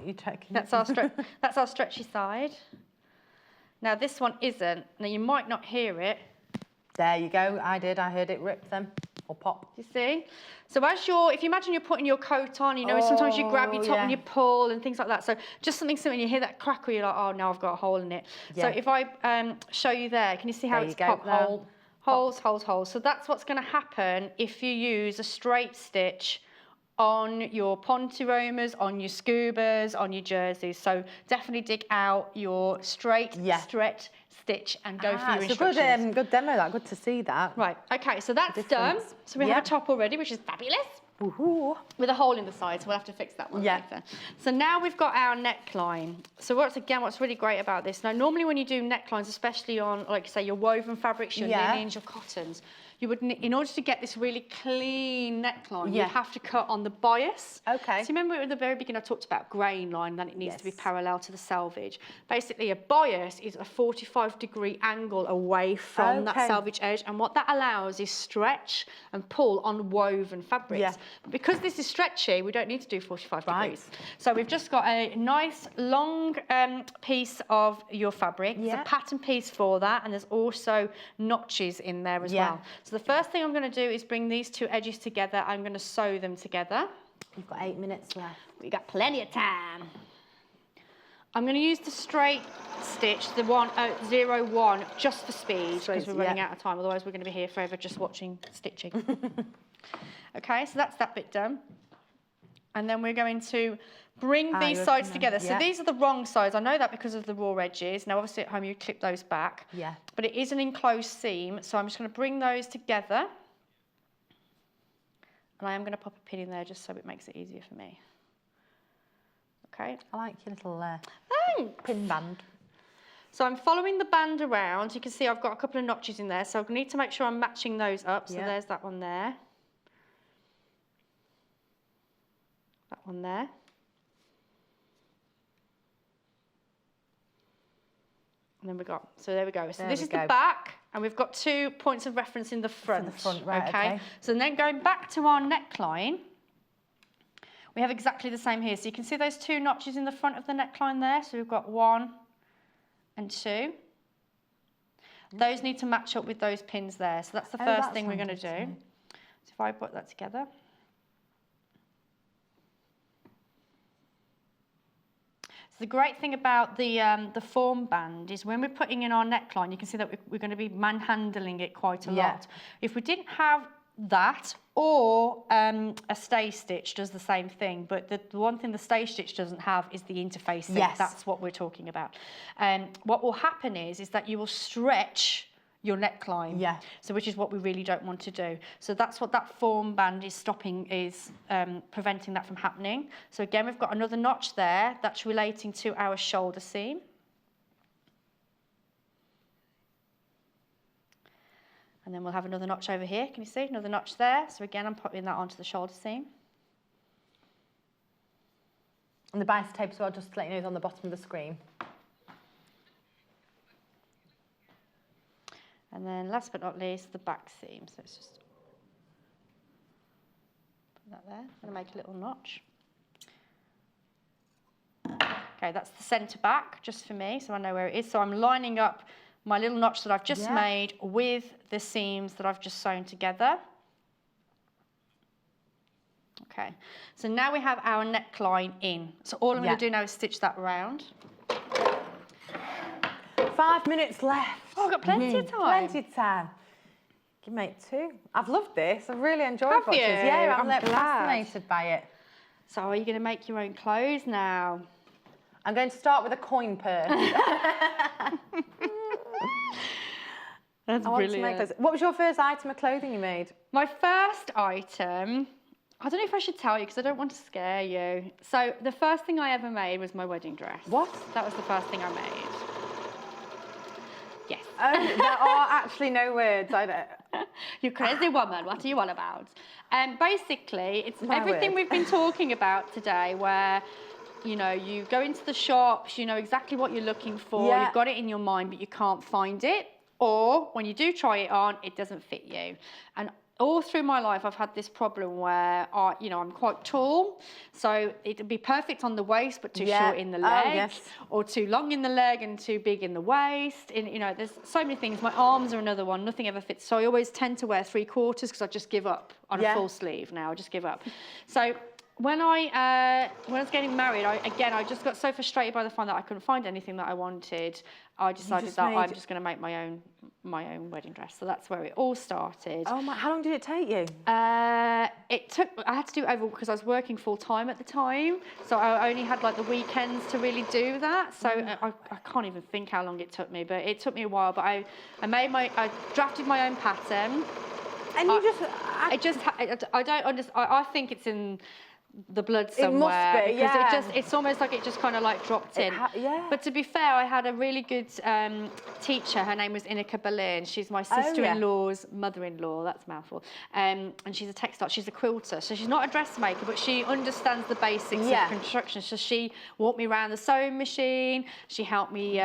You checking? That's our stretchy side. Now this one isn't. Now you might not hear it. There you go. I heard it rip then or pop. You see? So if you imagine you're putting your coat on, sometimes you grab your top and you pull and things like that. So just something similar. You hear that crackle, you're like, oh, now I've got a hole in it. So if I show you there, can you see how it's popped? Holes. So that's what's going to happen if you use a straight stitch on your pontiromas, on your scubas, on your jerseys. So definitely dig out your straight stretch stitch and go for your instructions. It's a good demo, that. Good to see that. Right, okay, so that's done. So we have a top already, which is fabulous. Woohoo. With a hole in the side, so we'll have to fix that one later. So now we've got our neckline. So what's really great about this, now normally when you do necklines, especially on, like you say, your woven fabrics, your linens, your cottons, you would, in order to get this really clean neckline, you'd have to cut on the bias. Okay. So remember at the very beginning I talked about grain line, then it needs to be parallel to the selvage. Basically a bias is a 45-degree angle away from that selvage edge, and what that allows is stretch and pull on woven fabrics. But because this is stretchy, we don't need to do 45 degrees. So we've just got a nice long piece of your fabric. There's a pattern piece for that, and there's also notches in there as well. So the first thing I'm going to do is bring these two edges together. I'm going to sew them together. We've got 8 minutes left. We've got plenty of time. I'm going to use the straight stitch, the 01, just for speed, because we're running out of time. Otherwise, we're going to be here forever just watching stitching. Okay, so that's that bit done. And then we're going to bring these sides together. So these are the wrong sides. I know that because of the raw edges. Now, obviously, at home, you clip those back. Yeah. But it is an enclosed seam, so I'm just going to bring those together. And I am going to pop a pin in there just so it makes it easier for me. Okay. I like your little Thanks. pin band. So I'm following the band around. You can see I've got a couple of notches in there, so I need to make sure I'm matching those up. So there's that one there. That one there. And then so there we go. So this is the back, and we've got 2 points of reference in the front. Right, okay. So then going back to our neckline, we have exactly the same here. So you can see those 2 notches in the front of the neckline there. So we've got 1 and 2. Those need to match up with those pins there. So that's the first thing we're going to do. So if I put that together. So the great thing about the form band is when we're putting in our neckline, you can see that we're going to be manhandling it quite a lot. If we didn't have that, or a stay stitch does the same thing, but the one thing the stay stitch doesn't have is the interfacing. Yes. That's what we're talking about. What will happen is that you will stretch your neckline. Yeah. So which is what we really don't want to do. So that's what that form band is preventing that from happening. So again, we've got another notch there that's relating to our shoulder seam. And then we'll have another notch over here. Can you see? Another notch there. So again, I'm putting that onto the shoulder seam. And the bias tape as well, just to let you know, is on the bottom of the screen. And then last but not least, the back seam. So let's just put that there. I'm going to make a little notch. Okay, that's the centre back, just for me, so I know where it is. So I'm lining up my little notch that I've just made with the seams that I've just sewn together. Okay, so now we have our neckline in. So all I'm going to do now is stitch that round. 5 minutes left. Oh, I've got plenty of time. Plenty of time. You make 2. I've loved this. I've really enjoyed Have watching you? this. Yeah, I'm I'm glad. fascinated by it. So are you going to make your own clothes now? I'm going to start with a coin purse. That's brilliant. What was your first item of clothing you made? My first item, I don't know if I should tell you because I don't want to scare you. So the first thing I ever made was my wedding dress. What? That was the first thing I made. Yes. There are actually no words. I don't. You crazy woman, what are you on about? Basically, it's everything we've been talking about today where, you know, you go into the shops, you know exactly what you're looking for, you've got it in your mind, but you can't find it. Or when you do try it on, it doesn't fit you. And all through my life, I've had this problem where, I'm quite tall, so it'd be perfect on the waist, but too short in the leg, or too long in the leg and too big in the waist. And, you know, there's so many things. My arms are another one. Nothing ever fits. So I always tend to wear 3/4 because I just give up on a full sleeve now. I just give up. So when I was getting married, I just got so frustrated by the fact that I couldn't find anything that I wanted. I decided that I'm just going to make my own wedding dress. So that's where it all started. Oh my! How long did it take you? I had to do it over because I was working full time at the time. So I only had like the weekends to really do that. So I can't even think how long it took me, but it took me a while. But I drafted my own pattern. And you I don't understand. I think it's in the blood somewhere. It must be, because it's almost like it just kind of like dropped in. But to be fair, I had a really good teacher. Her name was Inika Berlin. She's my sister-in-law's mother-in-law. That's a mouthful. And she's a textile. She's a quilter. So she's not a dressmaker, but she understands the basics of construction. So she walked me around the sewing machine. She helped me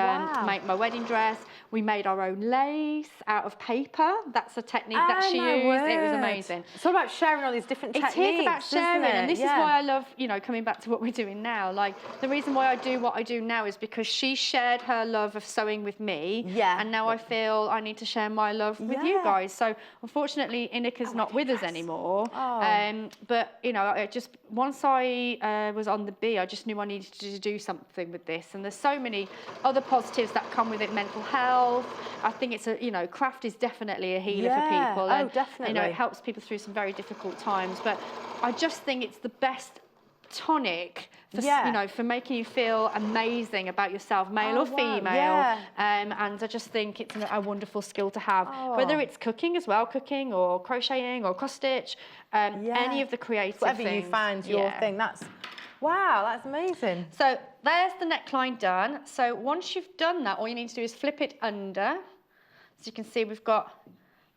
make my wedding dress. We made our own lace out of paper. That's a technique that she used. It was amazing. It's all about sharing all these different techniques. It is about sharing, and this is why I love, coming back to what we're doing now. Like, the reason why I do what I do now is because she shared her love of sewing with me, and now I feel I need to share my love with you guys. So, unfortunately, Inika's not with us anymore. But, I just, once I was on the bee, I just knew I needed to do something with this. And there's so many other positives that come with it, mental health. I think it's craft is definitely a healer for people. And, definitely. It helps people through some very difficult times. But I just think it's the best tonic for, for making you feel amazing about yourself, male or female. And I just think it's a wonderful skill to have. Whether it's cooking as well, cooking or crocheting or cross stitch, any of the creative Whatever things. you find your thing, wow, that's amazing. So there's the neckline done. So once you've done that, all you need to do is flip it under. So you can see we've got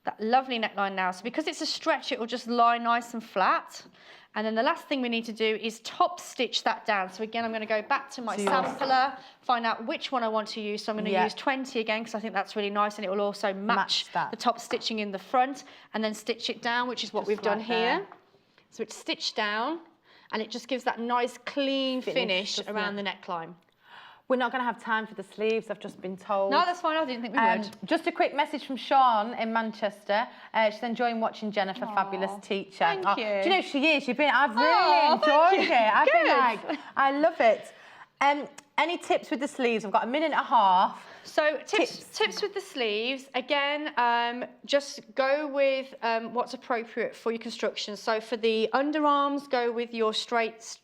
that lovely neckline now. So because it's a stretch, it will just lie nice and flat. And then the last thing we need to do is top stitch that down. So again, I'm going to go back to my sampler, find out which one I want to use. So I'm going to use 20 again, because I think that's really nice, and it will also match the top stitching in the front, and then stitch it down, which is what we've done here. So it's stitched down, and it just gives that nice clean finish around the neckline. We're not going to have time for the sleeves, I've just been told. No, that's fine. I didn't think we would. Just a quick message from Sean in Manchester. She's enjoying watching Jenniffer, fabulous teacher. Thank you. Do you know she is? I've really enjoyed it. I've been like, I love it. Any tips with the sleeves? I've got a minute and a half. So tips with the sleeves, again, just go with what's appropriate for your construction. So for the underarms, go with your straight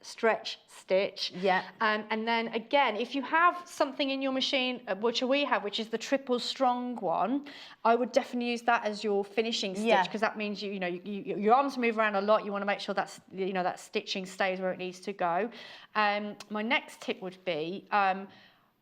stretch stitch. Yeah. And then again, if you have something in your machine, which we have, which is the triple strong one, I would definitely use that as your finishing stitch, because that means your arms move around a lot. You want to make sure that's that stitching stays where it needs to go. My next tip would be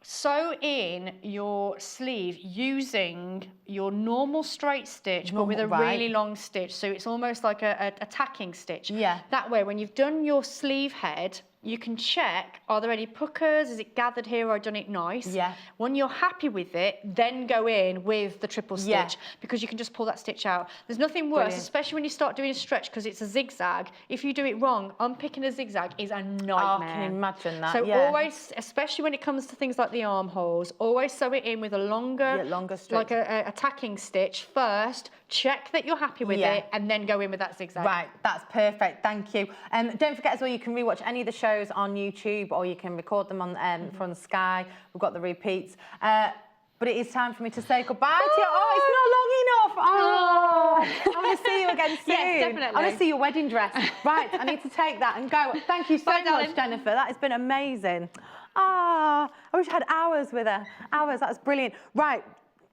sew in your sleeve using your normal straight stitch, but with a really long stitch. So it's almost like a tacking stitch. Yeah. That way, when you've done your sleeve head, you can check, are there any puckers? Is it gathered here or I've done it nice? Yeah. When you're happy with it, then go in with the triple stitch, because you can just pull that stitch out. There's nothing worse, especially when you start doing a stretch, because it's a zigzag. If you do it wrong, unpicking a zigzag is a nightmare. Oh, I can imagine that, So always, especially when it comes to things like the armholes, always sew it in with a longer stretch, like a tacking stitch first. Check that you're happy with it, and then go in with that zigzag. Right, that's perfect, thank you. Don't forget as well, you can rewatch any of the shows on YouTube, or you can record them on from Sky. We've got the repeats. But it is time for me to say goodbye to you. Oh, it's not long enough. Oh, I want to see you again soon. Yes, definitely. I want to see your wedding dress. Right, I need to take that and go. Thank you so much, Jenniffer. That has been amazing. I wish I had hours with her. Hours, that's brilliant. Right,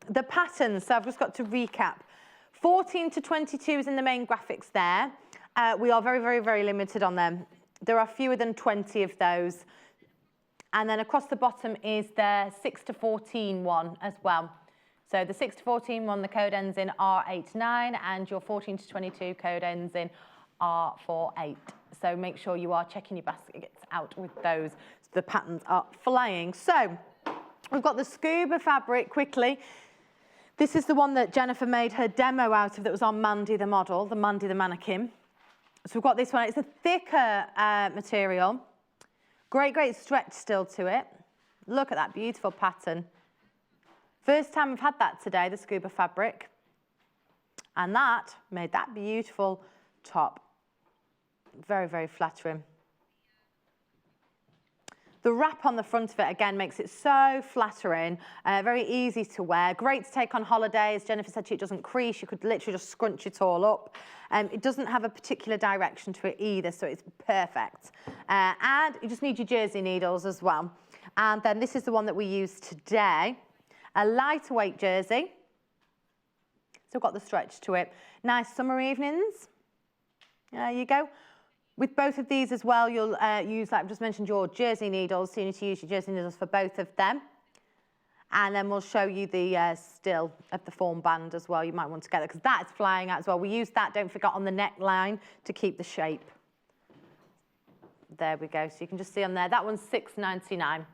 the patterns. So I've just got to recap. 14 to 22 is in the main graphics there. We are very, very, very limited on them. There are fewer than 20 of those. And then across the bottom is the 6 to 14 one as well. So the 6 to 14 one, the code ends in R89, and your 14 to 22 code ends in R48. So make sure you are checking your baskets out with those. So the patterns are flying. So we've got the scuba fabric quickly. This is the one that Jenniffer made her demo out of that was on Mandy the model, the Mandy the mannequin. So we've got this one. It's a thicker material. Great stretch still to it. Look at that beautiful pattern. First time we've had that today, the scuba fabric. And that made that beautiful top. Very, very flattering. The wrap on the front of it, again, makes it so flattering, very easy to wear, great to take on holidays. Jenniffer said it doesn't crease, you could literally just scrunch it all up. It doesn't have a particular direction to it either, so it's perfect. And you just need your jersey needles as well. And then this is the one that we use today, a lighter weight jersey. Still got the stretch to it. Nice summer evenings. There you go. With both of these as well, you'll use, like I've just mentioned, your jersey needles. So you need to use your jersey needles for both of them. And then we'll show you the still of the form band as well. You might want to get it because that's flying out as well. We use that, don't forget, on the neckline to keep the shape. There we go. So you can just see on there. That one's $6.99.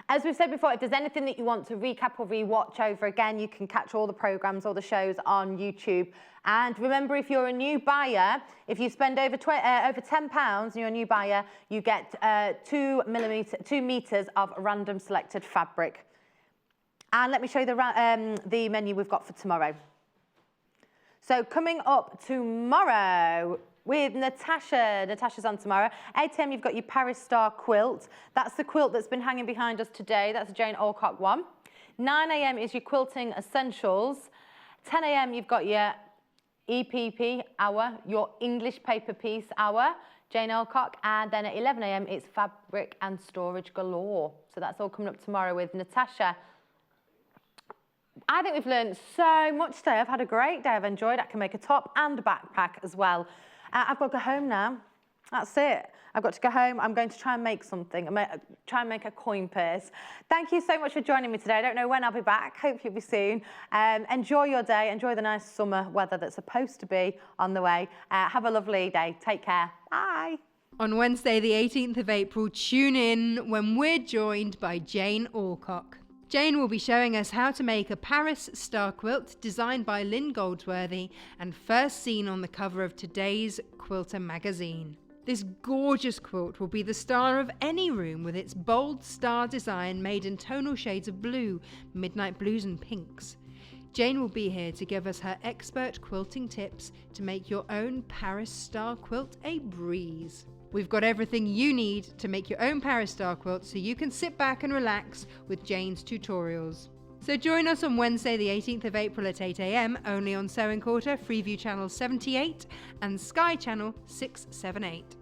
As we've said before, if there's anything that you want to recap or rewatch over again, you can catch all the programmes, all the shows on YouTube. And remember, if you're a new buyer, if you spend over £10 and you're a new buyer, you get 2 meters of random selected fabric. And let me show you the menu we've got for tomorrow. So coming up tomorrow, with Natasha. Natasha's on tomorrow. 8 AM, you've got your Paris Star quilt. That's the quilt that's been hanging behind us today. That's a Jane Alcock one. 9 AM is your quilting essentials. 10 AM, you've got your EPP hour, your English paper piece hour, Jane Alcock. And then at 11 AM, it's fabric and storage galore. So that's all coming up tomorrow with Natasha. I think we've learned so much today. I've had a great day. I've enjoyed it. I can make a top and a backpack as well. I've got to go home now. That's it. I've got to go home. I'm going to try and make something. Try and make a coin purse. Thank you so much for joining me today. I don't know when I'll be back. Hope you'll be soon. Enjoy your day. Enjoy the nice summer weather that's supposed to be on the way. Have a lovely day. Take care. Bye. On Wednesday, the 18th of April, tune in when we're joined by Jane Alcock. Jane will be showing us how to make a Paris star quilt designed by Lynn Goldsworthy and first seen on the cover of today's Quilter magazine. This gorgeous quilt will be the star of any room with its bold star design made in tonal shades of blue, midnight blues and pinks. Jane will be here to give us her expert quilting tips to make your own Paris star quilt a breeze. We've got everything you need to make your own Paris star quilt so you can sit back and relax with Jane's tutorials. So join us on Wednesday the 18th of April at 8 AM only on Sewing Quarter, Freeview Channel 78 and Sky Channel 678.